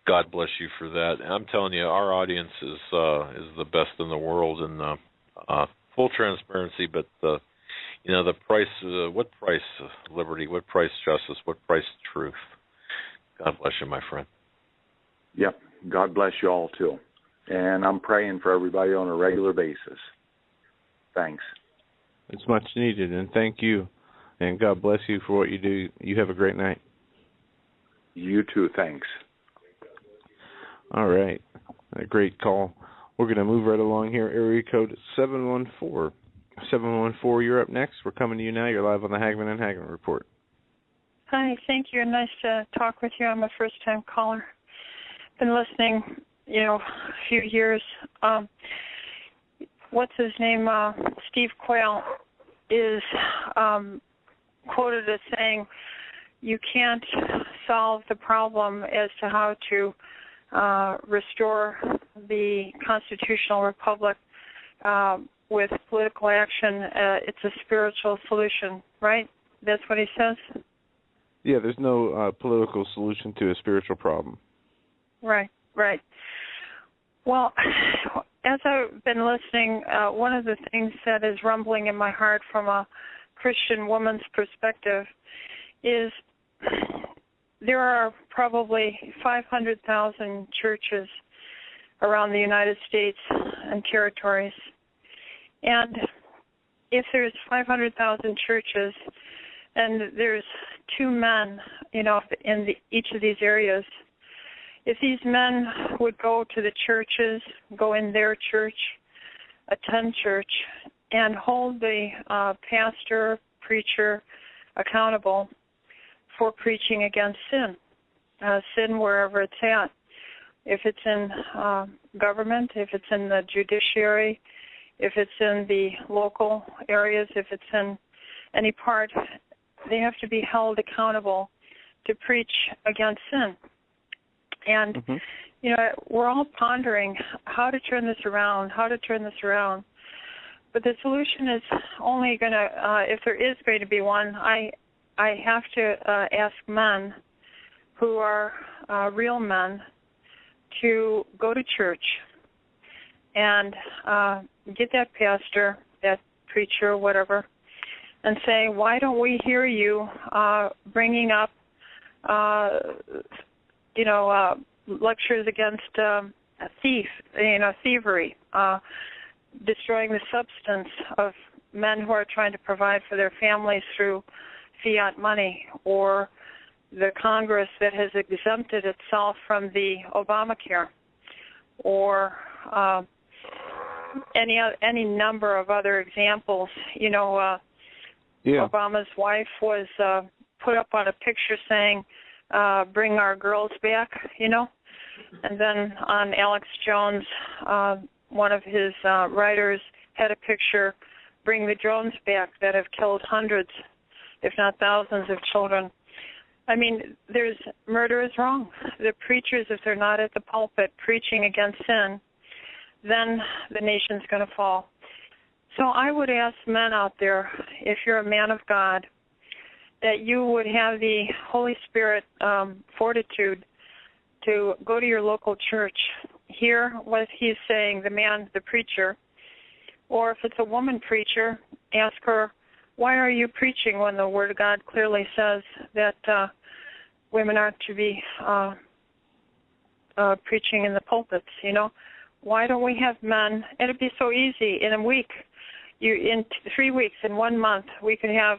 God bless you for that. I'm telling you, our audience is the best in the world, and full transparency, but the price, what price liberty, what price justice, what price truth. God bless you, my friend. Yep. God bless you all too. And I'm praying for everybody on a regular basis. Thanks. It's much needed, and thank you. And God bless you for what you do. You have a great night. You too. Thanks. All right. A great call. We're going to move right along here. Area code 714. 714, you're up next. We're coming to you now. You're live on the Hagmann and Hagmann Report. Hi, thank you. Nice to talk with you. I'm a first-time caller. Been listening, a few years. What's his name? Steve Quayle is quoted as saying, you can't solve the problem as to how to restore the constitutional republic with political action. It's a spiritual solution, right? That's what he says? Yeah, there's no political solution to a spiritual problem. Right. Well, as I've been listening, one of the things that is rumbling in my heart from a Christian woman's perspective is there are probably 500,000 churches around the United States and territories. And if there's 500,000 churches and there's 2 men, in each of these areas, if these men would go to the churches, go in their church, attend church, and hold the pastor, preacher accountable for preaching against sin wherever it's at. If it's in government, if it's in the judiciary, if it's in the local areas, if it's in any part, they have to be held accountable to preach against sin. And, we're all pondering how to turn this around. But the solution is only going to, if there is going to be one, I have to ask men who are real men to go to church and get that pastor, that preacher, whatever, and say, why don't we hear you bringing up, lectures against thievery, destroying the substance of men who are trying to provide for their families through fiat money, or the Congress that has exempted itself from the Obamacare, or any number of other examples. Obama's wife was put up on a picture saying, bring our girls back, and then on Alex+Jones, one of his writers had a picture, bring the drones back, that have killed hundreds, if not thousands of children. I mean, murder is wrong. The preachers, if they're not at the pulpit preaching against sin, then the nation's going to fall. So I would ask men out there, if you're a man of God, that you would have the Holy Spirit fortitude to go to your local church, hear what he's saying, the preacher, or if it's a woman preacher, ask her, why are you preaching when the Word of God clearly says that women aren't to be preaching in the pulpits, Why don't we have men? It'd be so easy. In a week, in 3 weeks, in 1 month, we could have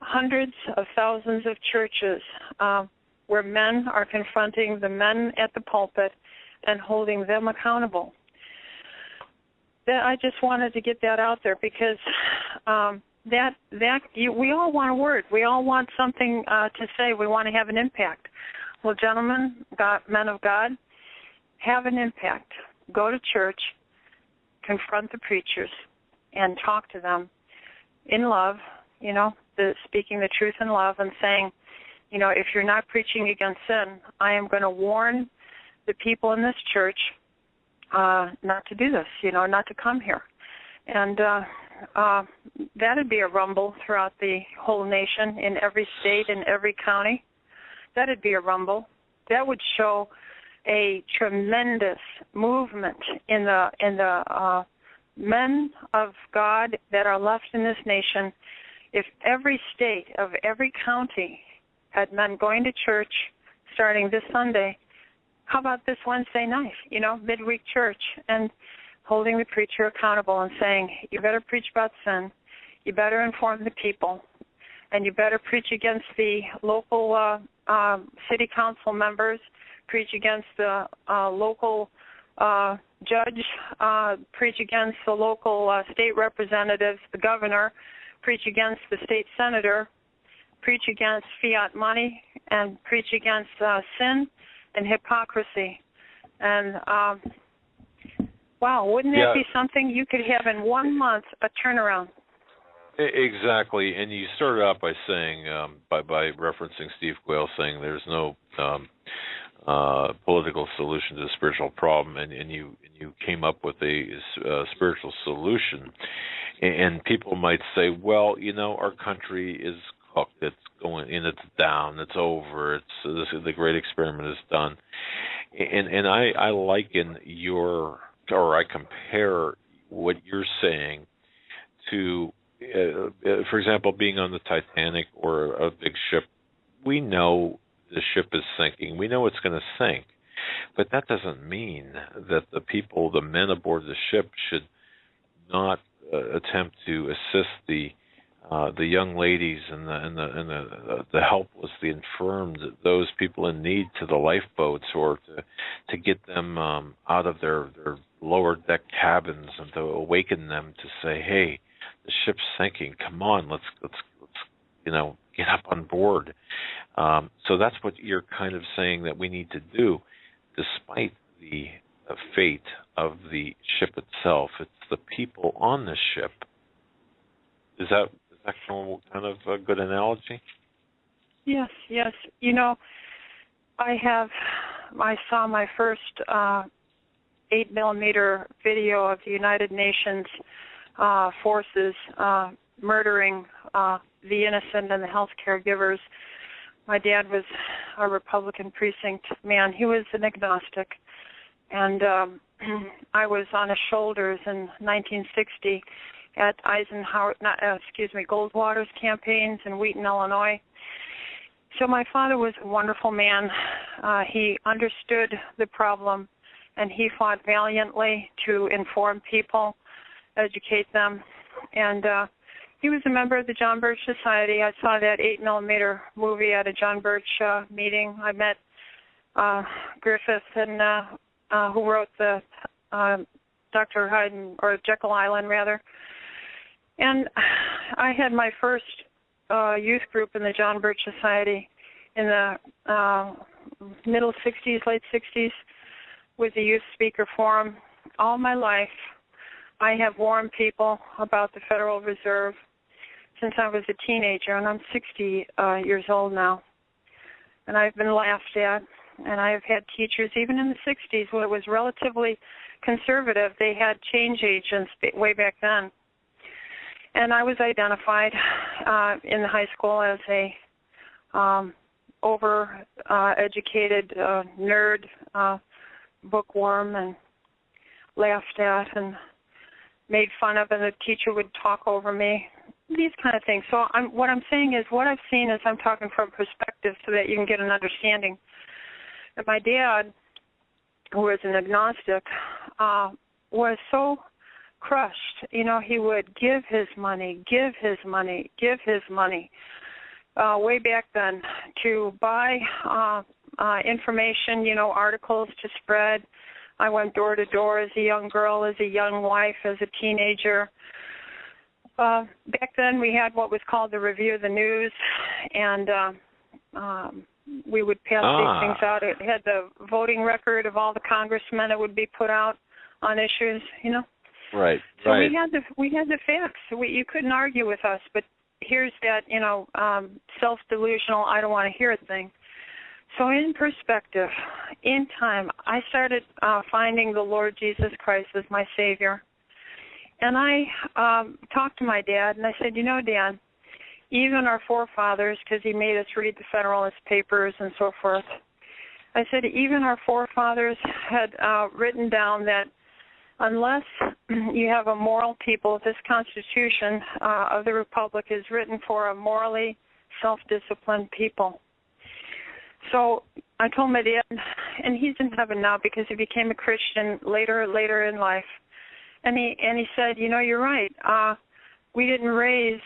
hundreds of thousands of churches where men are confronting the men at the pulpit and holding them accountable. I just wanted to get that out there because we all want a word. We all want something to say. We want to have an impact. Well, gentlemen, men of God, have an impact. Go to church, confront the preachers, and talk to them in love, speaking the truth in love and saying, if you're not preaching against sin, I am going to warn the people in this church not to do this, not to come here. And that'd be a rumble throughout the whole nation, in every state, in every county. That'd be a rumble. That would show a tremendous movement in the men of God that are left in this nation. If every state of every county had men going to church starting this Sunday, how about this Wednesday night, midweek church, and holding the preacher accountable and saying, you better preach about sin, you better inform the people, and you better preach against the local city council members, preach against the local judge, preach against the local state representatives, the governor, preach against the state senator, preach against fiat money, and preach against sin and hypocrisy. And, wow, wouldn't that be something you could have in 1 month, a turnaround? Exactly. And you started out by saying, by referencing Steve Quayle, saying there's no political solution to the spiritual problem, and you came up with a spiritual solution. And people might say, well, our country is cooked. It's going in. It's down. It's over. The great experiment is done. And I liken I compare what you're saying to, for example, being on the Titanic or a big ship. We know the ship is sinking. We know it's going to sink. But that doesn't mean that the men aboard the ship, should not attempt to assist the young ladies and the helpless, the infirmed, those people in need, to the lifeboats, or to get them out of their lower deck cabins, and to awaken them to say, "Hey, the ship's sinking. Come on, let's get up on board." So that's what you're kind of saying that we need to do, despite the fate of the ship itself. It's the people on the ship. Is that kind of a good analogy? Yes. I saw my first 8mm video of the United Nations forces murdering the innocent and the health caregivers. My dad was a Republican precinct man. He was an agnostic. And I was on his shoulders in 1960 at Goldwater's campaigns in Wheaton, Illinois. So my father was a wonderful man. He understood the problem, and he fought valiantly to inform people, educate them. And he was a member of the John Birch Society. I saw that 8mm movie at a John Birch meeting. I met Griffith, and who wrote the Dr. Hyde, or Jekyll Island, rather. And I had my first youth group in the John Birch Society in the middle 60s, late 60s, with the Youth Speaker Forum. All my life, I have warned people about the Federal Reserve since I was a teenager, and I'm 60 years old now. And I've been laughed at, and I have had teachers, even in the 60s, when it was relatively conservative, they had change agents way back then. And I was identified in the high school as a over-educated nerd, bookworm, and laughed at and made fun of, and the teacher would talk over me, these kind of things. So what I'm saying is, what I've seen is, I'm talking from perspective so that you can get an understanding. And my dad, who was an agnostic, was so crushed. He would give his money way back then to buy information, articles to spread. I went door to door as a young girl, as a young wife, as a teenager. Back then we had what was called the Review of the News, and we would pass these things out. It had the voting record of all the congressmen. It would be put out on issues, Right. So we had the facts. You couldn't argue with us. But here's that, self-delusional, I don't want to hear a thing. So in perspective, in time, I started finding the Lord Jesus Christ as my Savior. And I talked to my dad, and I said, Dad, even our forefathers, because he made us read the Federalist Papers and so forth, I said, even our forefathers had written down that unless you have a moral people, this Constitution of the Republic is written for a morally self-disciplined people. So I told my dad, and he's in heaven now because he became a Christian later in life, and he said, you're right. We didn't raise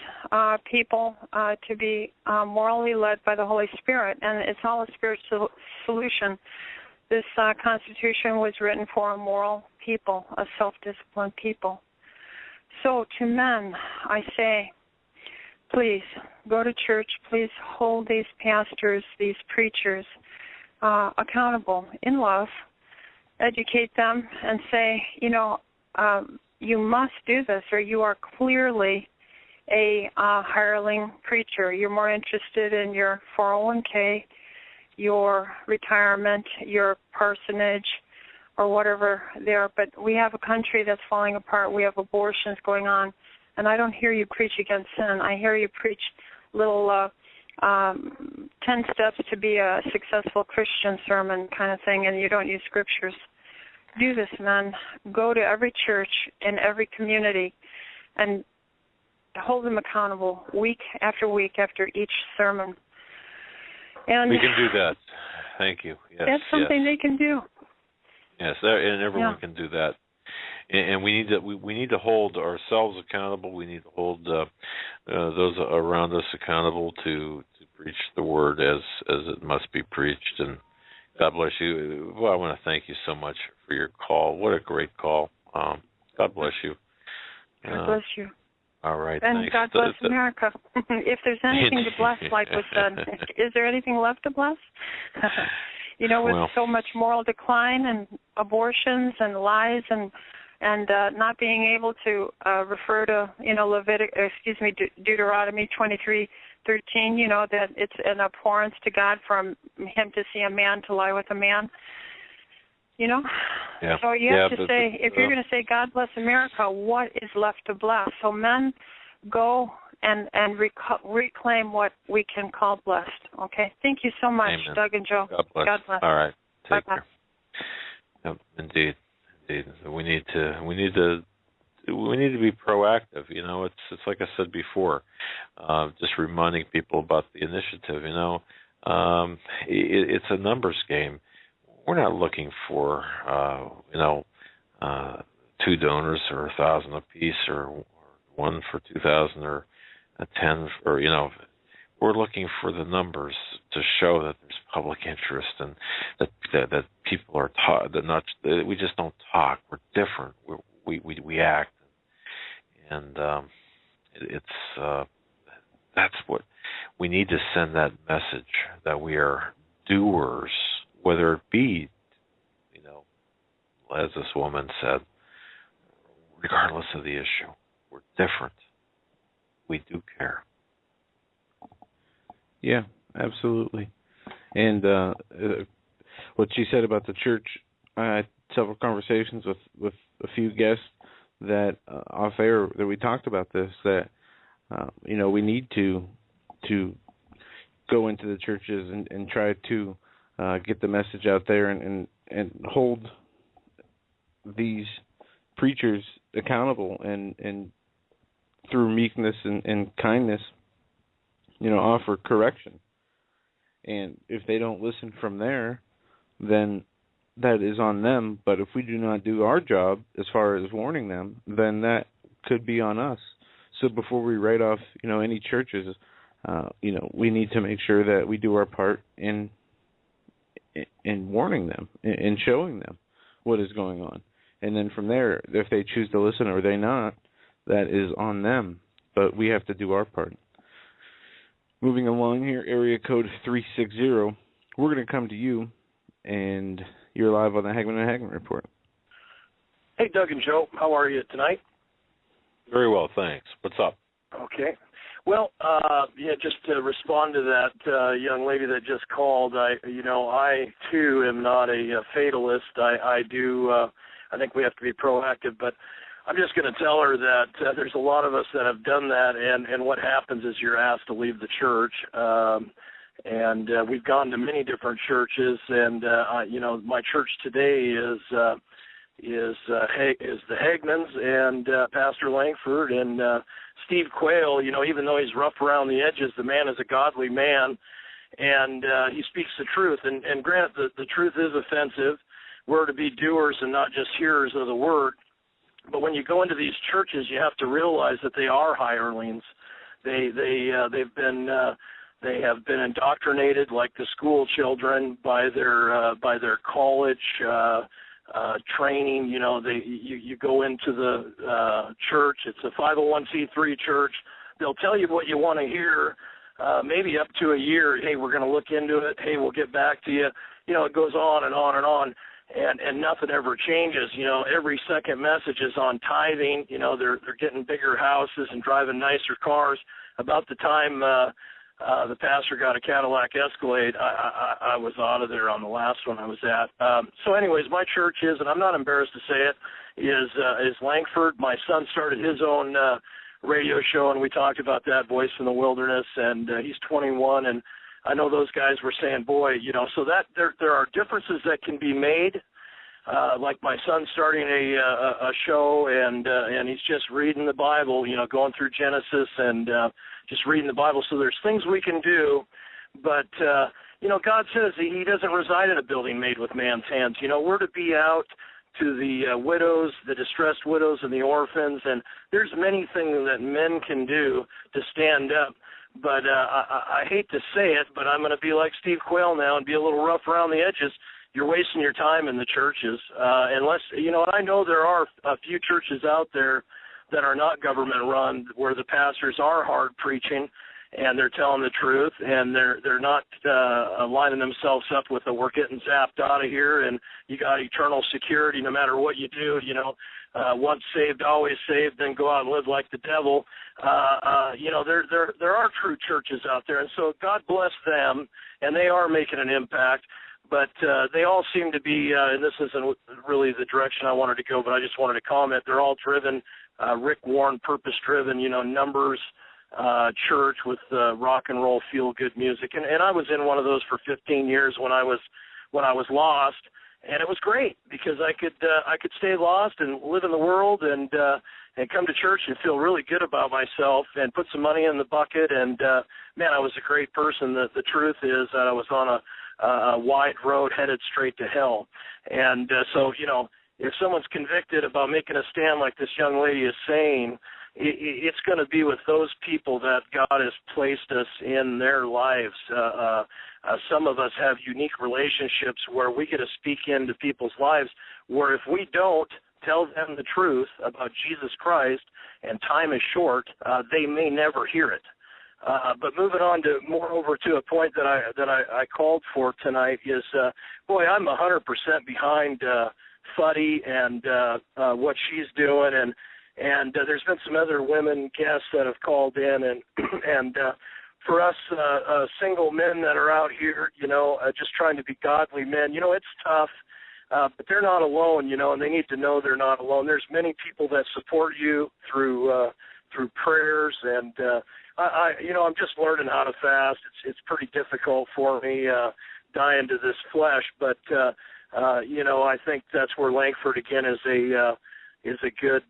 people to be morally led by the Holy Spirit, and it's all a spiritual solution. This Constitution was written for a moral people, a self-disciplined people. So to men, I say, please go to church. Please hold these pastors, these preachers accountable in love. Educate them and say, you must do this, or you are clearly a hireling preacher. You're more interested in your 401k, your retirement, your parsonage, or whatever there. But we have a country that's falling apart. We have abortions going on. And I don't hear you preach against sin. I hear you preach little 10 steps to be a successful Christian sermon kind of thing, and you don't use scriptures. Do this, men. Go to every church in every community and hold them accountable week after each sermon. And we can do that. Thank you. Yes, that's something they can do. Yes, and everyone can do that. And we need to hold ourselves accountable. We need to hold those around us accountable to preach the word as it must be preached. And God bless you. Well, I want to thank you so much for your call. What a great call. God bless you. God bless you. All right. And thanks. God bless America. If there's anything to bless, like was said, is there anything left to bless? With so much moral decline and abortions and lies and not being able to refer to Deuteronomy 23:13, that it's an abhorrence to God for him to see a man to lie with a man. Yeah. So you have to say, if you're going to say God bless America, what is left to bless? So men, go and reclaim what we can call blessed. Okay. Thank you so much, Amen. Doug and Joe. God bless. God bless. All right. Take Bye-bye. care. Yep, indeed. We need to be proactive. It's like I said before. Just reminding people about the initiative. It's a numbers game. We're not looking for 2 donors or 1,000 apiece, or 1 for 2,000 or 10 or We're looking for the numbers to show that there's public interest and that people are taught. That we just don't talk. We're different. We act, and that's what we need to send, that message that we are doers, whether it be, as this woman said, regardless of the issue. We're different. We do care. Yeah, absolutely. And what she said about the church, I had several conversations with a few guests that off air that we talked about this, that we need to go into the churches and try to get the message out there and hold these preachers accountable and through meekness and kindness, offer correction. And if they don't listen from there, then that is on them. But if we do not do our job as far as warning them, then that could be on us. So before we write off, any churches, we need to make sure that we do our part in warning them, in showing them what is going on. And then from there, if they choose to listen or they not, that is on them. But we have to do our part. Moving along here, area code 360. We're going to come to you, and you're live on the Hagmann and Hagmann Report. Hey, Doug and Joe. How are you tonight? Very well, thanks. What's up? Okay. Well, just to respond to that young lady that just called, I too am not a fatalist. I think we have to be proactive, but I'm just going to tell her that there's a lot of us that have done that, and what happens is you're asked to leave the church. And we've gone to many different churches, and my church today is the Hagmanns and Pastor Langford and Steve Quayle. Even though he's rough around the edges, the man is a godly man, and he speaks the truth. And granted, the truth is offensive. We're to be doers and not just hearers of the word. But when you go into these churches, you have to realize that they are hirelings. They have been indoctrinated like the school children by their college training. You go into the church. It's a 501c3 church. They'll tell you what you want to hear, maybe up to a year. Hey, we're going to look into it. Hey, we'll get back to you. It goes on and on and on. And nothing ever changes. Every second message is on tithing. They're getting bigger houses and driving nicer cars. About the time the pastor got a Cadillac Escalade, I was out of there on the last one I was at. So anyways, my church is, and I'm not embarrassed to say it, is Langford. My son started his own radio show, and we talked about that, Voice in the Wilderness, and he's 21, and I know those guys were saying, boy, so that there are differences that can be made. Like my son starting a show, and he's just reading the Bible, going through Genesis and just reading the Bible. So there's things we can do, but God says He doesn't reside in a building made with man's hands. We're to be out to the widows, the distressed widows, and the orphans, and there's many things that men can do to stand up. But I hate to say it, but I'm going to be like Steve Quayle now and be a little rough around the edges. You're wasting your time in the churches, unless, I know there are a few churches out there that are not government-run where the pastors are hard preaching and they're telling the truth, and they're not lining themselves up with we're getting zapped out of here and you got eternal security no matter what you do, once saved, always saved, then go out and live like the devil. There are true churches out there, and so God bless them, and they are making an impact. But they all seem to be, and this isn't really the direction I wanted to go, but I just wanted to comment, they're all driven, Rick Warren, purpose-driven, numbers, church with rock and roll, feel-good music. And I was in one of those for 15 years when I was lost, and it was great because I could stay lost and live in the world and come to church and feel really good about myself and put some money in the bucket. And, man, I was a great person. The truth is that I was on a wide road headed straight to hell. And so, if someone's convicted about making a stand like this young lady is saying, it's going to be with those people that God has placed us in their lives. Some of us have unique relationships where we get to speak into people's lives where if we don't tell them the truth about Jesus Christ and time is short, they may never hear it. But moving on to moreover to a point that I called for tonight is, boy, I'm 100% behind Fuddy and what she's doing, and there's been some other women guests that have called in, and for us single men that are out here, just trying to be godly men, it's tough. But they're not alone, and they need to know they're not alone. There's many people that support you through prayers, and I'm just learning how to fast. It's pretty difficult for me dying to this flesh, but I think that's where Langford again is a good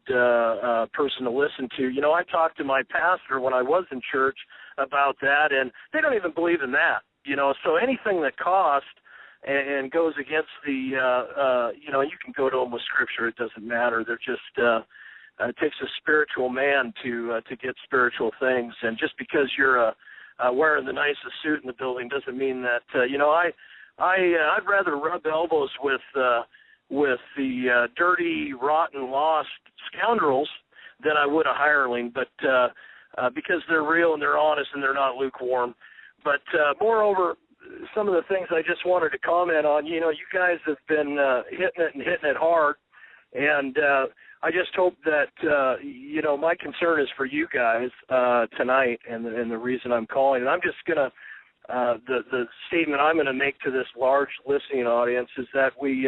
person to listen to. I talked to my pastor when I was in church about that, and they don't even believe in that. So anything that costs and goes against the, you can go to them with scripture. It doesn't matter. They're just it takes a spiritual man to get spiritual things, and just because you're wearing the nicest suit in the building doesn't mean that I'd rather rub elbows with the dirty, rotten, lost scoundrels than I would a hireling, but because they're real and they're honest and they're not lukewarm. But moreover, some of the things I just wanted to comment on, you guys have been hitting it hard, and I just hope that, my concern is for you guys tonight, and the reason I'm calling. And I'm just going to, the statement I'm going to make to this large listening audience is that we,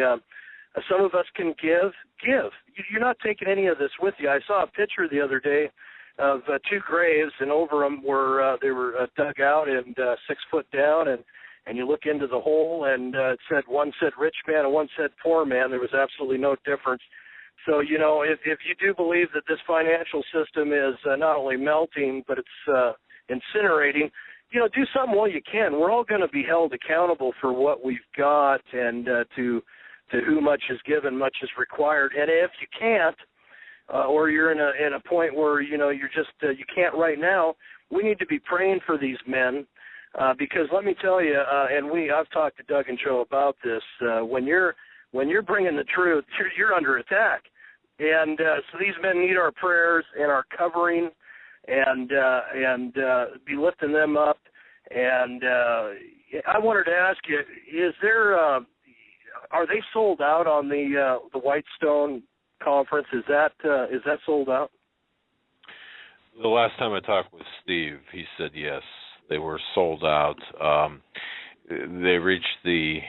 some of us can give. You're not taking any of this with you. I saw a picture the other day of two graves, and over them were, they were dug out and 6 foot down, and you look into the hole, and it said, one said rich man and one said poor man. There was absolutely no difference. So, if you do believe that this financial system is not only melting, but it's incinerating, do something while you can. We're all going to be held accountable for what we've got, and to who much is given, much is required. And if you can't, or you're in a point where, you're just, you can't right now, we need to be praying for these men, because let me tell you, I've talked to Doug and Joe about this, when you're bringing the truth, you're under attack. And so these men need our prayers and our covering, and be lifting them up. And I wanted to ask you, is there, are they sold out on the Whitestone conference? Is that sold out? The last time I talked with Steve, he said yes, they were sold out. They reached the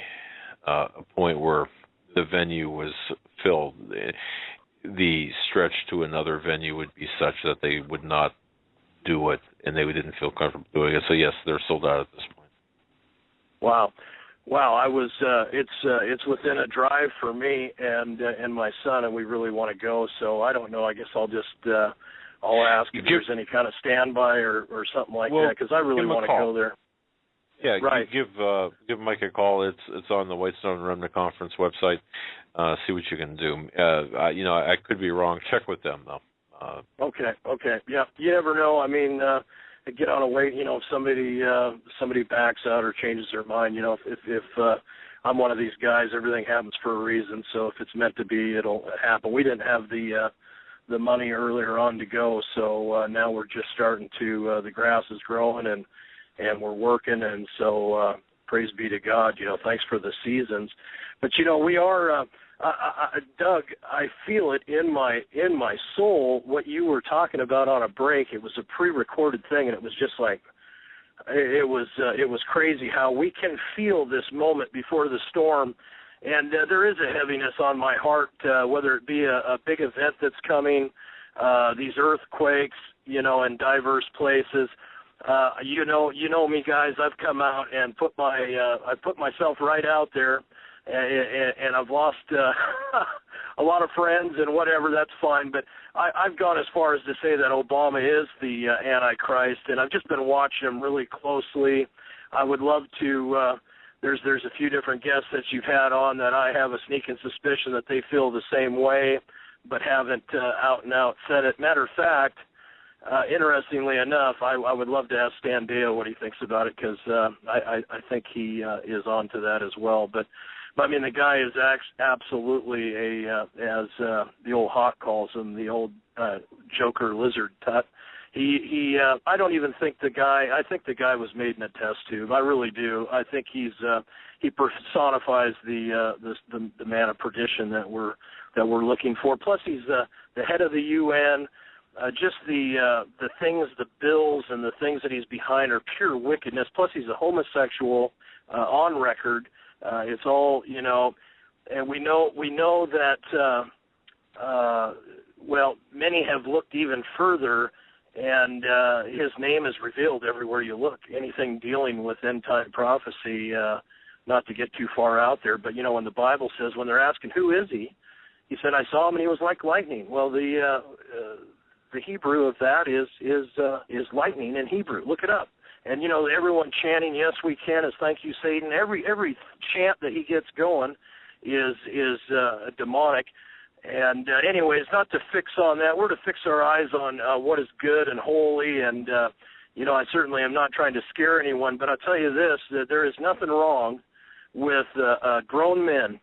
a point where the venue was filled. the stretch to another venue would be such that they would not do it, and they didn't feel comfortable doing it. So yes, they're sold out at this point. Wow. I was. It's within a drive for me and my son, and we really want to go. So I don't know. I guess I'll just I'll ask if there's any kind of standby or something like that, because I really want to go there. Yeah, right. Give Mike a call. It's on the Whitestone Remnant Conference website. See what you can do. I could be wrong. Check with them though. Okay. Yeah, you never know. I mean, get on a wait. If somebody backs out or changes their mind. If I'm one of these guys, everything happens for a reason. So if it's meant to be, it'll happen. We didn't have the money earlier on to go, so now we're just starting to. The grass is growing and we're working, and so praise be to God. Thanks for the seasons. But we are. Doug, I feel it in my soul. What you were talking about on a break, it was a pre-recorded thing, and it was just like it was crazy how we can feel this moment before the storm, and there is a heaviness on my heart, whether it be a big event that's coming, these earthquakes, in diverse places. You know me, guys. I've come out and put myself right out there. And I've lost a lot of friends and whatever, that's fine. But I've gone as far as to say that Obama is the Antichrist, and I've just been watching him really closely. I would love to, there's a few different guests that you've had on that I have a sneaking suspicion that they feel the same way, but haven't out and out said it. Matter of fact, interestingly enough, I would love to ask Stan Dale what he thinks about it, because I think he is on to that as well. But I mean, the guy is absolutely as the old Hawk calls him, the old Joker lizard tut. I don't even think I think the guy was made in a test tube. I really do. I think he personifies the man of perdition that we're looking for. Plus, he's the head of the UN. Just the things, the bills and the things that he's behind are pure wickedness. Plus, he's a homosexual on record. It's all, and we know that, many have looked even further, and his name is revealed everywhere you look. Anything dealing with end-time prophecy, not to get too far out there, but, when the Bible says, when they're asking, who is he? He said, I saw him and he was like lightning. Well, the Hebrew of that is lightning in Hebrew. Look it up. And, everyone chanting, yes, we can, is thank you, Satan. Every chant that he gets going is demonic. And anyways, not to fix on that. We're to fix our eyes on what is good and holy. And, I certainly am not trying to scare anyone, but I'll tell you this, that there is nothing wrong with grown men.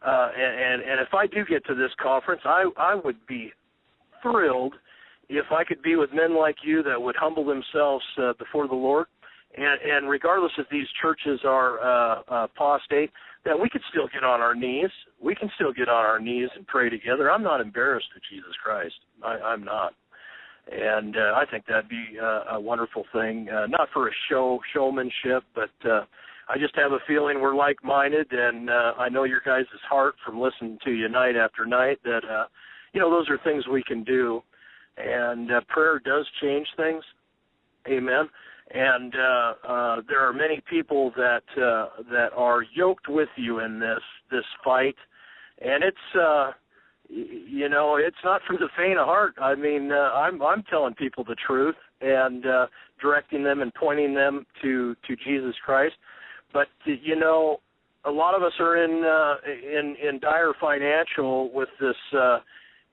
And if I do get to this conference, I would be thrilled if I could be with men like you that would humble themselves before the Lord, and regardless if these churches are apostate, that we could still get on our knees. We can still get on our knees and pray together. I'm not embarrassed of Jesus Christ. I'm not. And I think that'd be a wonderful thing, not for a showmanship, but I just have a feeling we're like-minded, and I know your guys' heart from listening to you night after night that, those are things we can do. And prayer does change things. Amen. And there are many people that are yoked with you in this fight, and it's it's not for the faint of heart. I mean, I'm telling people the truth and directing them and pointing them to Jesus Christ. But a lot of us are in dire financial with this.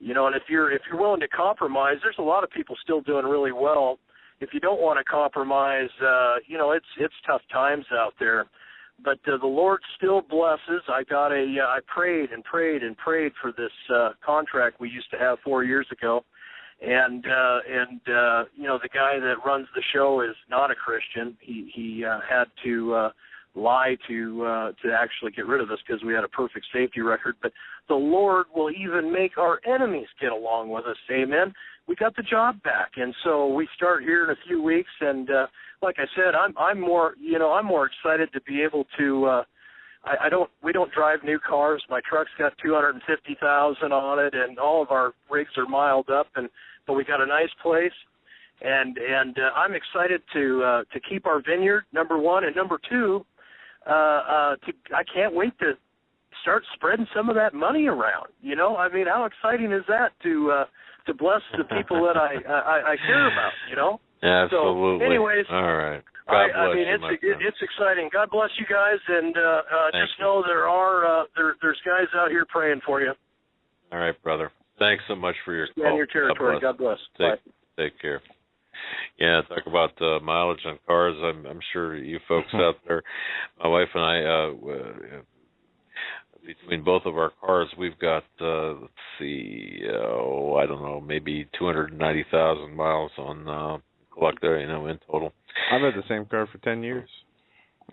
And if you're willing to compromise, there's a lot of people still doing really well. If you don't want to compromise, it's tough times out there. But the Lord still blesses. I prayed and prayed and prayed for this contract we used to have 4 years ago, and the guy that runs the show is not a Christian. He had to lie to actually get rid of us because we had a perfect safety record. But the Lord will even make our enemies get along with us. Amen. We got the job back, and so we start here in a few weeks. And like I said, I'm more excited to be able to we don't drive new cars. My truck's got 250,000 on it, and all of our rigs are miled up, but we got a nice place, and I'm excited to keep our vineyard, number one, and number two, I can't wait to start spreading some of that money around. You know, I mean, how exciting is that to bless the people that I care about? You know. Absolutely. So, anyways, all right. God bless I mean, it's exciting. God bless you guys, and just know there's guys out here praying for you. All right, brother. Thanks so much for your call. And your territory. God bless. Bye. Take care. Yeah, talk about mileage on cars. I'm sure you folks out there, my wife and I, between both of our cars, we've got, let's see, I don't know, maybe 290,000 miles on collector, you know, in total. I've had the same car for 10 years,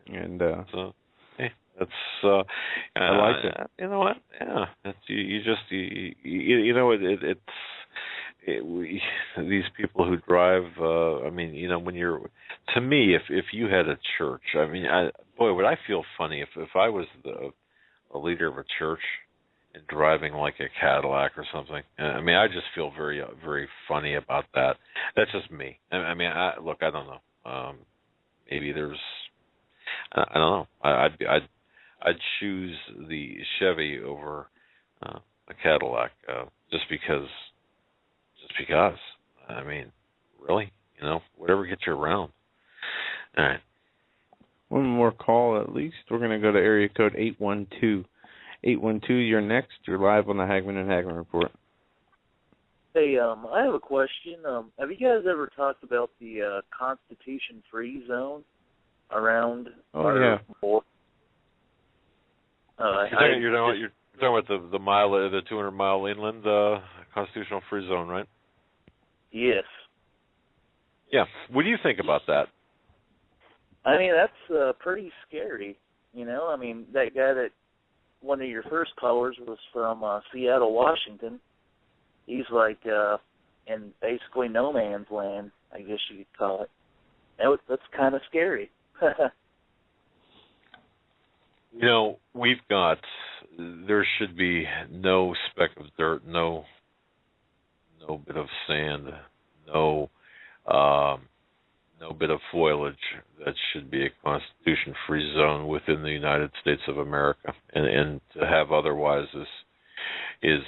and so, hey, that's I like it. You know what? Yeah, that's you know these people who drive. I mean, you know, when you're, to me, if you had a church, I mean, boy, would I feel funny if I was a leader of a church and driving like a Cadillac or something. I mean, I just feel very, very funny about that. That's just me. I mean, look, I don't know. Maybe there's, I don't know. I'd choose the Chevy over a Cadillac just because. I mean, really, you know, whatever gets you around. All right. One more call at least. We're going to go to area code 812. 812, you're next. You're live on the Hagmann and Hagmann Report. Hey, I have a question. Have you guys ever talked about the Constitution-free zone around our board? You're talking about the 200-mile inland constitutional free zone, right? Yes. Yeah. What do you think about that? I mean, that's pretty scary. You know, I mean, that guy that one of your first callers was from Seattle, Washington. He's like in basically no man's land, I guess you could call it. That's kind of scary. You know, there should be no speck of dirt, no bit of sand, no bit of foliage that should be a Constitution-free zone within the United States of America. And to have otherwise is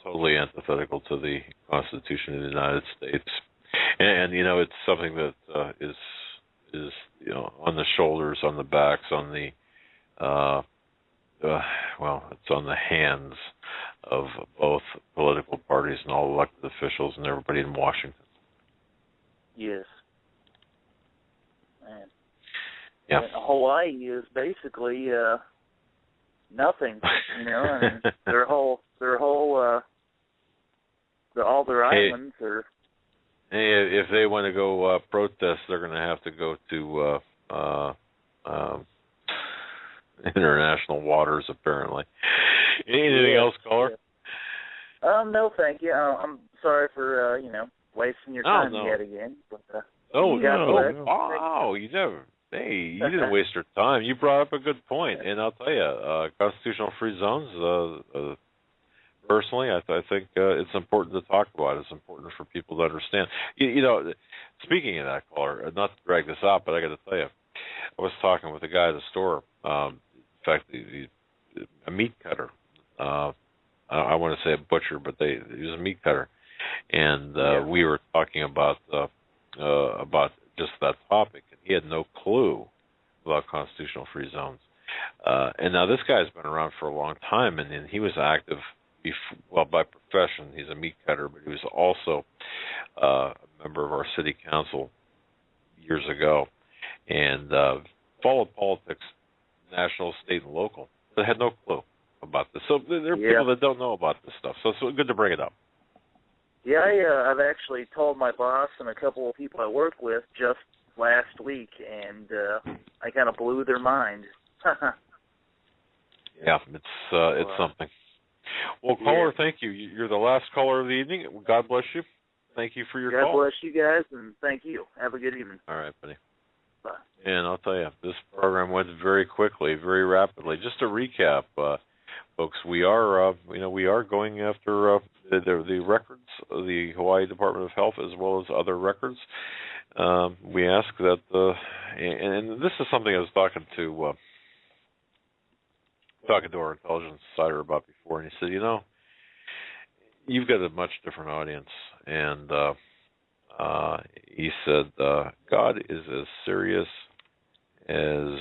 totally antithetical to the Constitution of the United States. And you know, it's something that is you know, on the shoulders, on the backs, on the it's on the hands of both political parties and all elected officials and everybody in Washington. Yes. Man. Yeah. And Hawaii is basically nothing. You know, I mean, all their islands are. Hey, if they want to go protest, they're going to have to go to international waters, apparently. Anything else, caller? No, thank you. I'm sorry for wasting your time yet again. But, you never. Hey, you didn't waste your time. You brought up a good point, and I'll tell you, constitutional free zones. Personally, I think it's important to talk about. It's important for people to understand. You know, speaking of that, caller, not to drag this out, but I got to tell you, I was talking with a guy at the store. In fact, a meat cutter. I want to say a butcher, but he was a meat cutter, and we were talking about just that topic, and he had no clue about constitutional free zones. And now this guy's been around for a long time, and he was active. By profession, he's a meat cutter, but he was also a member of our city council years ago, and followed politics, national, state, and local. They had no clue about this. So there are people that don't know about this stuff. So it's good to bring it up. Yeah, I've actually told my boss and a couple of people I work with just last week, and I kind of blew their mind. Yeah, it's something. Well, caller, thank you. You're the last caller of the evening. God bless you. Thank you for your call. God bless you guys, and thank you. Have a good evening. All right, buddy. And I'll tell you, this program went very quickly, very rapidly. Just to recap, folks, we are going after the records of the Hawaii Department of Health as well as other records. We ask that, and this is something I was talking to our intelligence insider about before, and he said, you've got a much different audience, and he said, God is as serious as